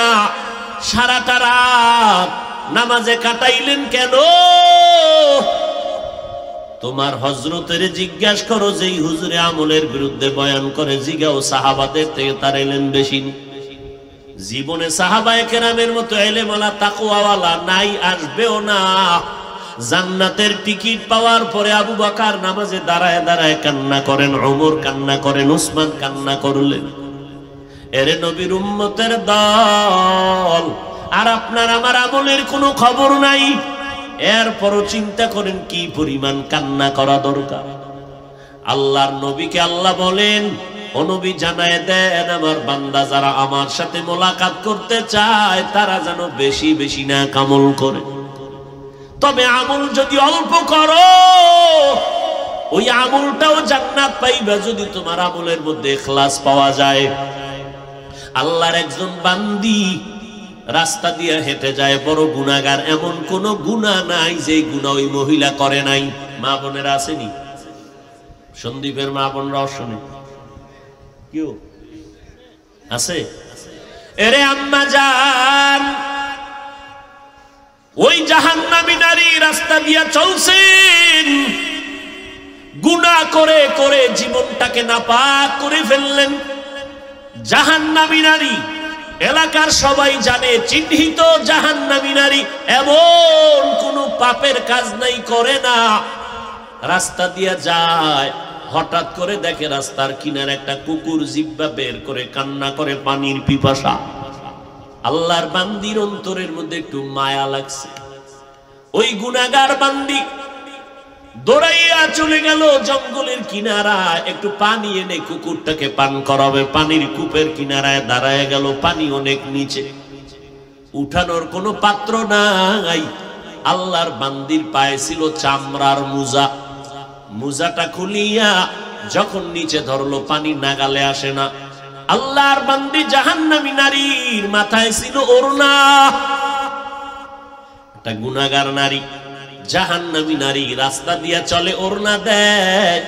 সারাটা রাত নামাজে কাটাইলেন কেন তোমার হযরতের জিজ্ঞাসা করো যেই হুজুরে আমলের বিরুদ্ধে বয়ান করে জিগাও সাহাবাদের থেকে তার ইলম বেশি জীবনে সাহাবায়ে কেরামের মতো ইলমওয়ালা তাকওয়াওয়ালা নাই আসবেও না জান্নাতের টিকিট পাওয়ার পরে আবু বকর নামাজে দাঁড়ায় দাঁড়ায় কান্না করেন ওমর কান্না করেন উসমান কান্না করলেন এরে নবীর উম্মতের দল আর আপনার আমার আমলের কোনো খবর নাই এরপরও চিন্তা করেন কি পরিমাণ কান্না করা দরকার আল্লাহর নবীকে আল্লাহ বলেন ও নবী জানায় দেন আমার বান্দা যারা আমার সাথে মোলাকাত করতে চায় তারা যেন বেশি বেশি না আমল করে তবে আমল যদি অল্প করো ওই আমলটাও জান্নাত পাইবা যদি তোমার আমলের মধ্যে ইখলাস পাওয়া যায় আল্লাহর একজন বান্দি রাস্তা দিয়ে হেঁটে যায় বড় গুনাহগার এমন কোন গুনাহ নাই যে গুনাহ ওই মহিলা করে নাই মা বোনেরা আসেনি সন্দীপের মা বোনরা শুনে কেউ আছে এরে আম্মা জান ওই জাহান্নামী নারী রাস্তা দিয়ে চলছেন গুনাহ করে করে জীবনটাকে নাপাক করে ফেললেন জাহান্নামী নারী এলাকার সবাই জানে চিহ্নিত জাহান্নামী নারী এমন কোন পাপের কাজ নাই করে না রাস্তা দিয়ে যায় হঠাৎ করে দেখে রাস্তার কিনারে একটা কুকুর জিহ্বা বের করে কান্না করে পানির পিপাসা আল্লাহর বান্দির অন্তরের মধ্যে একটু মায়া লাগছে ওই গুনাহগার বান্দি দৌড়াইয়া চলে গেল জঙ্গলের কিনারায় একটু পানি এনে কুকুরটাকে পান করাবে পানির কূপের কিনারায় দাঁড়ায় গেল পানি অনেক নিচে উঠানোর কোনো পাত্র নাই আল্লাহর বান্দির পায়ে ছিল চামড়ার মুজা মুজাটা খুলিয়া যখন নিচে ধরলো পানি নাগালে আসে না আল্লাহর বান্দি জাহান্নামী নারীর মাথায় ছিল ওড়না একটা গুনাহগার নারী জাহান্নামী নারী রাস্তা দিয়া চলে ওড়না দেয়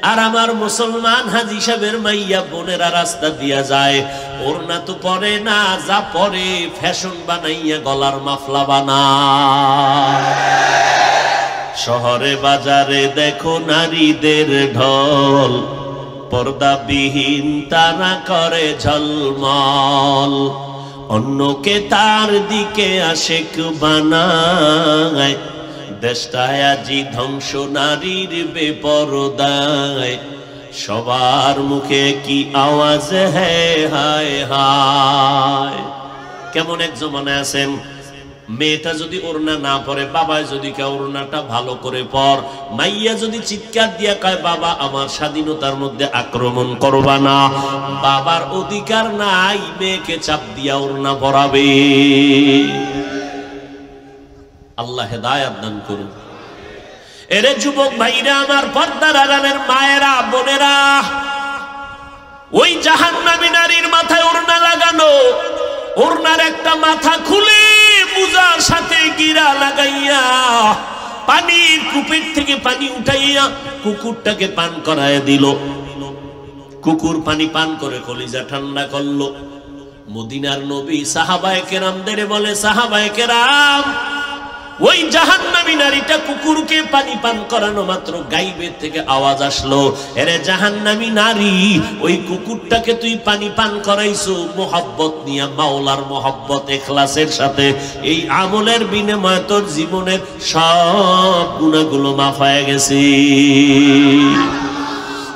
আর আমার মুসলমান হাজী সাহেবের মাইয়া বোনেরা রাস্তা দিয়া যায় ওড়না তো পরে না যা পরে ফ্যাশন বানাইয়া গলার মাফলা বানায় শহরে বাজারে দেখো নারীদের ঢল পর্দাবিহীন তারা করে ঝলমল অন্যকে তার দিকে আশেক বানায় দেশটায় আজি ধ্বংস নারীর বেপরদায় সবার মুখে কি আওয়াজ হ্যায় হায় হায় কেমন এক জমানায় আছেন মেয়েটা যদি ওড়না না পরে বাবায় যদি কে ওড়নাটা ভালো করে পর মাইয়া যদি চিৎকার দিয়া কয় বাবা আমার স্বাধীনতার মধ্যে আক্রমণ করবা না বাবার অধিকার নাই মেয়েকে চাপ দিয়া ওড়না পরাবে আল্লাহ হেদায়েত দান করুন এরে যুবক ভাইরা আমার পর্দার আড়ালের মায়েরা বোনেরা ওই জাহান্নামী নারীর মাথায় ওড়না লাগানো ওড়নার একটা মাথা খুলে মুজার সাথে গিরা লাগাইয়া পানির কূপের থেকে পানি উঠাইয়া কুকুরটাকে পান করায় দিল কুকুর পানি পান করে কলিজা ঠান্ডা করলো। মদিনার নবী সাহাবায়ে কেরামদের বলে, সাহাবায়ে কেরাম, ওই জাহান্নামী নারীটা কুকুরকে পানি পান করানো মাত্র গাইবের থেকে আওয়াজ আসলো, এরে জাহান্নামী নারী, ওই কুকুরটাকে তুই পানি পান করাইছো মোহাব্বত নিয়ে, মাওলার মোহাব্বত ইখলাসের সাথে। এই আমলের বিনিময়ে তোর জীবনের সব গুনাহগুলো মাফ হয়ে গেছে।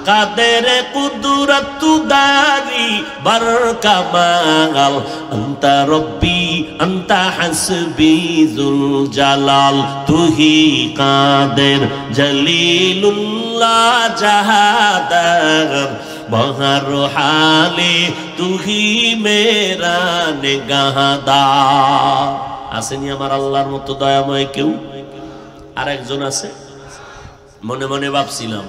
কাদের কুদরত দারি বার কামাল, আনতা রব্বি আনতা হাসবি যুল জালাল, তুহি কাদের জলিলুল্লাহ জাহাদার, বহর হালে তুহি মেরা নিগাহদার। আসেনি আমার আল্লাহর মতো দয়াময় কেউ? আর একজন আছে। মনে মনে ভাবছিলাম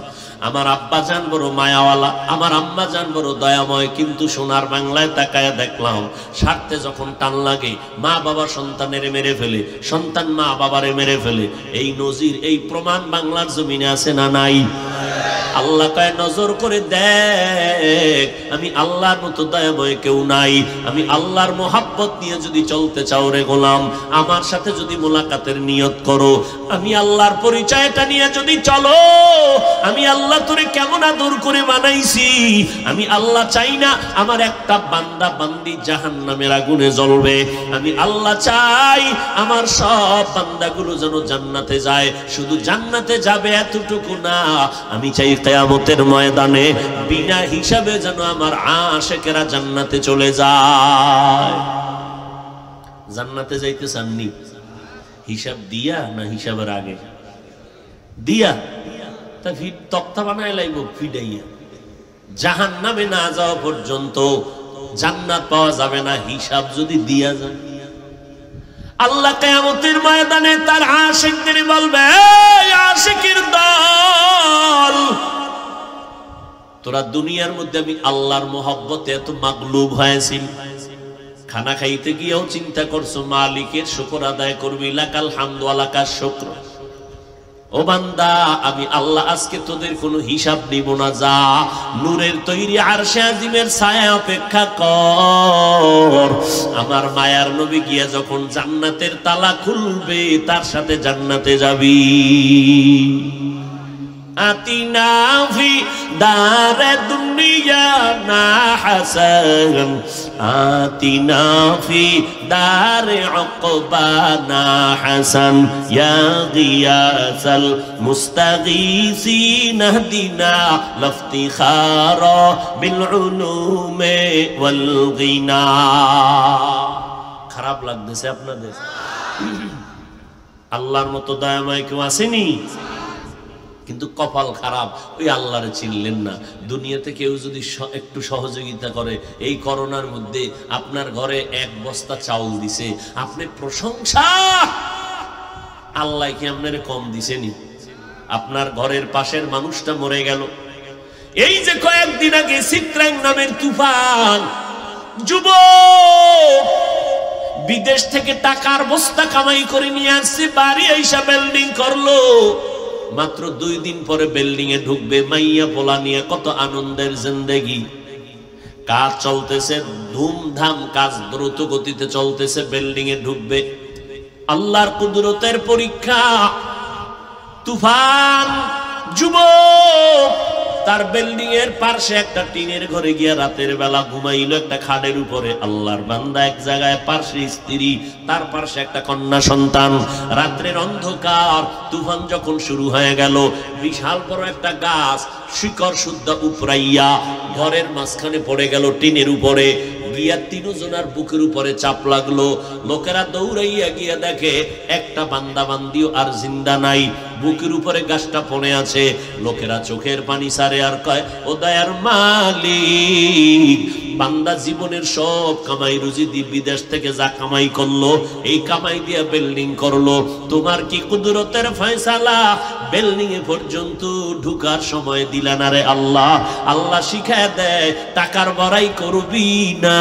আমার আব্বা জান বড় মায়াওয়ালা, আমার আম্মা জান বড় দয়াময়, কিন্তু সোনার বাংলায় তাকায় দেখলাম স্বার্থে যখন টান লাগে মা বাবা সন্তানের মেরে ফেলে, সন্তান মা বাবারে মেরে ফেলে। এই নজির, এই প্রমাণ বাংলার জমিনে আছে না নাই? আল্লাহ কয় নজর করে দেখ, আমি আল্লাহর মতো দয়াময় কেউ নাই। আমি আল্লাহর মোহাব্বত নিয়ে যদি চলতে চাও রে গোলাম, আমার সাথে যদি মোলাকাতের নিয়ত করো, আমি আল্লাহর পরিচয়টা নিয়ে যদি চলো, আমি আল্লাহ তোরে কেমন আদর করে বানাইছি। আমি আল্লাহ চাই না আমার একটা বান্দা বান্দি জাহান্নামের আগুনে জ্বলবে। আমি আল্লাহ চাই আমার সব বান্দাগুলো যেন জান্নাতে যায়। শুধু জান্নাতে যাবে এতটুকু না, আমি চাই কিয়ামতের ময়দানে বিনা হিসাবে যেন আমার আশিকেরা জান্নাতে চলে যায়। জান্নাতে যাইতে চাননি? হিসাব দিয়া না হিসাবের আগে দিয়া? তা তক্তা বানায় লাইব ফিডাইয়া। জাহান্নামে না যাওয়া পর্যন্ত জান্নাত পাওয়া যাবে না হিসাব যদি দিয়া যায়। আল্লাহ কিয়ামতের ময়দানে তার আশিকদের বলবে, এই আশিকের দল, তোরা দুনিয়ার মধ্যে আমি আল্লাহর মোহাব্বতে এত মাগলুব হয়েছিল, খানা খাইতে গিয়েও চিন্তা করছো মালিকের শুকর আদায় করবি, লাকাল হামদু ওয়া লাকাশ শুকর। ও বান্দা, আমি আল্লাহ আজকে তোদের কোনো হিসাব নিব না, যা নূরের তৈরি আরশে আজিমের ছায়া অপেক্ষা কর। আমার মায়ার নবী গিয়া যখন জান্নাতের তালা খুলবে, তার সাথে জান্নাতে যাবি। আতিনা ফি দারে দুনিয়া না হাসান, আতিনা ফি দারে উকবা না হাসান, ইয়া গিয়াসাল মুস্তাগীসিন ইহদিনা লাফতিখারা বিল উলুমে ওয়াল গিনা। খারাপ লাগতেছে আপনাদের? আল্লাহর মতো দয়াময় কেউ আসেনি? কিন্তু কপাল খারাপ, ওই আল্লাহরে চিনলেন না। দুনিয়াতে কেউ যদি একটু সহযোগিতা করে, এই করোনার মধ্যে আপনার ঘরে এক বস্তা চাউল দিছে, আপনি প্রশংসা, আল্লাহ কি আপনার কম দিছেনি? আপনার ঘরের পাশের মানুষটা মরে গেল। এই যে কয়েকদিন আগে চিত্রাং নামের তুফান, যুবক বিদেশ থেকে টাকার বস্তা কামাই করে নিয়ে আসছে, বাড়ি আইসা বিল্ডিং করলো। মাত্র 2 দিন পরে বিল্ডিং এ ঢুকবে, মাইয়া পোলা নিয়ে কত আনন্দের জিন্দেগি। কাজ চলতেছে ধুমধাম, কাজ দ্রুত গতিতে চলতেছে, বিল্ডিং এ ঢুকবে। আল্লাহর কুদরতের পরীক্ষা, তুফান। যুবক তার বিল্ডিং এর পাশে একটা টিনের ঘরে গিয়া রাতের বেলা ঘুমাইলো, একটা খাটের উপরে। আল্লাহর বান্দা এক জায়গায়, পাশে স্ত্রী, তার পাশে একটা কন্যা সন্তান। রাত্রের অন্ধকার, তুফান যখন শুরু হয়ে গেল, বিশাল বড় একটা গাছ শিকড় সুদ্ধা উপরাইয়া ঘরের মাঝখানে পড়ে গেল, টিনের উপরে গিয়া 3 জনের বুকের উপরে চাপ লাগলো। লোকেরা দৌড়াইয়া গিয়া দেখে একটা বান্দা বান্দিও আর জিন্দা নাই, বুকের উপরে গাছটা পড়ে আছে। লোকেরা চোখের পানি সারে আর কয়, ও দয়ার মালিক, বান্দা জীবনের সব কামাই রুজি দিয়ে বিদেশ থেকে যা কামাই করলো, এই কামাই দিয়ে বিল্ডিং করলো, তোমার কি কুদরতের ফয়সালা? বিল্ডিং এ পর্যন্ত ঢুকার সময় দিলা না রে আল্লাহ। আল্লাহ শিখায় দেয়, টাকার বড়াই করবি না,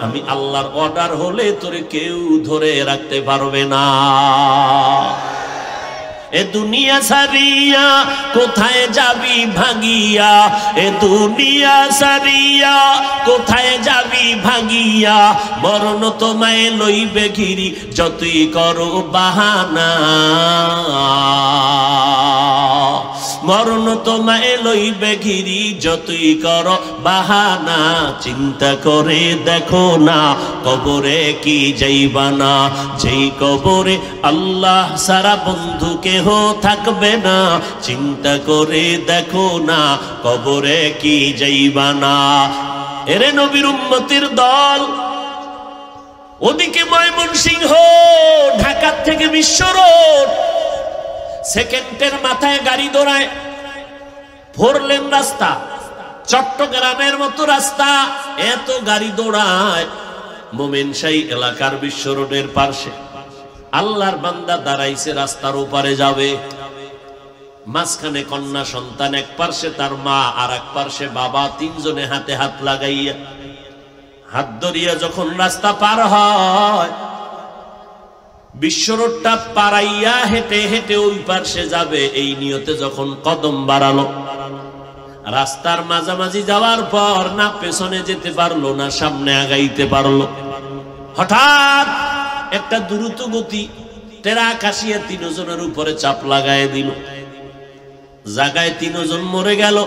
আমি আল্লাহর অর্ডার হলে তোরে কেউ ধরে রাখতে পারবে না। এ দুনিয়া সারিয়া কোথায় যাবি ভাগিয়া, এ দুনিয়া সারিয়া কোথায় যাবি ভাগিয়া, মরণ তোমায় লইবে ঘিরি যতই করো বাহানা, মরণ তোমায় লইবে ঘিরি যতই করো বাহানা। চিন্তা করে দেখো না কবরে কি যাইবানা, যেই কবরে আল্লাহ সারা বন্ধু কেহ থাকবে না। চিন্তা করে দেখো না কবরে কি যাইবানা। এরে নবীর উম্মতের দল, ওদিকে ময়মনসিংহ, ঢাকা থেকে বিশ্ব রোড, সেকেন্ডের মাথায় গাড়ি দৌড়ায়, 4 লেন রাস্তা, চট্টগ্রামের মতো রাস্তা, এত গাড়ি দৌড়ায়। মোমেনশাহী এলাকার বিশ্ব রোডের পাশে আল্লাহর বান্দা দাঁড়াইছে, রাস্তার ওপারে যাবে, মাঝখানে কন্যা সন্তান, এক পার্শ্বে তার মা আর এক পার্শ্বে বাবা, 3 জনে হাতে হাত লাগাইয়া হাত ধরিয়া যখন রাস্তা পার হয়, বিশ্ব রোডটা পারাইয়া হেঁটে হেঁটে ওই পার্শ্বে যাবে এই নিয়তে যখন কদম বাড়ালো, রাস্তার মাঝামাঝি যাওয়ার পর না পেছনে যেতে পারলো না সামনে আগাইতে পারলো, হঠাৎ একটা দ্রুত গতি ট্রাক আসিয়া 3 জনের উপরে চাপ লাগায় দিল। জায়গায় 3 জন মরে গেল,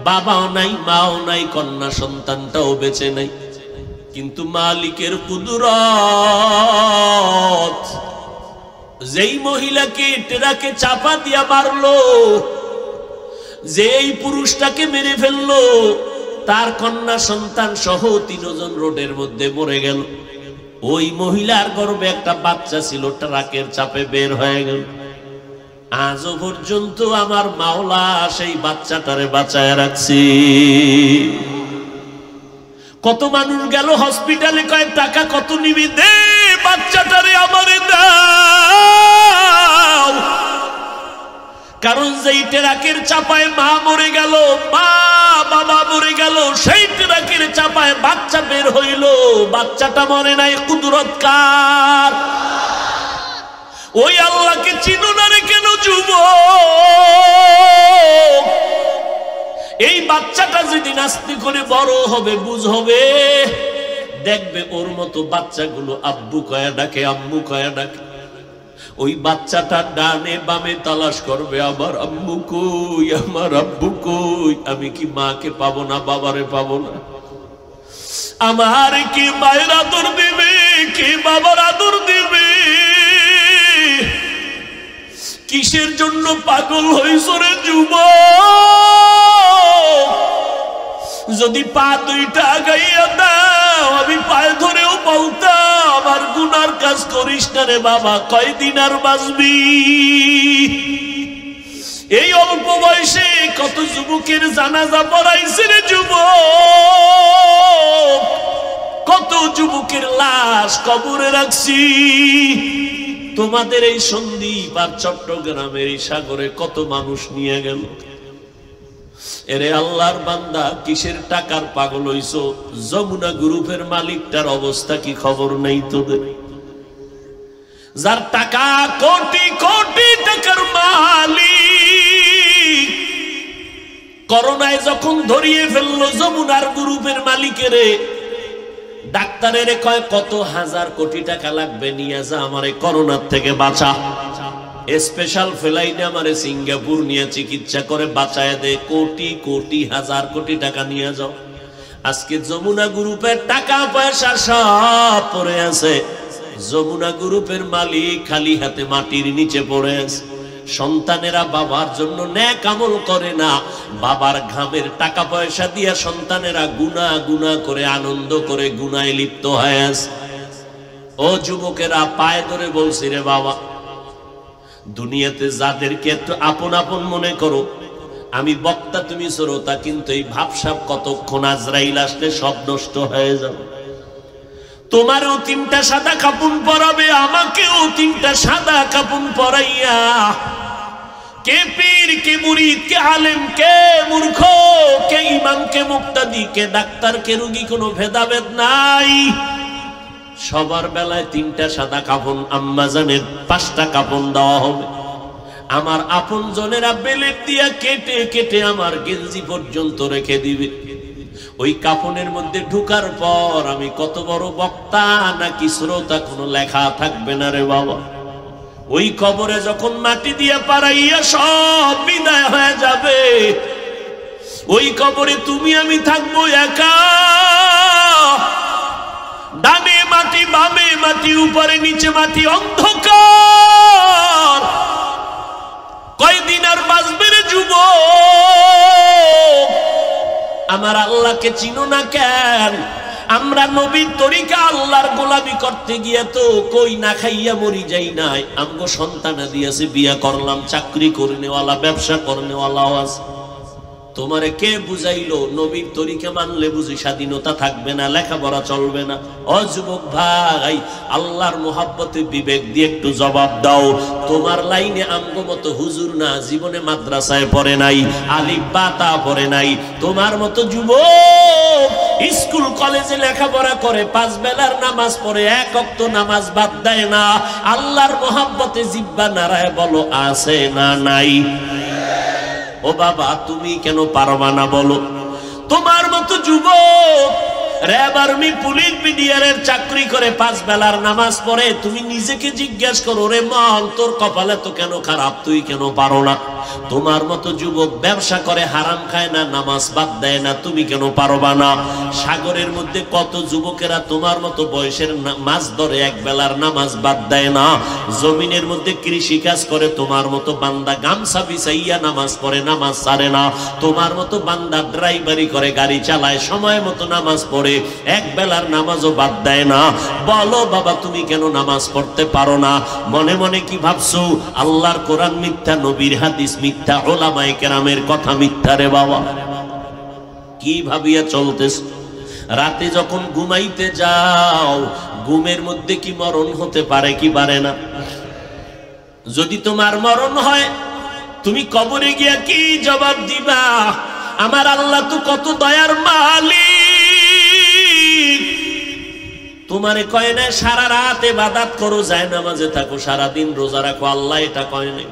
বাবাও নাই, মাও নাই, কন্যা সন্তানটাও বেঁচে নাই। কিন্তু মালিকের কুদরত, যেই মহিলাকে ট্রাকে চাপা দিয়া মারলো, যেই পুরুষটাকে মেরে ফেললো, তার কন্যা সন্তান সহ 3 জন রোডের মধ্যে মরে গেল। ওই মহিলার গর্ভে একটা বাচ্চা ছিল, ট্রাকের চাপে বের হয়ে গেল। আজও পর্যন্ত আমার মাওলা সেই বাচ্চাটারে বাঁচায় রাখছি। কত মানুষ গেল হসপিটালে, কয় টাকা কত নিবি, দে বাচ্চাটারে আমারে দাও। কারণ যেই ট্রাকের চাপায় মা মরে গেল, মা বাবা মরে গেল, সেই ট্রাকের চাপায় বাচ্চা বের হইল, বাচ্চাটা মরে নাই। কুদরত কার? ওই আল্লাহকে চিনো না রে কেন যুবক? এই বাচ্চাটা যেদিন আস্তে করে বড় হবে, বুঝ হবে, দেখবে ওর মতো বাচ্চাগুলো আব্বু কয়া ডাকে, আম্মু কয়া ডাকে। ওই বাচ্চাটা ডানে বামে তালাশ করবে, আমার আম্মু কই, আমার আব্বু কই, আমি কি মাকে পাবো না, বাবারে পাবো না, আমার কি মায়ের আদর দিবে, কি বাবার আদর দিবে? কিসের জন্য পাগল হইছ রে যুবক? যদি পা 2টা আগাইয়া দাও, আমি পায়ে ধরেও বলতাম আমার গুনার কাজ করিস না রে বাবা, কয়দিন আর বাঁচবি? এই অল্প বয়সে কত যুবকের জানাজা পড়াইছে রে যুবক, কত যুবকের লাশ কবরে রাখছি। তোমাদের এই সন্দ্বীপ আর চট্টগ্রামের এই সাগরে কত মানুষ নিয়ে গেল। এরে আল্লাহর বান্দা, কিসের টাকার পাগল হইছো? যমুনা গ্রুপের মালিকটার অবস্থা কি খবর নেই তোদের? যার টাকা কোটি কোটি টাকার মালিক, করোনায় যখন ধরিয়ে ফেললো যমুনার গ্রুপের মালিকেরে, ডাক্তারের কয় কত হাজার কোটি টাকা লাগবে, নিয়ে যা আমারে করোনার থেকে বাঁচা। স্পেশাল ফ্লাইটে আমারে সিঙ্গাপুর নিয়ে চিকিৎসা করে বাঁচায় দে, কোটি কোটি হাজার কোটি টাকা নিয়ে যাও। আজকে যমুনা গ্রুপের টাকা পয়সা সব পড়ে আছে, যমুনা গ্রুপের মালিক খালি হাতে মাটির নিচে পড়ে আছে। সন্তানেরা বাবার জন্য নেক আমল করে না, বাবার ঘামের টাকা পয়সা দিয়া সন্তানেরা গুনাহ গুনাহ করে আনন্দ করে গুনায় লিপ্ত হয়ে আছে। ও যুবকেরা, পায়ে ধরে বলছি রে বাবা, দুনিয়াতে যাদেরকে একটু আপন আপন মনে করো, আমি বক্তা তুমি শ্রোতা, কিন্তু এই ভাবসাব কতক্ষণ, আজরাইল আসলে সব নষ্ট হয়ে যাবে। তোমারও 3টা সাদা কাপড় পরাবে, আমাকেও 3টা সাদা কাপড় পরাইয়া, কে পীর, কে মুরিদ, কে আলেম, কে মূর্খ, কে ইমাম, কে মুক্তাদি, কে ডাক্তার, কে রোগী, কোনো ভেদাভেদ নাই। সবার বেলায় 3টা সাদা কাপড়, আম্মাজানের 5টা কাপড় দেওয়া হবে। আমার আপন জনেরা বেলেট দিয়া কেটে কেটে আমার গেঞ্জি পর্যন্ত রেখে দিবে। ওই কাফনের মধ্যে ঢুকার পর আমি কত বড় বক্তা নাকি শ্রোতা কোনো লেখা থাকবে না রে বাবা। ওই কবরে যখন মাটি দিয়ে পাড়াইয়া সব বিদায় হয়ে যাবে, ওই কবরে তুমি আমি থাকবো একা। ডানে মাটি, বামে মাটি, উপরে নিচে মাটি, অন্ধকার। কয়দিন আর বাঁচবে রে যুবক? আমার আল্লাহকে চিনো না কেন? আমরা নবীর তরিকা আল্লাহর গোলামি করতে গিয়ে তো কই না খাইয়া মরি যাই নাই। আমগো সন্তানা দিয়েছে, বিয়া করলাম, চাকরি করনেওয়ালা, ব্যবসা করনেওয়ালাও আছে। তোমারে কে বুঝাইলো নবীর তরিকা মানলে বুঝি স্বাধীনতা থাকবে না, লেখাপড়া চলবে না? ও যুবক ভাই, আল্লাহর মোহাব্বতে বিবেক দিয়ে একটু জবাব দাও। তোমার লাইনে আমগো মতো হুজুর না, জীবনে মাদ্রাসায় পড়ে নাই, আলিফ বা তা পড়ে নাই। তোমার মতো যুবক স্কুল কলেজে লেখাপড়া করে, 5 বেলার নামাজ পড়ে, 1 ওয়াক্ত নামাজ বাদ দেয় না। আল্লাহর মোহাব্বতে জিহ্বা নাড়ায় বলো আছে না নাই? ও বাবা, তুমি কেন পারবা না বলো? তোমার মতো যুবক র‍্যাব, আর্মি, পুলিশ, বিডিআরের চাকরি করে, 5 বেলার নামাজ পড়ে। তুমি নিজেকে জিজ্ঞেস করো, রে মন, তোর কপালে তো কেন খারাপ, তুই কেন পারো না? তোমার মতো যুবক ব্যবসা করে, হারাম খায় না, নামাজ বাদ দেয় না, তুমি কেন পারবা না? সাগরের মধ্যে কত যুবকেরা তোমার মতো বয়সের মাছ ধরে, 1 বেলার নামাজ বাদ দেয় না। জমিনের মধ্যে কৃষি কাজ করে, তোমার মতো বান্দা গামছা বিছাইয়া নামাজ পড়ে, নামাজ ছাড়ে না। তোমার মতো বান্দা ড্রাইভারি করে, গাড়ি চালায়, সময় মতো নামাজ পড়ে, 1 বেলার নামাজও বাদ দেয় না। বলো বাবা, তুমি কেন নামাজ পড়তে পারো না? মনে মনে কি ভাবছো? আল্লাহর কোরআন মিথ্যা, নবীর হাদিস মিথ্যা, উলামায়ে কেরামের কথা মিথ্যা রে বাবা। কি ভাবিয়া চলতেছ? রাতে যখন ঘুমাইতে যাও, ঘুমের মধ্যে কি মরণ হতে পারে কি পারে না? যদি তোমার মরণ হয়, তুমি কবরে গিয়া কি জবাব দিবা? আমার আল্লাহ তো কত দয়ার মালিক। তোমারে কয় না সারা রাত ইবাদত করো, যায় নামাজে থাকো, সারা দিন রোজা রাখো, আল্লাহ এটা কয় নাই।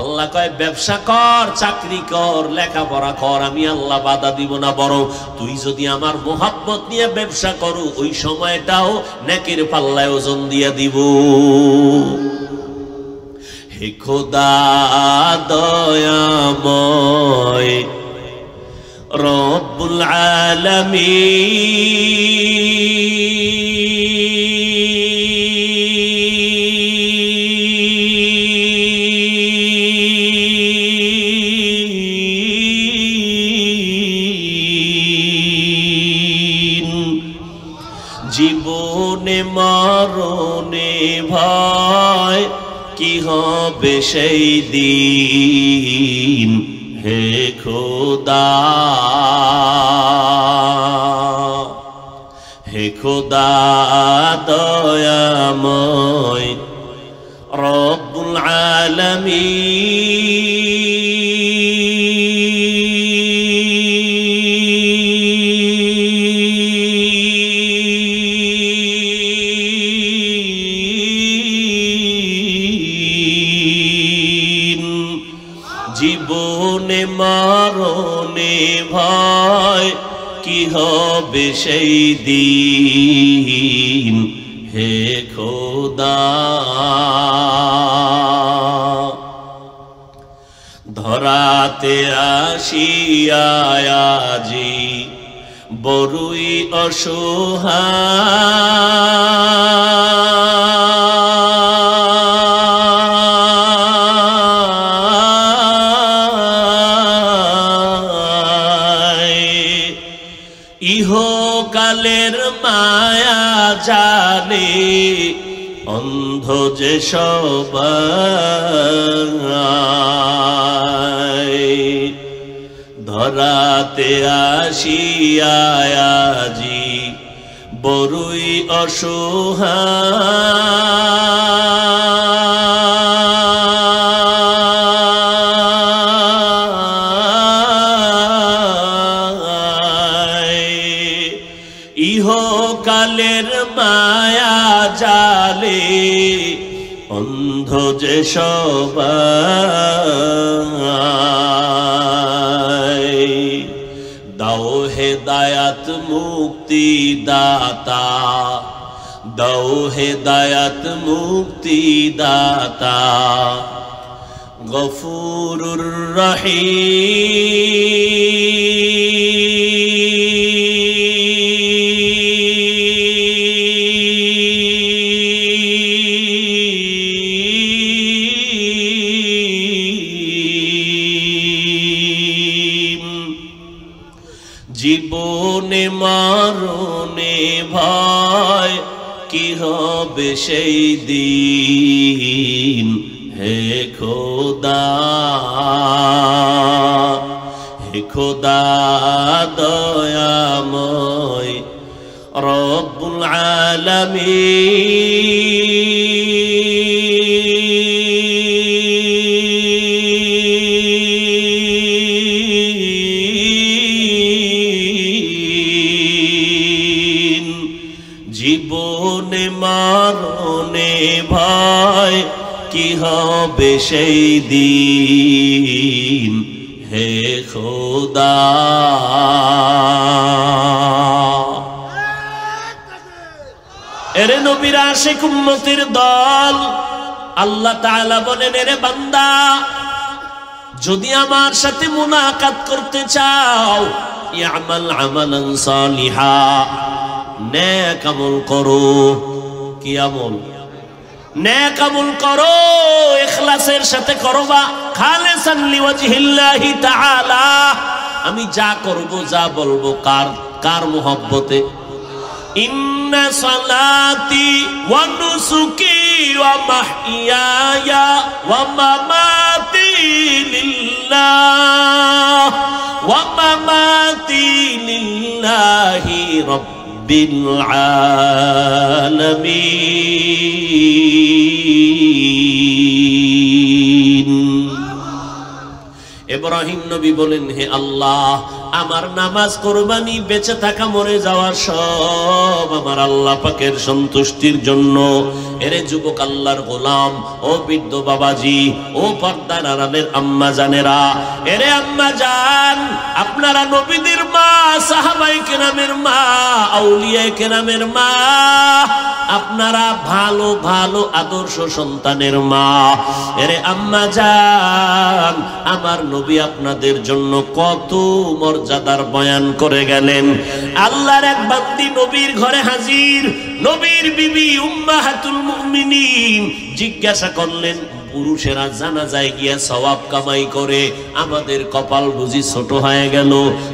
আল্লাহ কয় ব্যবসা কর, চাকরি কর, লেখাপড়া কর, আমি আল্লাহ বাধা দিব না। বড় তুই যদি আমার মোহাব্বত নিয়ে ব্যবসা করো, ওই সময়টাও নেকের পাল্লায় ওজন দিয়ে দিব। হে খোদা দয়াময় রব্বুল আলামিন, জীবনে মরণে ভয় কি হবে সেই দিন। হে খোদা, হে খোদা দয়াময় রব্বুল আলামিন, জীবনে মরণে ভয় কি হবে সেই দিন। হে খোদা, ধরাতে আসিয়া আজি বড়ই অসহায়, ইহকালের মায়া জানে অন্ধ যে সবাই। ধরাতে আসিয়া আজি বড়ই অসহায়, ইহকালের মায়া জালে অন্ধ যে সবাই। হেদায়াত মুক্তি দাতা, দাও হেদায়াত মুক্তি দাতা, গফুরুর রহিম। জীবনে মরণে ভয়, কি হবে সেই দিন, হে খোদা, হে খোদা দয়াময় রব্বুল আলামিন। জীবনে মরণে ভয়, কি হবে সেই দিন, হে খোদা। এরে নবীর আশিক উম্মতের দল, আল্লাহ তাআলা বলেন, এরে বান্দা, যদি আমার সাথে মুনাকাত করতে চাও, ইয়ামাল আমালান সালিহা, নেক আমল করো। কি আমল? নেক আমল করো, ইখলাসের সাথে করবা, খালিসান লিওয়াজহিল্লাহি তাআলা। আমি যা করব, যা বলবো, কার মুহাব্বতে? ইন্না সালাতি ওয়া নুসুকি ওয়া মাহইয়ায়া ওয়া মামাতি লিল্লাহ ওয়া মামাতি লিল্লাহি রাব্বিল আলামিন। ইব্রাহিম নবী বলেন, হে আল্লাহ, আমার নামাজ, কুরবানি, বেঁচে থাকা, মরে যাওয়া সব আমার আল্লাহ পাকের সন্তুষ্টির জন্য। এরে যুবক আল্লাহর গোলাম, ও বৃদ্ধ বাবাজি, ও পর্দার আড়ালের আম্মা জানেরা, এরে আম্মা জান, আপনারা নবীদের মা, সাহাবায়ে কেরামের মা, আউলিয়ায়ে কেরামের মা, আপনারা ভালো ভালো আদর্শ সন্তানের মা। এরে আম্মা জান, আমার নবী আপনাদের জন্য কত মর্যাদার বয়ান করে গেলেন। আল্লাহর এক বান্দি নবীর ঘরে হাজির, নবীর বিবি উম্মাহাতুল মুমিনিন জিজ্ঞাসা করলেন, পুরুষেরা জানাজায় গিয়া সওয়াব কামাই করে, আমাদের কপাল বুঝি ছোট হয়ে গেল?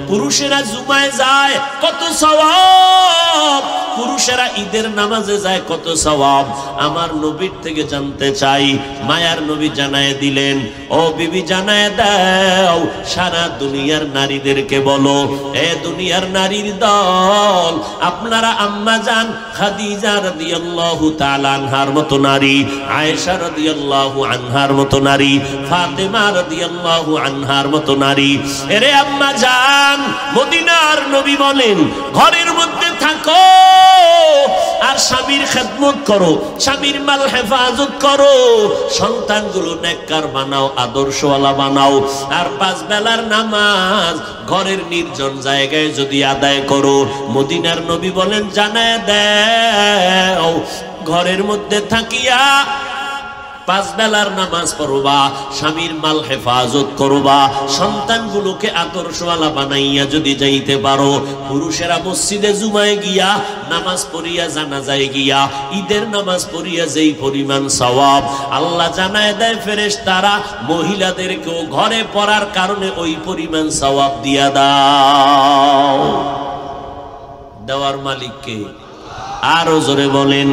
পুরুষেরা জুমায় যায়, কত সওয়াব, পুরুষেরা ঈদের নামাজে যায়, কত সওয়াব। আমার নবীর থেকে জানতে চাই। মায়ার নবী জানায় দিলেন, ও বিবি জানায় দাও, সারা দুনিয়ার নারীদেরকে বলো, এ দুনিয়ার নারীর দল, আপনারা আম্মা জান খাদিজা রাদিয়াল্লাহু তাআলা আনহার মতো নারী, আয়েশা রাদিয়াল্লাহু আনহার মতো নারী, ফাতেমা রাদিয়াল্লাহু আনহার মতো নারী। এরে আম্মা জান, মদিনার নবী বলেন, ঘরের মধ্যে থাকো আর স্বামীর খেদমত করো, স্বামীর মাল হেফাজত করো, সন্তানগুলো নেককার বানাও, আদর্শওয়ালা বানাও, আর 5 বেলার নামাজ ঘরের নির্জন জায়গায় যদি আদায় করো, মদিনার নবী বলেন, জানায় দাও, ঘরের মধ্যে থাকিয়া 5 বেলার নামাজ পড়বা, স্বামীর মাল হেফাজত করবা, সন্তানগুলোকে আদর্শওয়ালা বানাইয়া যদি যাইতে পারো, পুরুষেরা মসজিদে জুমায় গিয়া নামাজ পড়িয়া, জানাজায় গিয়া ঈদের নামাজ পড়িয়া যেই পরিমাণ সওয়াব, আল্লাহ জানায় দেয় ফেরেশতারা মহিলাদেরকেও ঘরে পড়ার কারণে ওই পরিমাণ সওয়াব দিয়া দাও। দেওয়ার মালিককে আরো জোরে বলেন।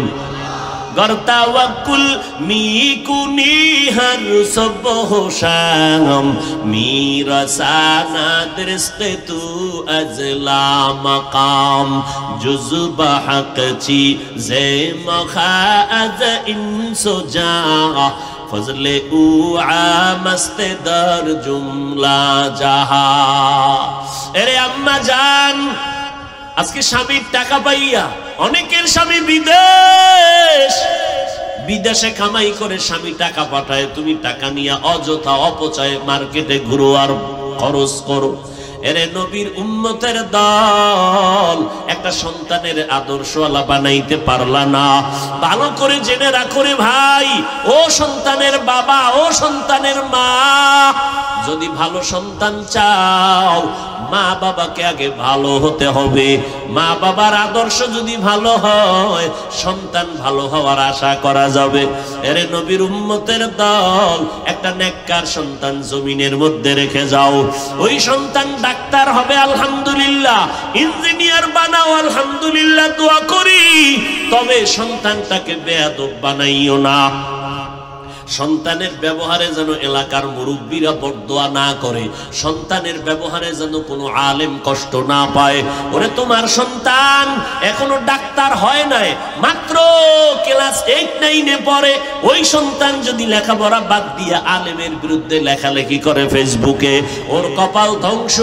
गरतावकुल मीकुनी हर सुबह शाम मीरसाना दृष्टे तू अजला मकाम जुज़्बा हक़ची ज़े मखाज़ इंसो जा फजले उआ मस्ते दर जुमला जहा। एरे अम्मा जान আজকে স্বামীর টাকা পাইয়া অনেকের স্বামী বিদেশে কামাই করে স্বামী টাকা পাঠায়, তুমি টাকা নিয়ে অযথা অপচয় মার্কেটে ঘুরো আর খরচ করো। এরে নবীর উম্মতের দল, একটা সন্তানের আদর্শওয়ালা বানাইতে পারলা না। ভালো করে জেনে রাখো রে ভাই, ও সন্তানের বাবা, ও সন্তানের মা, যদি ভালো সন্তান চাও মা বাবাকে আগে ভালো হতে হবে। মা বাবার আদর্শ যদি ভালো হয় সন্তান ভালো হওয়ার আশা করা যাবে। এরে নবীর উম্মতের দল, একটা নেককার সন্তান জমিনের মধ্যে রেখে যাও। ওই সন্তান ডাক্তার হবে আলহামদুলিল্লাহ, ইঞ্জিনিয়ার বানাও আলহামদুলিল্লাহ, দোয়া করি। তবে সন্তানটাকে বেয়াদব বানাইও না। সন্তানের ব্যবহারে যেন এলাকার মুরব্বীরা বরদোয়া না করে, সন্তানের ব্যবহারে যেন কোনো আলেম কষ্ট না পায়। ওরে তোমার সন্তান এখনো ডাক্তার হয় নাই, মাত্র ক্লাস 8-9 পড়ে, ওই সন্তান যদি লেখাপড়া বাদ দিয়ে আলেমের বিরুদ্ধে লেখালেখি করে ফেসবুকে, ওর কপাল ধ্বংস,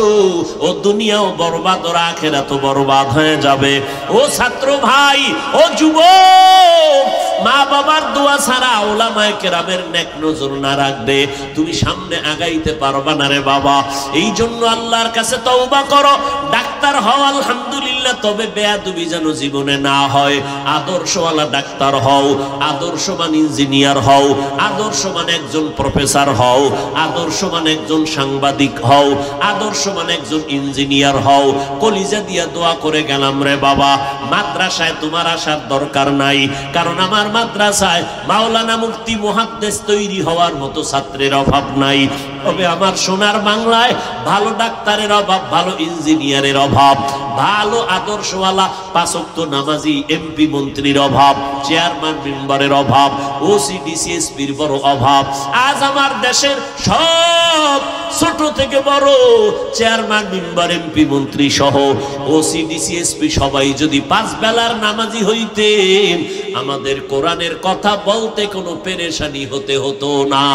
ও দুনিয়াও বরবাদ, ওর আখিরাতও বরবাদ হয়ে যাবে। ও ছাত্র ভাই, ও যুবক, মা বাবার দোয়া ছাড়া ওলামায়ে কেরামের নেক নজর না রাখবে তুমি সামনে আগাইতে পারবা না রে বাবা। এই জন্য আল্লাহর কাছে তওবা করো, ডাক্তার হও আলহামদুলিল্লাহ, তবে বেয়াদবি যেন জীবনে না হয়। আদর্শওয়ালা ডাক্তার হও, আদর্শবান ইঞ্জিনিয়ার হও, আদর্শবান একজন প্রফেসর হও, আদর্শবান একজন সাংবাদিক হও, আদর্শবান একজন ইঞ্জিনিয়ার হও। কলিজা দিয়া দোয়া করে গেলাম রে বাবা, মাদ্রাসায় তোমার আসার দরকার নাই, কারণ আমার মাদ্রাসায় মাওলানা মুফতি মুহাদ্দিস তৈরি হওয়ার মতো ছাত্রের অভাব নাই। তবে আমার সোনার বাংলায় ভালো ডাক্তারের অভাব, ভালো ইঞ্জিনিয়ারের অভাব, ভালো আদর্শওয়ালা 5 ওয়াক্ত নামাজি এমপি মন্ত্রীর অভাব, চেয়ারম্যান মেম্বারের অভাব, ওসি ডিসিএসপির বড় অভাব। আজ আমার দেশের সব ছোট থেকে বড় চেয়ারম্যান মেম্বার এমপি মন্ত্রী সহ ওসি ডিসিএসপি সবাই যদি 5 বেলার নামাজি হইতেন, আমাদের কোরআনের কথা বলতে কোনো পেরেশানি হতে হতো না।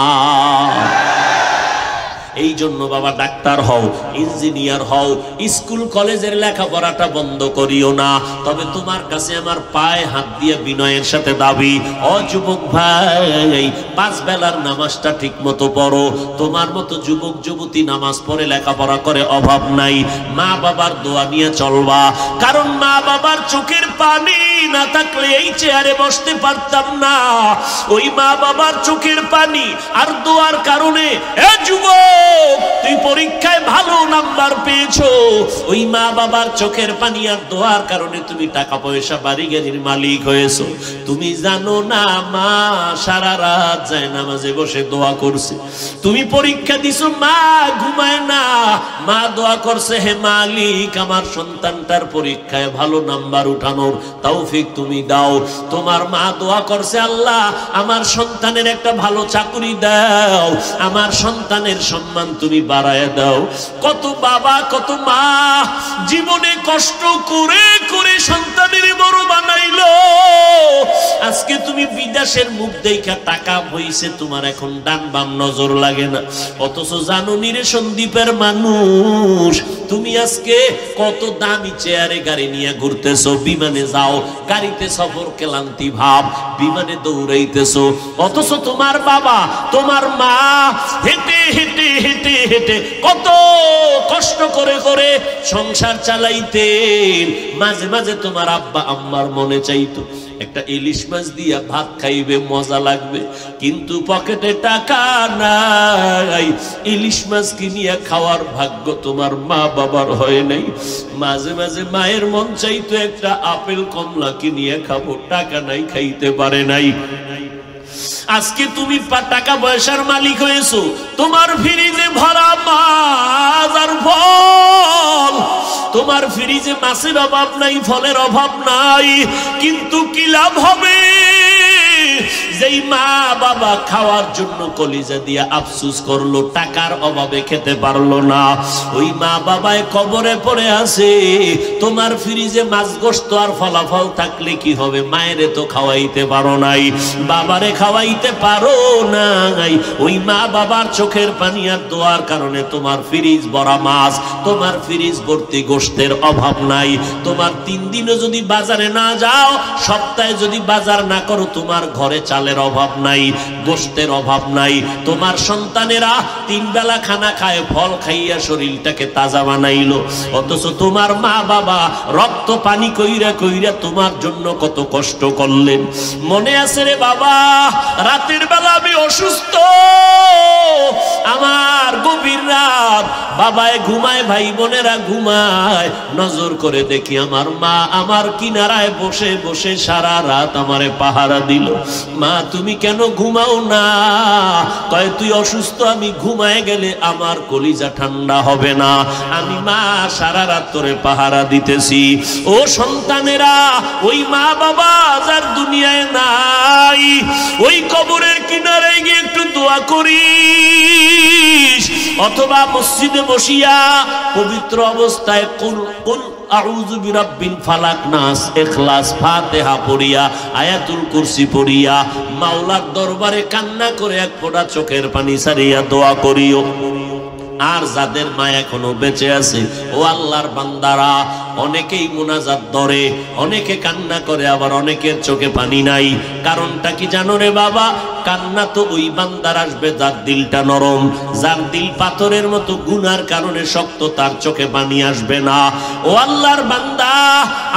এই জন্য বাবা ডাক্তার হও, ইঞ্জিনিয়ার হও, স্কুল কলেজের লেখাপড়াটা বন্ধ করিও না। তবে তোমার কাছে আমার পায়ে হাত দিয়ে বিনয়ের সাথে দাবি, ও যুবক ভাই, 5 বেলার নামাজটা ঠিক মতো পড়ো। তোমার মতো যুবক যুবতী নামাজ পড়ে লেখাপড়া করে অভাব নাই। মা বাবার দোয়া নিয়ে চলবা, কারণ মা বাবার চোখের পানি না থাকলে এই চেয়ারে বসতে পারতাম না। ওই মা বাবার চোখের পানি আর দোয়ার কারণে এ যুবক, তুই পরীক্ষায় ভালো নাম্বার পেয়েছো। ওই মা বাবার চোখের পানি আর দোয়ার কারণে তুমি টাকা পয়সা বাড়ি গাড়ির মালিক হয়েছো। তুমি জানো না মা সারা রাত যায় নামাজে বসে দোয়া করছে। তুমি পরীক্ষা দিছো, মা ঘুমায় না, মা দোয়া করছে, হে মালিক আমার সন্তানটার পরীক্ষায় ভালো নাম্বার উঠানোর তৌফিক তুমি দাও। তোমার মা দোয়া করছে, আল্লাহ আমার সন্তানের একটা ভালো চাকরি দাও, আমার সন্তানের সম্মান তুমি বাড়ায় দাও। কত বাবা কত মা জীবনে কষ্ট করে করে সন্তানের বড় বানাইলো। আজকে তুমি বিদেশের মুখ দেখা টাকা হইছে তোমার এখন ডান বাম নজর লাগে না, অথচ জানো নি রে সন্দীপের মানুষ, তুমি আজকে কত দামি চেয়ারে গাড়ি নিয়ে ঘুরতেছো, বিমানে যাও, গাড়িতে সফর ক্লান্তি ভাব, বিমানে দৌড়াইতেছো, অথচ তোমার বাবা তোমার মা হেঁটে হেঁটে হেঁটে হেঁটে কত কষ্ট করে করে সংসার চালাইতেন। মাঝে মাঝে তোমার আব্বা আম্মার মনে চাইতো একটা ইলিশ মাছ দিয়া ভাত খাইবে, মজা লাগবে, কিন্তু পকেটে টাকা নাই, ইলিশ মাছ কিনিয়া খাওয়ার ভাগ্য তোমার মা বাবার হয় নাই। মাঝে মাঝে মায়ের মন চাইতো একটা আপেল কমলা কিনিয়া খাবো, টাকা নাই, খাইতে পারে নাই। আজকে তুমি টাকা পয়সার মালিক হয়েছো, তোমার ফ্রিজে ভরা মাছ আর ফল, তোমার ফ্রিজে মাছের অভাব নাই, ফলের অভাব নাই, কিন্তু কি লাভ হবে? যেই মা বাবা খাওয়ার জন্য কলিজা দিয়া আফসোস করলো, টাকার অভাবে খেতে পারলো না, ওই মা বাবায় কবরে পড়ে আছে। তোমার ফ্রিজে মাছ গোশত আর ফলাফল থাকলে কি হবে? মায়েরে তো খাওয়াইতে পারো নাই, বাবারে খাওয়াইতে পারো নাই। ওই মা বাবার চোখের পানি আর দোয়ার কারণে তোমার ফ্রিজ ভরা মাছ, তোমার ফ্রিজ ভর্তি গোশতের অভাব নাই। তোমার 3 দিনও যদি বাজারে না যাও, সপ্তাহে যদি বাজার না করো, তোমার ঘরে চালে চালের অভাব নাই, গোশতের অভাব নাই। তোমার সন্তানেরা 3 বেলা খানা খায়, ফল খাইয়া শরীরটাকে তাজা বানাইলো, অথচ তোমার মা বাবা রক্ত পানি কইরা কইরা তোমার জন্য কত কষ্ট করলেন। মনে আছে রে বাবা, রাতের বেলা আমি অসুস্থ, আমার গভীর রাত, বাবায় ঘুমায়, ভাই বোনেরা ঘুমায়, নজর করে দেখি আমার মা আমার কিনারায় বসে বসে সারা রাত আমারে পাহারা দিল। মা তুমি কেন ঘুমাও না? কয় তুই অসুস্থ, আমি ঘুমায় গেলে আমার কলিজা ঠান্ডা হবে না, আমি মা সারা রাত তোরে পাহারা দিতেছি। ও সন্তানেরা, ওই মা বাবা যার দুনিয়ায় নাই, ওই কবরের কিনারে গিয়ে একটু দোয়া করিস, অথবা মসজিদে বসিয়া পবিত্র অবস্থায় কুল আউযু বিরাব্বিল ফালাক, নাস, ইখলাস, ফাতিহা পড়িয়া, আয়াতুল কুরসি পড়িয়া মাওলার দরবারে কান্না করে এক ফোঁটা চোখের পানি ছাড়িয়া দোয়া করিও। আর যাদের মা এখনো বেঁচে আছে, ও আল্লাহর বান্দারা, অনেকেই মুনাজাত ধরে, অনেকে কান্না করে, আবার অনেকের চোখে পানি নাই। কারণটা কি জানো রে বাবা? কান্না তো ওই বান্দার আসবে যার দিলটা নরম, যার দিল পাথরের মতো গুনার কারণে শক্ত, তার চোখে পানি আসবে না। ও আল্লাহর বান্দা,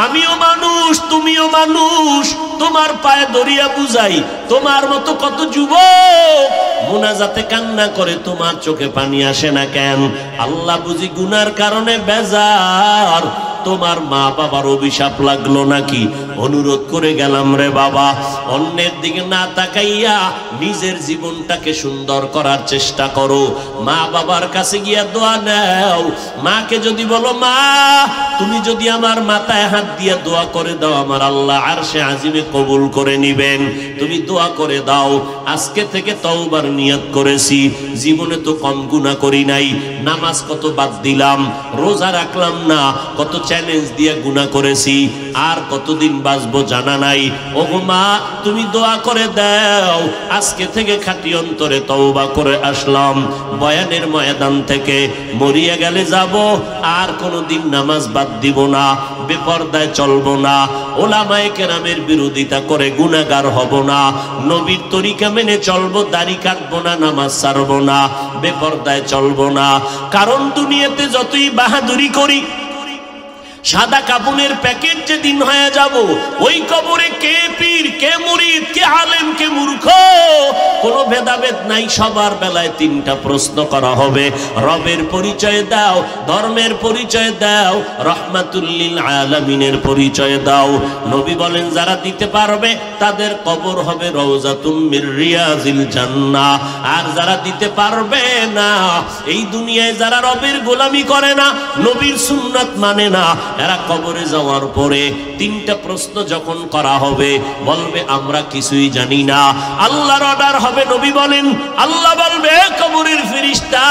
আমিও মানুষ, তুমিও মানুষ, তোমার পায়ে দরিয়া বুঝাই, তোমার মতো কত যুবক মুনাজাতে কান্না করে, তোমার চোখে পানি আসে না কেন? আল্লাহ বুঝি গুনার কারণে বেজার? তোমার মা বাবার অভিশাপ লাগলো নাকি? অনুরোধ করে গেলাম রে বাবা, অন্যের দিকে না তাকাইয়া নিজের জীবনটাকে সুন্দর করার চেষ্টা করো। মা বাবার কাছে গিয়া দোয়া নাও। মাকে যদি বলো, মা তুমি যদি আমার মাথায় হাত দিয়ে দোয়া করে দাও, আমার আল্লাহ আরশে আজিমে কবুল করে নিবেন। তুমি দোয়া করে দাও, আজকে থেকে তওবার নিয়ত করেছি, জীবনে তো কম গুনাহ করি নাই, নামাজ কত বাদ দিলাম, রোজা রাখলাম না, কত চ্যালেঞ্জ দিয়ে গুনাহ করেছি, আর কতদিন বাঁচবো জানা নাই। ওগো মা তুমি দোয়া করে দাও, আজকে থেকে খাঁটি অন্তরে তওবা করে আসলাম, বয়ানের ময়দান থেকে মরিয়া গেলে যাব, আর কোনোদিন নামাজ বাদ দিব না, বেপরদায় চলবো না, ওলামায়ে কেরামের বিরোধিতা করে গুনাহগার হব না, নবীর তরিকা মেনে চলবো, দাড়ি কাটবো না, নামাজ ছাড়বো না, বেপরদায় চলবো না। কারণ দুনিয়াতে যতই বাহাদুরি করি, সাদা কাপড়ের প্যাকেট যেদিন হয়ে যাব, ওই কবরে কে পীর, কে মুরিদ, কে আলেম, কে মূর্খ, কোনো ভেদাভেদ নাই। সবার বেলায় 3টা প্রশ্ন করা হবে। রবের পরিচয় দাও, ধর্মের পরিচয় দাও, রহমাতুল লিল আলামিনের পরিচয় দাও। নবী বলেন যারা দিতে পারবে তাদের কবর হবে রওজাতুম মির রিয়াজিল জান্নাহ। আর যারা দিতে পারবে না, এই দুনিয়ায় যারা রবের গোলামি করে না, নবীর সুন্নাত মানে না, এরা কবরে যাওয়ার পরে 3টা প্রশ্ন যখন করা হবে, বলবে আমরা কিছুই জানি না। আল্লাহর অর্ডার হবে, নবী বলেন, আল্লাহ বলবে কবরের ফেরেশতা,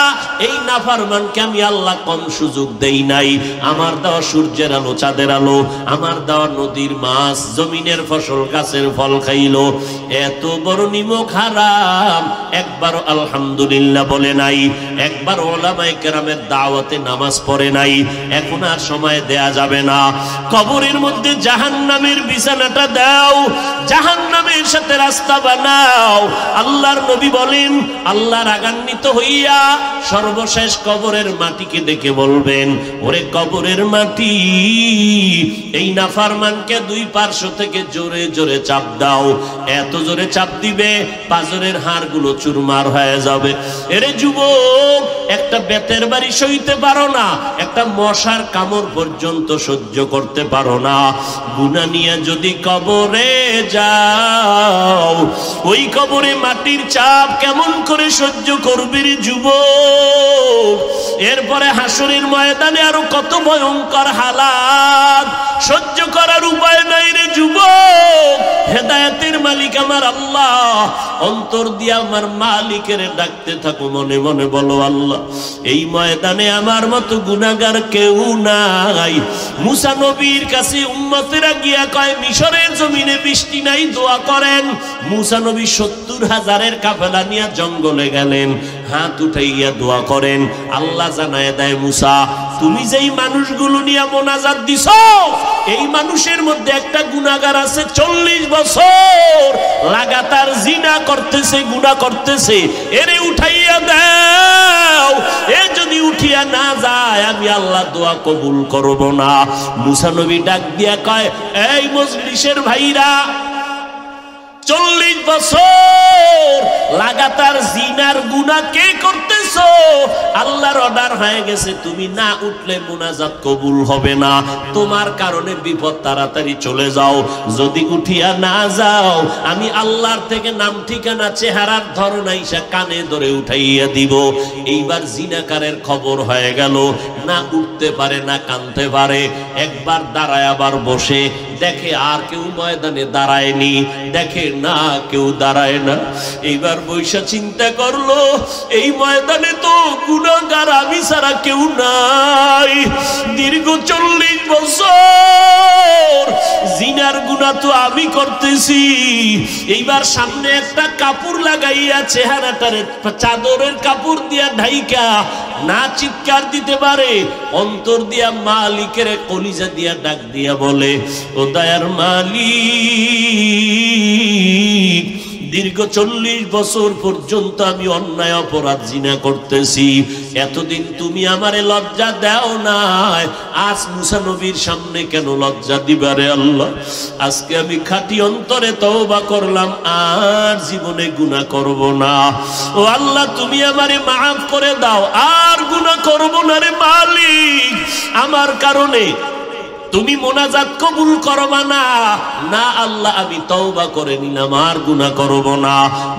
এই নাফরমানকে আমি আল্লাহ কম সুযোগ দেই নাই। আমার দেওয়া সূর্যের আলো, চাঁদের আলো, আমার দেওয়া নদীর মাছ, জমিনের ফসল, গাছের ফল খাইলো, এত বড় নিমক হারাম একবার আলহামদুলিল্লাহ বলে নাই, একবার ওলামায়ে কেরামের দাওয়াতে নামাজ পড়ে নাই। এখন আর সময় দেয়া যাবে না। কবরের মধ্যে জাহান্নামের বিছানাটা দাও, জাহান্নামের সাথে রাস্তা বানাও। আল্লাহর নবী বলেন, আল্লাহ রাগান্বিত হইয়া সর্বশেষ কবরের মাটিকে ডেকে বলবেন, ওরে কবরের মাটি, এই নাফরমানকে 2 পার্শ্ব থেকে জোরে জোরে চাপ দাও। এত জোরে চাপ দিবে পাজরের হাড়গুলো চুরমার হয়ে যাবে। এরে যুবক, একটা বেতের বাড়ি সইতে পারো না, একটা মশার কামড় পর্যন্ত সহ্য করতে পারো না, গুনাহ নিয়ে যদি কবরে যাও, ওই কবরে মাটির চাপ কেমন করে সহ্য করবে রে যুবক? এরপরে হাসরের ময়দানে আরো কত ভয়ঙ্কর হালাত, সহ্য করার উপায় নাই রে যুবক। হেদায়েতের মালিক আমার আল্লাহ, অন্তর দিয়ে আমার মালিকের ডাকতে থাকো, মনে মনে বলো, আল্লাহ এই ময়দানে আমার মতো গুনাহগার কেউ নাই। মুসা নবীর কাছে উম্মতেরা গিয়া কয়, মিশরের জমিনে বৃষ্টি নাই, দোয়া করেন। মুসা নবী 70,000 কাফেলা নিয়ে জঙ্গলে গেলেন, হাত উঠাইয়া দোয়া করেন। আল্লাহ জানায় দেয় মুসা তুমি যেই মানুষগুলো নিয়ে মোনাজাত দিছো এই মানুষের মধ্যে একটা গুনাহগার আছে 40 বছর লাগাতার জিনা করতেছে, গুনাহ করতেছে, এরে উঠাইয়া দাও। এ যদি উঠিয়া না যায় আমি আল্লাহ দোয়া কবুল করব না। মুসা নবী ডাক দিয়া কয় এই মজলিসের ভাইরা 40 বছর লাগাতার জিনার গুনাহ কে করতেছো? আল্লাহর অর্ডার হয়ে গেছে তুমি না উঠলে মুনাজাত কবুল হবে না, তোমার কারণে বিপদ, তাড়াতাড়ি চলে যাও। যদি উঠিয়া না যাও আমি আল্লাহর থেকে নাম ঠিকানা চেহারার ধরন আইসা কানে ধরে উঠাইয়া দিব। এইবার জিনাকারের খবর হয়ে গেল, না উঠতে পারে না কানতে পারে। একবার দাঁড়ায় আবার বসে দেখে আর কেউ ময়দানে দাঁড়ায়নি, দেখে না কেউ দাঁড়ায় না। এইবার বৈশা চিন্তা করলো এই ময়দানে তো গুনাহগার আমি ছাড়া কেউ নাই। দীর্ঘ 40 বছর জিনার গুনাহ তো আমি করতেছি। এইবার সামনে একটা কাপড় লাগাইয়া চেহারাটারে চাদরের কাপড় দিয়া ঢাইকা না চিৎকার দিতে পারে, অন্তর দিয়া মালিকের কলিজা দিয়া ডাক দিয়া বলে ও দয়ার মালিক দীর্ঘ 40 বছর পর্যন্ত আমি অন্যায় অপরাধ জিনা করতেছি, এতদিন তুমি আমারে লজ্জা দাও নাই, আজ মুসা নবীর সামনে কেন লজ্জা দিবারে আল্লাহ? আজকে আমি খাঁটি অন্তরে তওবা করলাম, আর জীবনে গুনাহ করব না। ও আল্লাহ তুমি আমারে মাফ করে দাও, আর গুনাহ করব না রে মালিক। আমার কারণে তুমি মোনাজাত কবুল করবা না। না আল্লাহ আমি তওবা করে নিলাম, আর গুনাহ করব না।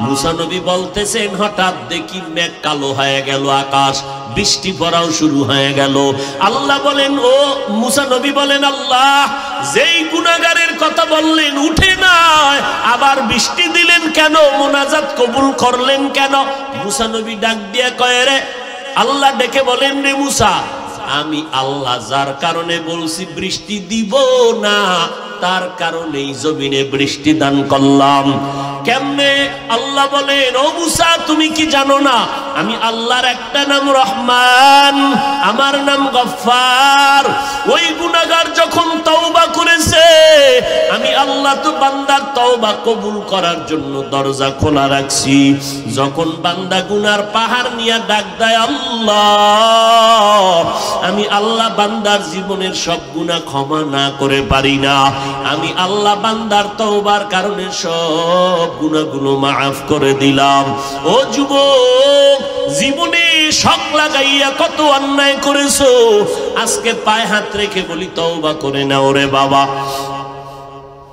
মুসা নবী বলতেছেন হঠাৎ দেখি মেঘ কালো হয়ে গেল, আকাশ বৃষ্টি পড়াও শুরু হয়ে গেল। আল্লাহ বলেন ও মুসা নবী বলেন আল্লাহ যেই গুনাহগারের কথা বললেন উঠে নাই, আবার বৃষ্টি দিলেন কেন? মোনাজাত কবুল করলেন কেন? মুসা নবী ডাক দিয়া কয় রে আল্লাহ ডেকে বলেন রে মুসা আমি আল্লাহ যার কারণে বলছি বৃষ্টি দিব না তার কারণেই জমিনে বৃষ্টি দান করলাম। কেমনে? আল্লাহ বলেন ও মুসা তুমি কি জানো না আমি আল্লাহর একটা নাম রহমান, আমার নাম গফফার। ওই গুনাহগার যখন তওবা করেছে আমি আল্লাহ তো বান্দার তওবা কবুল করার জন্য দরজা খোলা রাখছি। যখন বান্দা গুনার পাহাড় নিয়ে ডাক দেয় আল্লাহ, আমি আল্লাহ বান্দার জীবনের সব গুনাহ ক্ষমা না করে পারি না। আমি আল্লাহ বান্দার তওবার কারণে সব গুনাহগুলো মাফ করে দিলাম। ও যুবক জীবনে শখ লাগাইয়া কত অন্যায় করেছো, আজকে পায়ে হাত রেখে বলি তওবা করে নাও রে বাবা।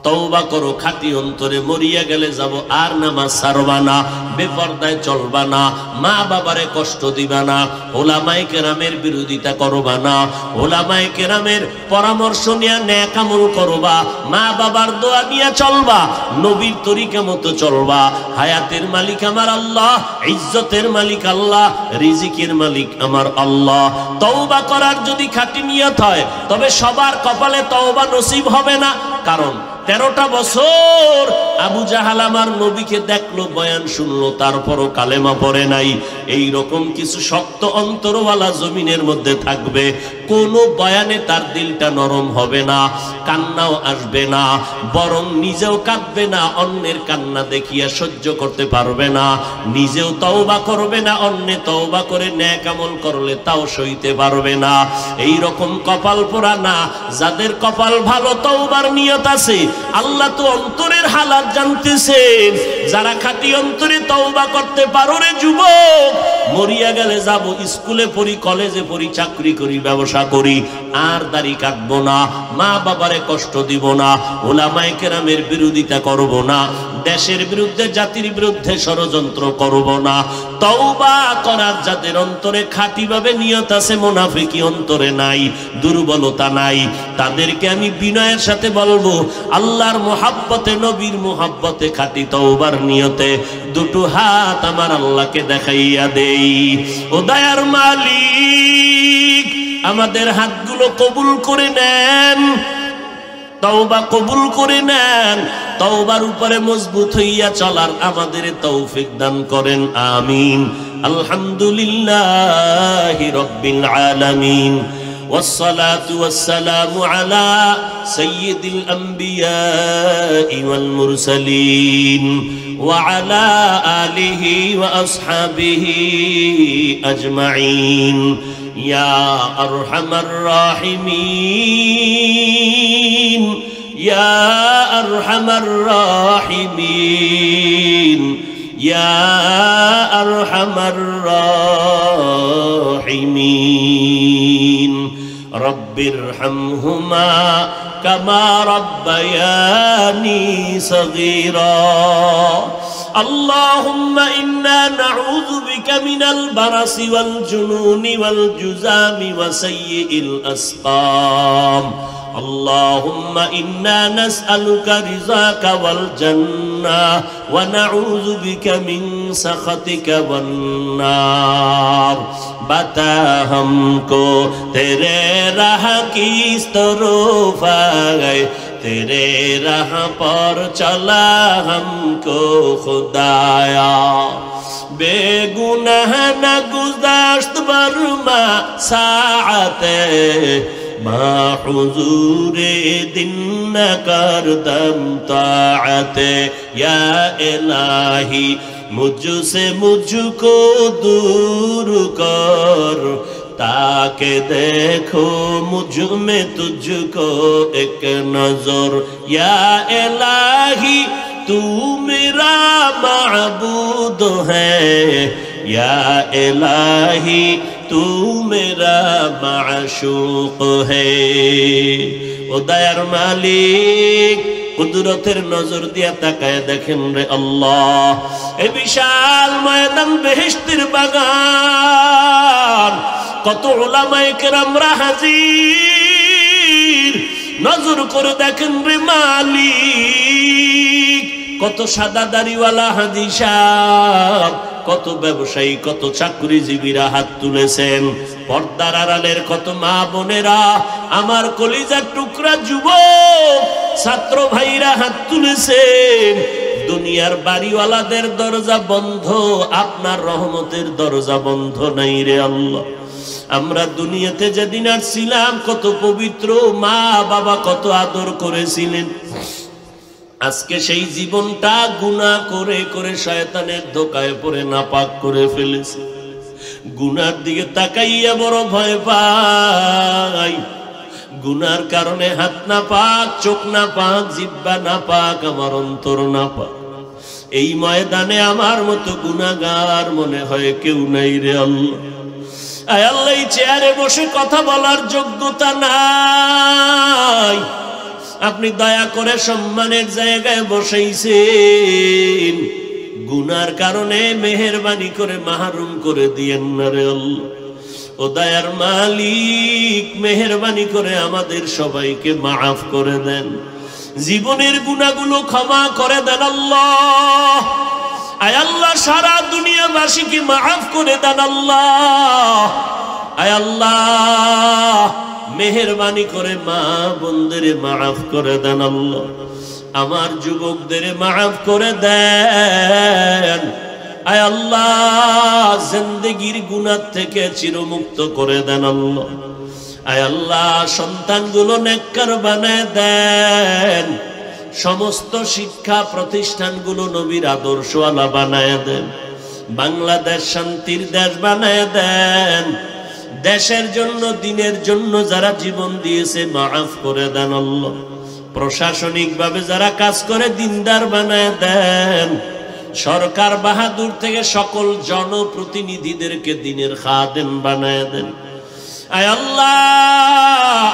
তওবা করো খাঁটি অন্তরে, মরিয়া গেলে যাব আর নামাজ ছাড়বা না, বেপরদায় চলবা না, মা বাবারে কষ্ট দিবা না, ওলামায়ে কেরামের বিরোধিতা করবা না, ওলামায়ে কেরামের পরামর্শ নিয়ে নেক আমল করবা, মা বাবার দোয়া নিয়ে চলবা, নবীর তরিকা মতো চলবা। হায়াতের মালিক আমার আল্লাহ, ইজ্জতের মালিক আল্লাহ, রিজিকের মালিক আমার আল্লাহ। তওবা করার যদি খাঁটি নিয়ত হয় তবে সবার কপালে তওবা নসিব হবে না। কারণ 13টা বছর আবু জাহাল আমার নবীকে দেখলো, বয়ান শুনলো, তারপরও কালেমা পড়ে নাই। এই রকম কিছু শক্ত অন্তরওয়ালা জমিনের মধ্যে থাকবে, কোনো বয়ানে তার দিলটা নরম হবে না, কান্নাও আসবে না, বরং নিজেও কাঁদবে না, অন্যের কান্না দেখিয়া সহ্য করতে পারবে না, নিজেও তওবা করবে না, অন্যে তওবা করে নেক আমল করলে তাও সইতে পারবে না। এই রকম কপাল পোড়া না, যাদের কপাল ভালো তওবার নিয়ত আছে, আল্লাহ তো অন্তরের হালাত জানতেছেন। যারা খাঁটি অন্তরে তওবা করতে পারো রে যুবক, মরিয়া গেলে যাব স্কুলে পড়ি, কলেজে পড়ি, চাকরি করি, ব্যবসা করি, আর দাড়ি কাটবো না, মা বাবারে কষ্ট দিব না, ওলামায়ে কেরামের বিরোধিতা করব না, দেশের বিরুদ্ধে জাতির বিরুদ্ধে ষড়যন্ত্র করব না। তওবা করার যাদের অন্তরে খাঁটিভাবে নিয়ত আছে, মুনাফিকি অন্তরে নাই, দুর্বলতা নাই, তাদেরকে আমি বিনয়ের সাথে বলবো আল্লাহর মুহাব্বতে, নবীর মুহাব্বতে, খাঁটি তওবার নিয়তে দুটো হাত আমার আল্লাহকে দেখাইয়া দেই। ও দয়ার মালিক আমাদের হাতগুলো কবুল করে নেন, তওবা কবুল করে নেন, তওবার উপরে মজবুত হইয়া চলার আমাদের তৌফিক দান করেন, আমিন। আলহামদুলিল্লাহি রাব্বিল আলামিন। والصلاة والسلام على سيد الأنبياء والمرسلين وعلى آله وأصحابه أجمعين يا أرحم الراحمين يا أرحم الراحمين يا أرحم الراحمين رب ارحمهما كما ربياني صغيرا اللهم إنا نعوذ بك من البرص والجنون والجذام وسيء الأسقام اللهم إنا نسألك رضاك والجنة ونعوذ بك من سخطك والنار बता हमको तेरे राह की तरफ आ गए तेरे राह पर चला हमको खुदाया बेगुनाह न गुज़श्त बरमा साअते हुजूरे दिन न करदम ताअते या इलाही मुझसे मुझको दूर कर ताके देखो मुझ में तुझको एक नजर या इलाही तू मेरा माबूद है या इलाही तू मेरा माशूक है ओ दयार मालिक কুদরতের নজর দিয়া তাকায় দেখেন রে আল্লাহ এই বিশাল ময়দান বেহেশতের বাগান কত উলামায়ে কেরামরা হাজির নজর করে দেখেন রে মালিক কত সাদা দাড়িওয়ালা হাজী সাহেব কত ব্যবসায়ী কত চাকরিজীবীরা হাত তুলেছেন পর্দার আড়ালের কত মা বোনেরা আমার কলিজার টুকরা যুবক ছাত্র ভাইরা হাত তুলেছেন দুনিয়ার বাড়িওয়ালাদের দরজা বন্ধ আপনার রহমতের দরজা বন্ধ নাই রে আল্লাহ আমরা দুনিয়াতে যেদিন আসছিলাম কত পবিত্র মা বাবা কত আদর করেছিলেন আজকে সেই জীবনটা গুনাহ করে করে শয়তানের ধোঁকায় পড়ে নাপাক করে ফেলেছে গুনার দিকে তাকাইয়া বড় ভয় পাই গুনার কারণে হাত না পাক চোখ না পাক জিহ্বা না পাক আমার অন্তর না পাক এই ময়দানে আমার মতো গুনাহগার মনে হয় কেউ নাই রে আল্লাহ আয় আল্লাহ এই চেয়ারে বসে কথা বলার যোগ্যতা নাই আপনি দয়া করে সম্মানের জায়গায় বসাইছেন গুনার কারণে মেহেরবানি করে মাহরুম করে দিয়েন না রে আল্লাহ ও দয়ার মালিক মেহেরবানি করে আমাদের সবাইকে মাফ করে দেন জীবনের গুনাহগুলো ক্ষমা করে দেন আল্লাহ আয় আল্লাহ সারা দুনিয়াবাসীকে মাফ করে দেন আল্লাহ আয় আল্লাহ মেহেরবানি করে মা বোনদের মাফ করে দেন আল্লাহ আমার যুবকদের মাফ করে দেন আয় আল্লাহ জিন্দেগীর গুনাহ থেকে চিরমুক্ত করে দেন আল্লাহ আয় আল্লাহ সন্তানগুলো নেককার বানায় দেন সমস্ত শিক্ষা প্রতিষ্ঠানগুলো নবীর আদর্শওয়ালা বানায় দেন বাংলাদেশ শান্তির দেশ বানায় দেন দেশের জন্য দিনের জন্য যারা জীবন দিয়েছে মাফ করে দেন আল্লাহ প্রশাসনিক ভাবে যারা কাজ করে দিনদার বানায় দেন সরকার বাহাদুর থেকে সকল জনপ্রতিনিধিদেরকে দিনের খাদেম বানায় দেন আয় আল্লাহ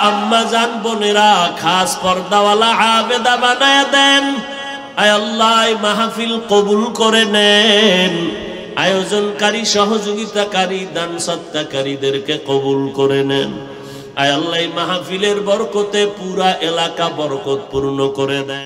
আম্মা জান বোনেরা খাস পর্দাওয়ালা আবেদা বানায় দেন আয় আল্লাহ মাহফিল কবুল করে নেন আয়োজনকারী সহযোগিতাকারী দান সত্তাকারীদেরকে কবুল করে নেন আয় আল্লাহ মাহফিলের বরকতে পুরা এলাকা বরকতপূর্ণ করে দেন।